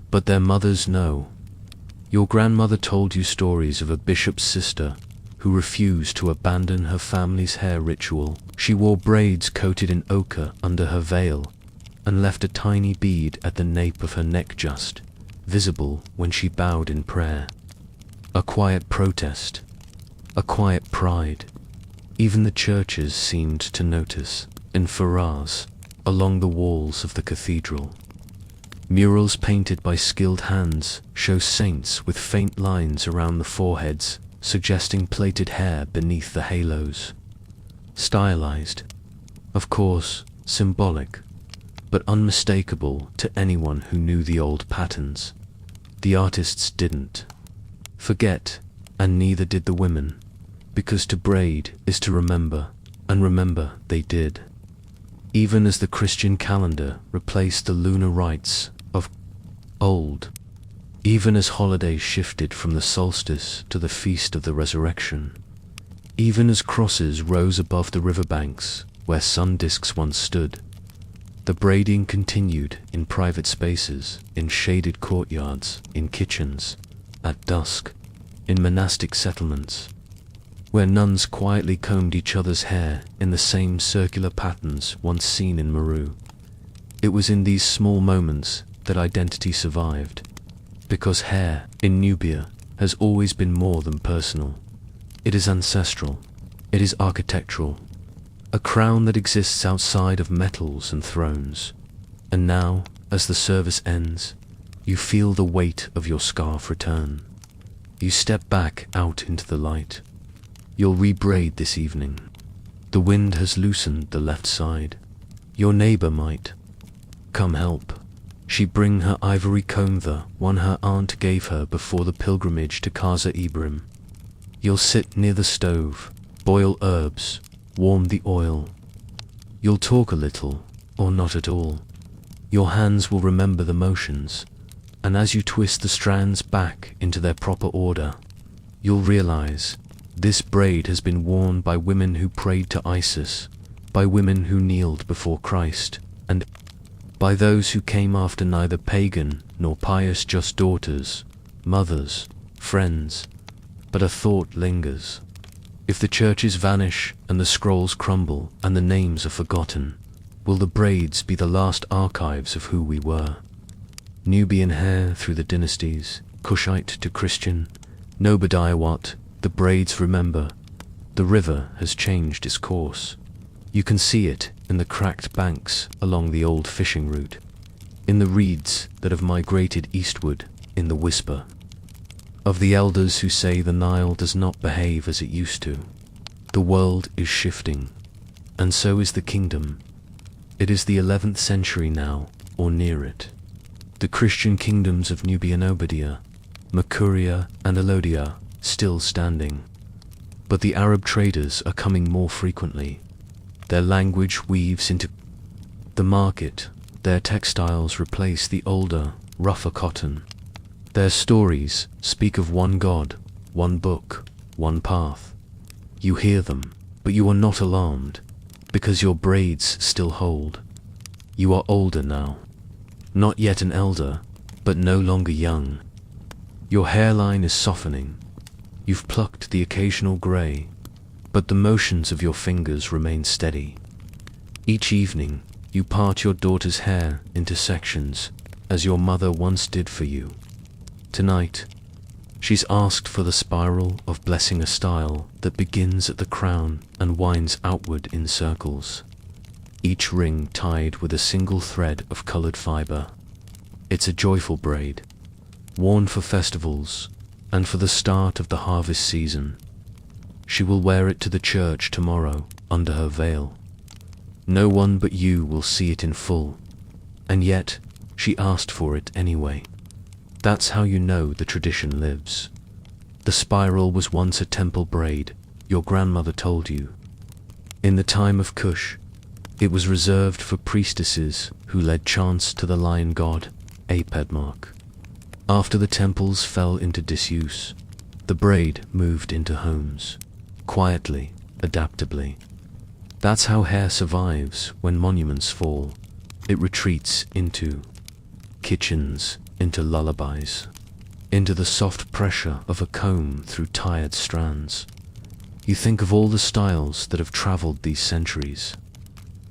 but their mothers know. Your grandmother told you stories of a bishop's sister who refused to abandon her family's hair ritual. She wore braids coated in ochre under her veil and left a tiny bead at the nape of her neck, just visible when she bowed in prayer. A quiet protest, a quiet pride. Even the churches seemed to notice. In Faraz, along the walls of the cathedral, murals painted by skilled hands show saints with faint lines around the foreheads, suggesting plaited hair beneath the halos. Stylized, of course, symbolic, but unmistakable to anyone who knew the old patterns. The artists didn't forget, and neither did the women, because to braid is to remember, and remember they did. Even as the Christian calendar replaced the lunar rites of old, even as holidays shifted from the solstice to the feast of the resurrection, even as crosses rose above the riverbanks where sun discs once stood, the braiding continued in private spaces, in shaded courtyards, in kitchens, at dusk, in monastic settlements, where nuns quietly combed each other's hair in the same circular patterns once seen in Meru. It was in these small moments that identity survived, because hair in Nubia has always been more than personal. It is ancestral, it is architectural, a crown that exists outside of metals and thrones. And now, as the service ends, you feel the weight of your scarf return. You step back out into the light. You'll rebraid this evening. The wind has loosened the left side. Your neighbor might come help. She bring her ivory comb, the one her aunt gave her before the pilgrimage to Kaza Ibrahim. You'll sit near the stove, boil herbs, warm the oil. You'll talk a little, or not at all. Your hands will remember the motions, and as you twist the strands back into their proper order, you'll realize this braid has been worn by women who prayed to Isis, by women who kneeled before Christ, and by those who came after neither pagan nor pious, just daughters, mothers, friends, but a thought lingers. If the churches vanish and the scrolls crumble and the names are forgotten, will the braids be the last archives of who we were? Nubian hair through the dynasties, Kushite to Christian, no Badiah what, the braids remember. The river has changed its course. You can see it in the cracked banks along the old fishing route, in the reeds that have migrated eastward, in the whisper of the elders who say the Nile does not behave as it used to. The world is shifting, and so is the kingdom. It is the 11th century now, or near it. The Christian kingdoms of Nubia and Obadiah, Makuria and Elodia, still standing. But the Arab traders are coming more frequently. Their language weaves into the market. Their textiles replace the older, rougher cotton. Their stories speak of one God, one book, one path. You hear them, but you are not alarmed, because your braids still hold. You are older now. Not yet an elder, but no longer young. Your hairline is softening. You've plucked the occasional grey, but the motions of your fingers remain steady. Each evening, you part your daughter's hair into sections, as your mother once did for you. Tonight, she's asked for the spiral of blessing, a style that begins at the crown and winds outward in circles, each ring tied with a single thread of colored fiber. It's a joyful braid, worn for festivals and for the start of the harvest season. She will wear it to the church tomorrow under her veil. No one but you will see it in full, and yet she asked for it anyway. That's how you know the tradition lives. The spiral was once a temple braid, your grandmother told you. In the time of Kush, it was reserved for priestesses who led chants to the lion god, Apedmark. After the temples fell into disuse, the braid moved into homes, quietly, adaptably. That's how hair survives when monuments fall. It retreats into kitchens, into lullabies, into the soft pressure of a comb through tired strands. You think of all the styles that have traveled these centuries.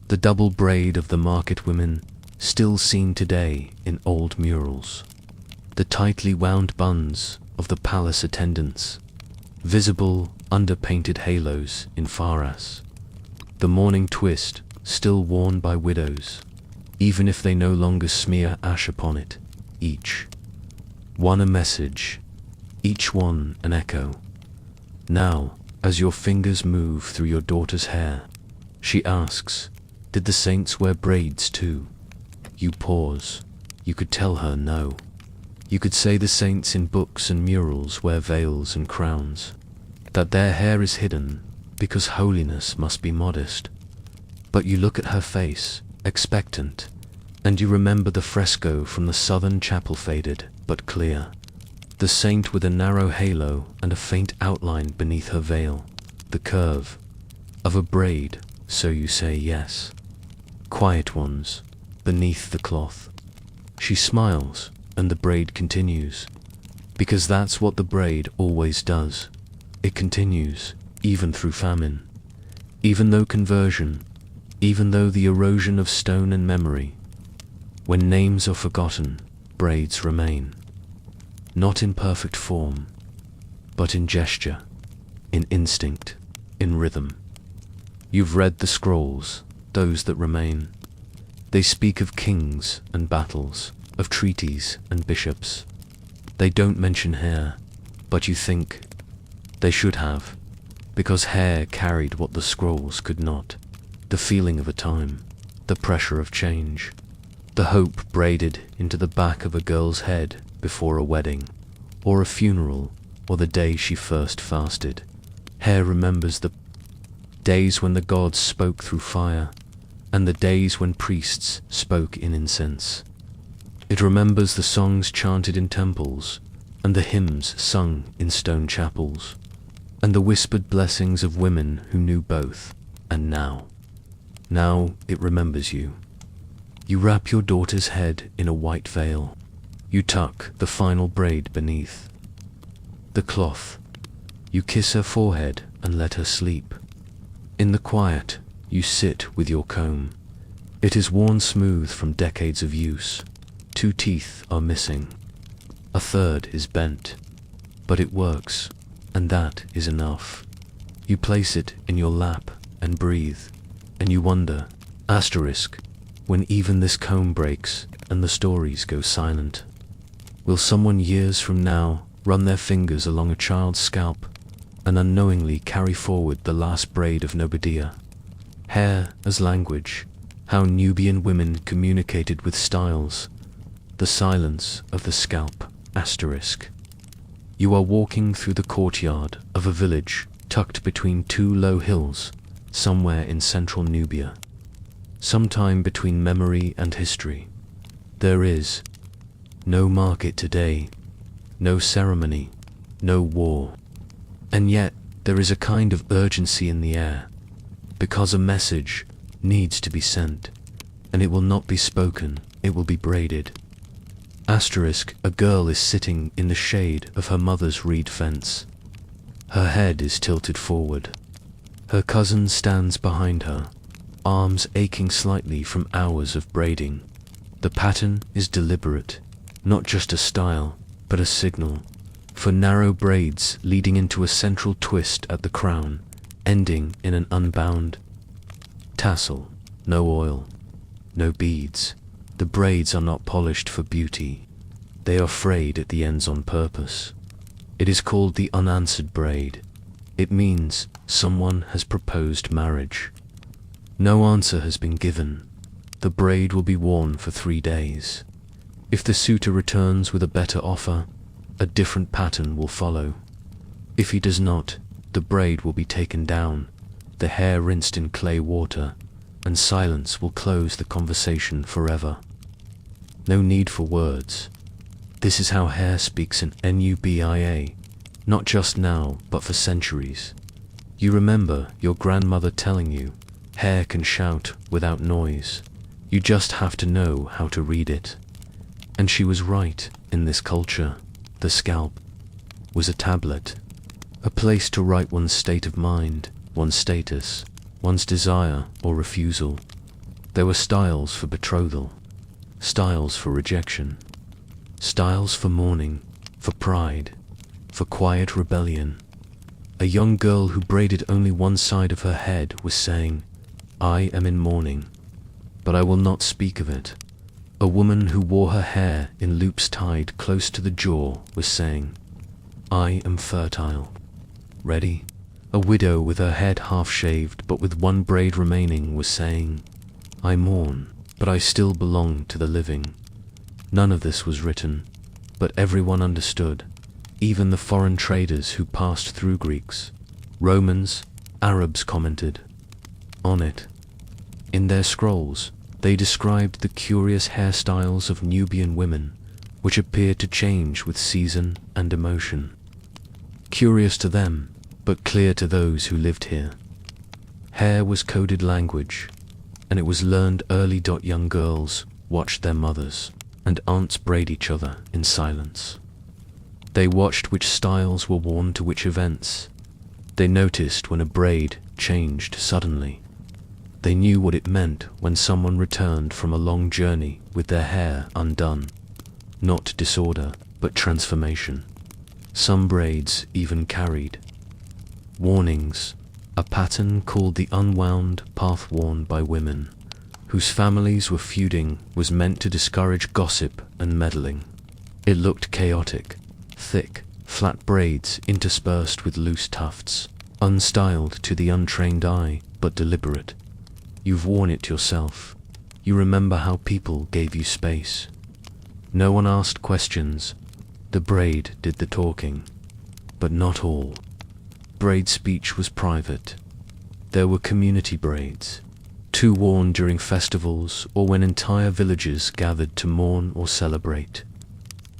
The double braid of the market women, still seen today in old murals. The tightly wound buns of the palace attendants, visible under painted halos in Faras. The mourning twist, still worn by widows, even if they no longer smear ash upon it. Each one a message, each one an echo. Now, as your fingers move through your daughter's hair, she asks, "Did the saints wear braids too?" You pause. You could tell her no. You could say the saints in books and murals wear veils and crowns, that their hair is hidden because holiness must be modest. But you look at her face, expectant, and you remember the fresco from the southern chapel, faded but clear. The saint with a narrow halo and a faint outline beneath her veil. The curve of a braid, so you say yes. Quiet ones, beneath the cloth. She smiles, and the braid continues. Because that's what the braid always does. It continues, even through famine. Even though conversion, even though the erosion of stone and memory. When names are forgotten, braids remain. Not in perfect form, but in gesture, in instinct, in rhythm. You've read the scrolls, those that remain. They speak of kings and battles, of treaties and bishops. They don't mention hair, but you think they should have, because hair carried what the scrolls could not. The feeling of a time, the pressure of change. The hope braided into the back of a girl's head before a wedding, or a funeral, or the day she first fasted. Hair remembers the days when the gods spoke through fire, and the days when priests spoke in incense. It remembers the songs chanted in temples, and the hymns sung in stone chapels, and the whispered blessings of women who knew both. And now it remembers you. You wrap your daughter's head in a white veil. You tuck the final braid beneath the cloth. You kiss her forehead and let her sleep. In the quiet, you sit with your comb. It is worn smooth from decades of use. 2 teeth are missing. A third is bent. But it works, and that is enough. You place it in your lap and breathe, and you wonder, when even this comb breaks and the stories go silent. Will someone years from now run their fingers along a child's scalp and unknowingly carry forward the last braid of Nubia? Hair as language, how Nubian women communicated with styles. The silence of the scalp, You are walking through the courtyard of a village tucked between 2 low hills, somewhere in central Nubia. Sometime between memory and history. There is no market today, no ceremony, no war. And yet there is a kind of urgency in the air, because a message needs to be sent, and it will not be spoken, it will be braided. A girl is sitting in the shade of her mother's reed fence. Her head is tilted forward. Her cousin stands behind her, arms aching slightly from hours of braiding. The pattern is deliberate, not just a style, but a signal, for narrow braids leading into a central twist at the crown, ending in an unbound tassel. No oil, no beads. The braids are not polished for beauty. They are frayed at the ends on purpose. It is called the unanswered braid. It means someone has proposed marriage. No answer has been given. The braid will be worn for 3 days. If the suitor returns with a better offer, a different pattern will follow. If he does not, the braid will be taken down, the hair rinsed in clay water, and silence will close the conversation forever. No need for words. This is how hair speaks in Nubia, not just now, but for centuries. You remember your grandmother telling you, hair can shout without noise. You just have to know how to read it. And she was right. In this culture, the scalp was a tablet, a place to write one's state of mind, one's status, one's desire or refusal. There were styles for betrothal, styles for rejection, styles for mourning, for pride, for quiet rebellion. A young girl who braided only one side of her head was saying, "I am in mourning, but I will not speak of it." A woman who wore her hair in loops tied close to the jaw was saying, "I am fertile, ready." A widow with her head half-shaved but with one braid remaining was saying, "I mourn, but I still belong to the living." None of this was written, but everyone understood, even the foreign traders who passed through. Greeks, Romans, Arabs commented on it. In their scrolls, they described the curious hairstyles of Nubian women, which appeared to change with season and emotion. Curious to them, but clear to those who lived here. Hair was coded language, and it was learned early. Young girls watched their mothers and aunts braid each other in silence. They watched which styles were worn to which events. They noticed when a braid changed suddenly. They knew what it meant when someone returned from a long journey with their hair undone. Not disorder, but transformation. Some braids even carried warnings, a pattern called the unwound path worn by women whose families were feuding was meant to discourage gossip and meddling. It looked chaotic, thick, flat braids interspersed with loose tufts, unstyled to the untrained eye, but deliberate. You've worn it yourself. You remember how people gave you space. No one asked questions. The braid did the talking. but not all. Braid speech was private. There were community braids, two worn during festivals or when entire villages gathered to mourn or celebrate.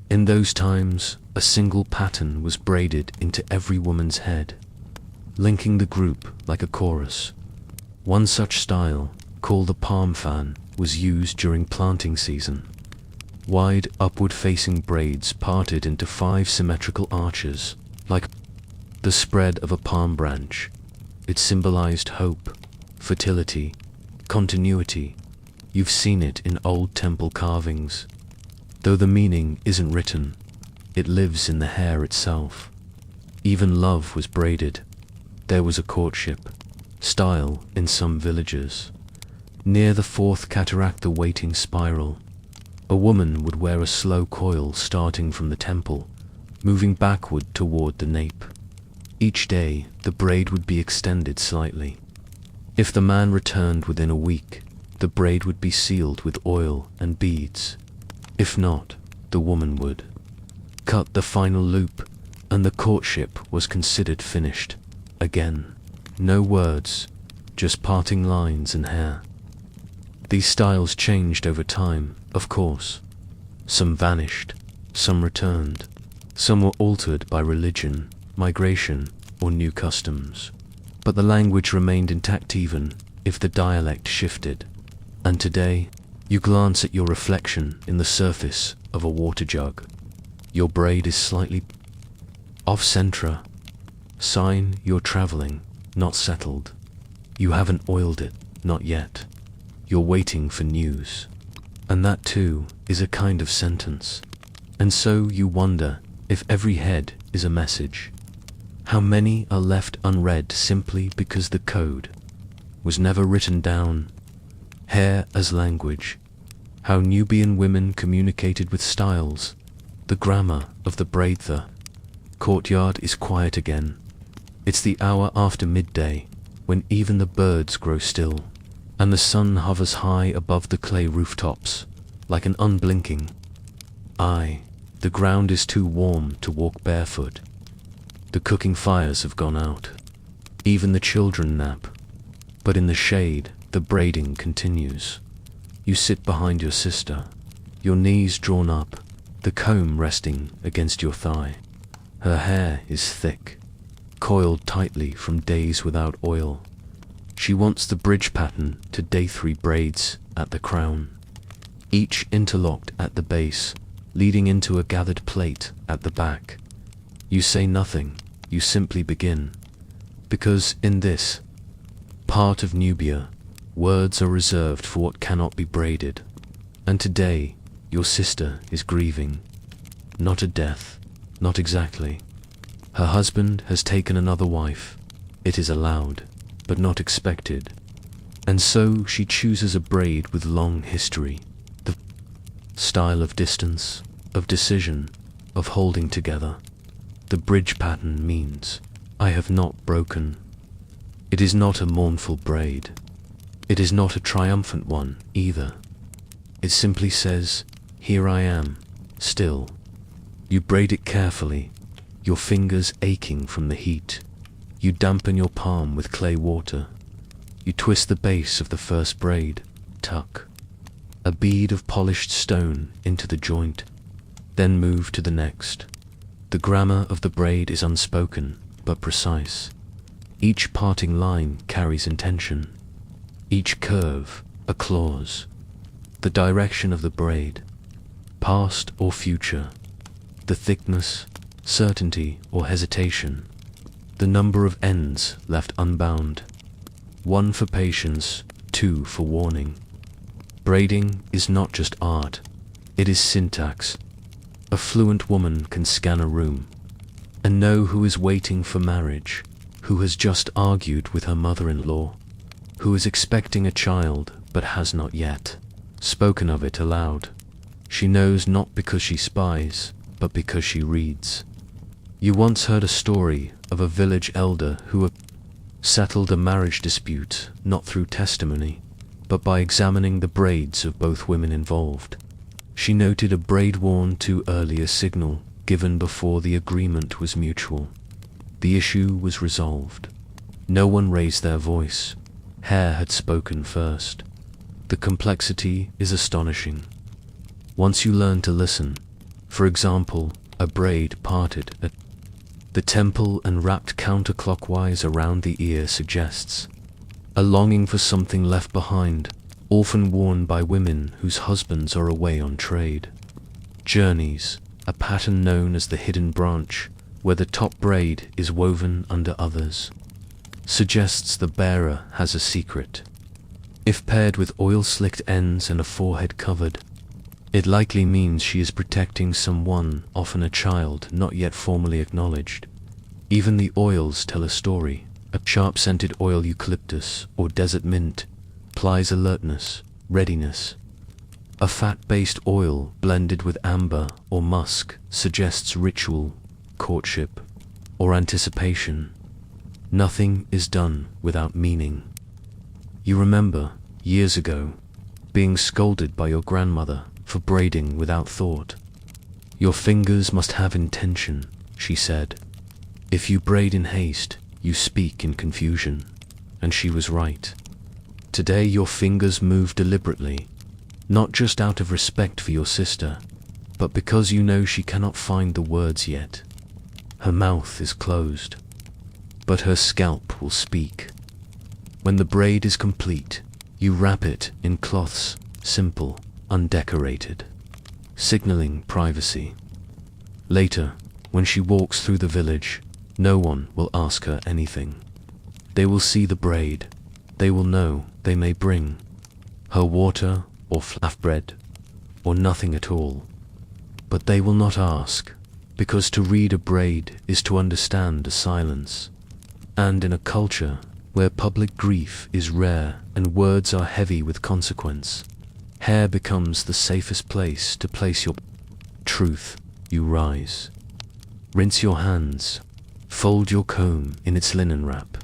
In those times, a single pattern was braided into every woman's head, linking the group like a chorus. One such style, called the palm fan, was used during planting season. Wide, upward-facing braids parted into 5 symmetrical arches, like the spread of a palm branch. It symbolized hope, fertility, continuity. You've seen it in old temple carvings. Though the meaning isn't written, it lives in the hair itself. Even love was braided. There was a courtship style in some villages. Near the 4th cataract, the waiting spiral. A woman would wear a slow coil starting from the temple, moving backward toward the nape. Each day, the braid would be extended slightly. If the man returned within a week, the braid would be sealed with oil and beads. If not, the woman would cut the final loop, and the courtship was considered finished. Again, no words, just parting lines and hair. These styles changed over time, of course. Some vanished, some returned, some were altered by religion, migration, or new customs. But the language remained intact even if the dialect shifted. And today, you glance at your reflection in the surface of a water jug. Your braid is slightly off-center. Sign you're traveling, not settled. You haven't oiled it, not yet. You're waiting for news. And that too is a kind of sentence. And so you wonder if every head is a message. How many are left unread simply because the code was never written down? Hair as language. How Nubian women communicated with styles. The grammar of the braid. The courtyard is quiet again. It's the hour after midday, when even the birds grow still, and the sun hovers high above the clay rooftops, like an unblinking eye. The ground is too warm to walk barefoot. The cooking fires have gone out. Even the children nap. But in the shade, the braiding continues. You sit behind your sister, your knees drawn up, the comb resting against your thigh. Her hair is thick, coiled tightly from days without oil. She wants the bridge pattern to day 3 braids at the crown, each interlocked at the base, leading into a gathered plait at the back. You say nothing, you simply begin, because in this part of Nubia, words are reserved for what cannot be braided. And today, your sister is grieving. Not a death, not exactly. Her husband has taken another wife. It is allowed, but not expected. And so she chooses a braid with long history. The style of distance, of decision, of holding together. The bridge pattern means, I have not broken. It is not a mournful braid. It is not a triumphant one, either. It simply says, here I am, still. You braid it carefully, your fingers aching from the heat. You dampen your palm with clay water. You twist the base of the first braid, tuck a bead of polished stone into the joint, then move to the next. The grammar of the braid is unspoken, but precise. Each parting line carries intention. Each curve, a clause. The direction of the braid, past or future. The thickness, certainty or hesitation. The number of ends left unbound. 1 for patience, 2 for warning. Braiding is not just art, it is syntax. A fluent woman can scan a room and know who is waiting for marriage, who has just argued with her mother-in-law, who is expecting a child but has not yet spoken of it aloud. She knows not because she spies, but because she reads. You once heard a story of a village elder who settled a marriage dispute not through testimony, but by examining the braids of both women involved. She noted a braid worn too early, a signal given before the agreement was mutual. The issue was resolved. No one raised their voice. Hair had spoken first. The complexity is astonishing. Once you learn to listen, for example, a braid parted at the temple and wrapped counterclockwise around the ear suggests a longing for something left behind, often worn by women whose husbands are away on trade. Journeys, a pattern known as the hidden branch, where the top braid is woven under others, suggests the bearer has a secret. If paired with oil-slicked ends and a forehead covered, it likely means she is protecting someone, often a child, not yet formally acknowledged. Even the oils tell a story. A sharp-scented oil eucalyptus or desert mint implies alertness, readiness. A fat-based oil blended with amber or musk suggests ritual, courtship, or anticipation. Nothing is done without meaning. You remember, years ago, being scolded by your grandmother for braiding without thought. "Your fingers must have intention," she said. "If you braid in haste, you speak in confusion." And she was right. Today your fingers move deliberately, not just out of respect for your sister, but because you know she cannot find the words yet. Her mouth is closed, but her scalp will speak. When the braid is complete, you wrap it in cloths, simple, undecorated, signaling privacy. Later, when she walks through the village, no one will ask her anything. They will see the braid. They will know they may bring her water or flatbread or nothing at all. But they will not ask, because to read a braid is to understand a silence. And in a culture where public grief is rare and words are heavy with consequence, hair becomes the safest place to place your truth. You rise. Rinse your hands. Fold your comb in its linen wrap.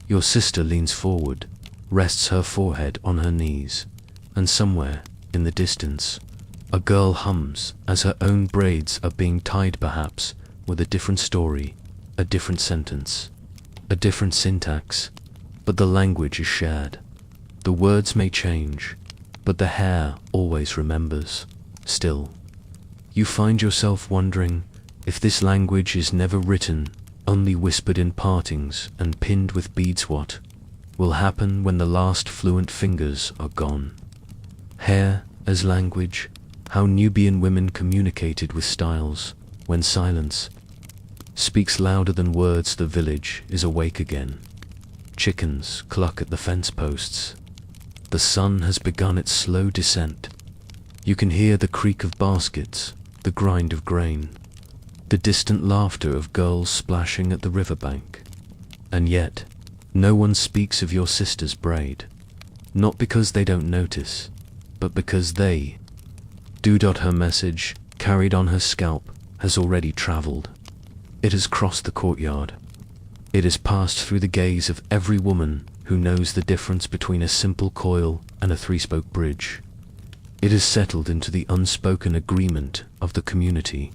Your sister leans forward, rests her forehead on her knees, and somewhere, in the distance, a girl hums as her own braids are being tied, perhaps with a different story, a different sentence, a different syntax, but the language is shared. The words may change, but the hair always remembers. Still, you find yourself wondering if this language is never written, only whispered in partings and pinned with beads. What will happen when the last fluent fingers are gone? Hair as language, how Nubian women communicated with styles. When silence speaks louder than words, the village is awake again. Chickens cluck at the fence posts. The sun has begun its slow descent. You can hear the creak of baskets, the grind of grain, the distant laughter of girls splashing at the riverbank. And yet, no one speaks of your sister's braid, not because they don't notice, but because they do. Her message, carried on her scalp, has already traveled. It has crossed the courtyard. It has passed through the gaze of every woman who knows the difference between a simple coil and a three-spoke bridge. It has settled into the unspoken agreement of the community.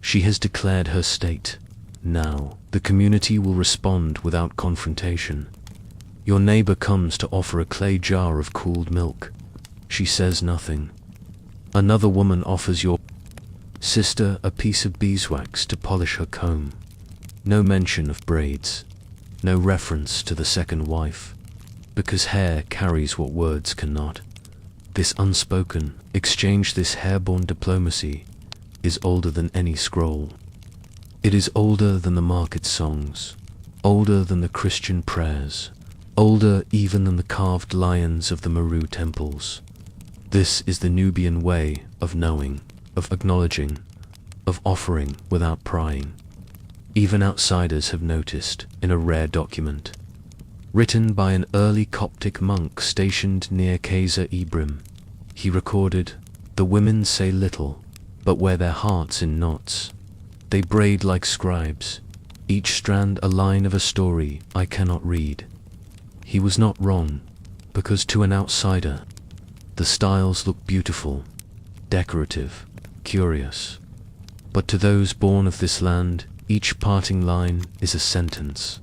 She has declared her state. Now, the community will respond without confrontation. Your neighbor comes to offer a clay jar of cooled milk. She says nothing. Another woman offers your sister a piece of beeswax to polish her comb. No mention of braids, no reference to the second wife, because hair carries what words cannot. This unspoken exchange, this hairborne diplomacy, is older than any scroll. It is older than the market songs, older than the Christian prayers, older even than the carved lions of the Meru temples. This is the Nubian way of knowing, of acknowledging, of offering without prying. Even outsiders have noticed in a rare document, written by an early Coptic monk stationed near Qasr Ibrim. He recorded, "The women say little, but wear their hearts in knots. They braid like scribes, each strand a line of a story I cannot read." He was not wrong, because to an outsider, the styles look beautiful, decorative, curious. But to those born of this land, Each parting line is a sentence,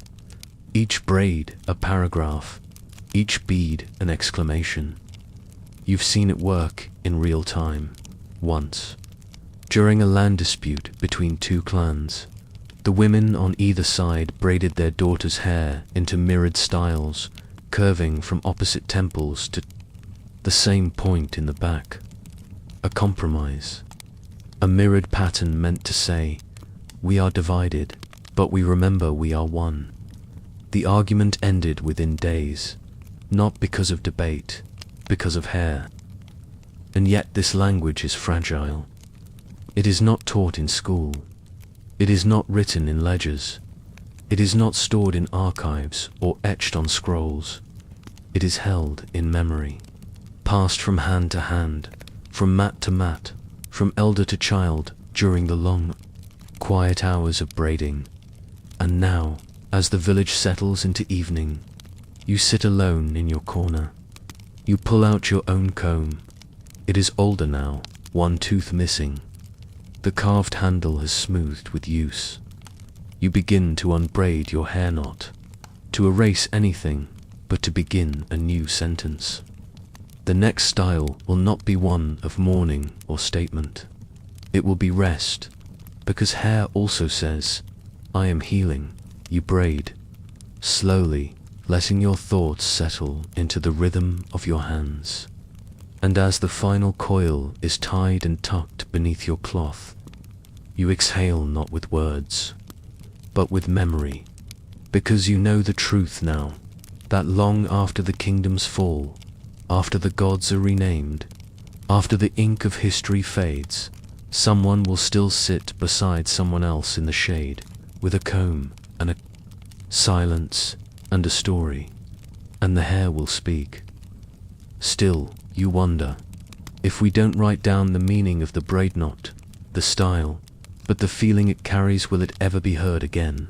each braid a paragraph, each bead an exclamation. You've seen it work in real time, once. During a land dispute between two clans, the women on either side braided their daughter's hair into mirrored styles, curving from opposite temples to the same point in the back. A compromise. A mirrored pattern meant to say, we are divided, but we remember we are one. The argument ended within days, not because of debate, because of hair. And yet this language is fragile. It is not taught in school. It is not written in ledgers. It is not stored in archives or etched on scrolls. It is held in memory, passed from hand to hand, from mat to mat, from elder to child during the long, quiet hours of braiding. And now, as the village settles into evening, you sit alone in your corner. You pull out your own comb. It is older now, one tooth missing. The carved handle has smoothed with use. You begin to unbraid your hair knot, to erase anything but to begin a new sentence. The next style will not be one of mourning or statement. It will be rest, because hair also says, I am healing. You braid, slowly letting your thoughts settle into the rhythm of your hands. And as the final coil is tied and tucked beneath your cloth, you exhale not with words, but with memory, because you know the truth now, that long after the kingdoms fall, after the gods are renamed, after the ink of history fades, someone will still sit beside someone else in the shade, with a comb and a silence and a story, and the hair will speak. Still, you wonder, if we don't write down the meaning of the braid knot, the style, but the feeling it carries, will it ever be heard again?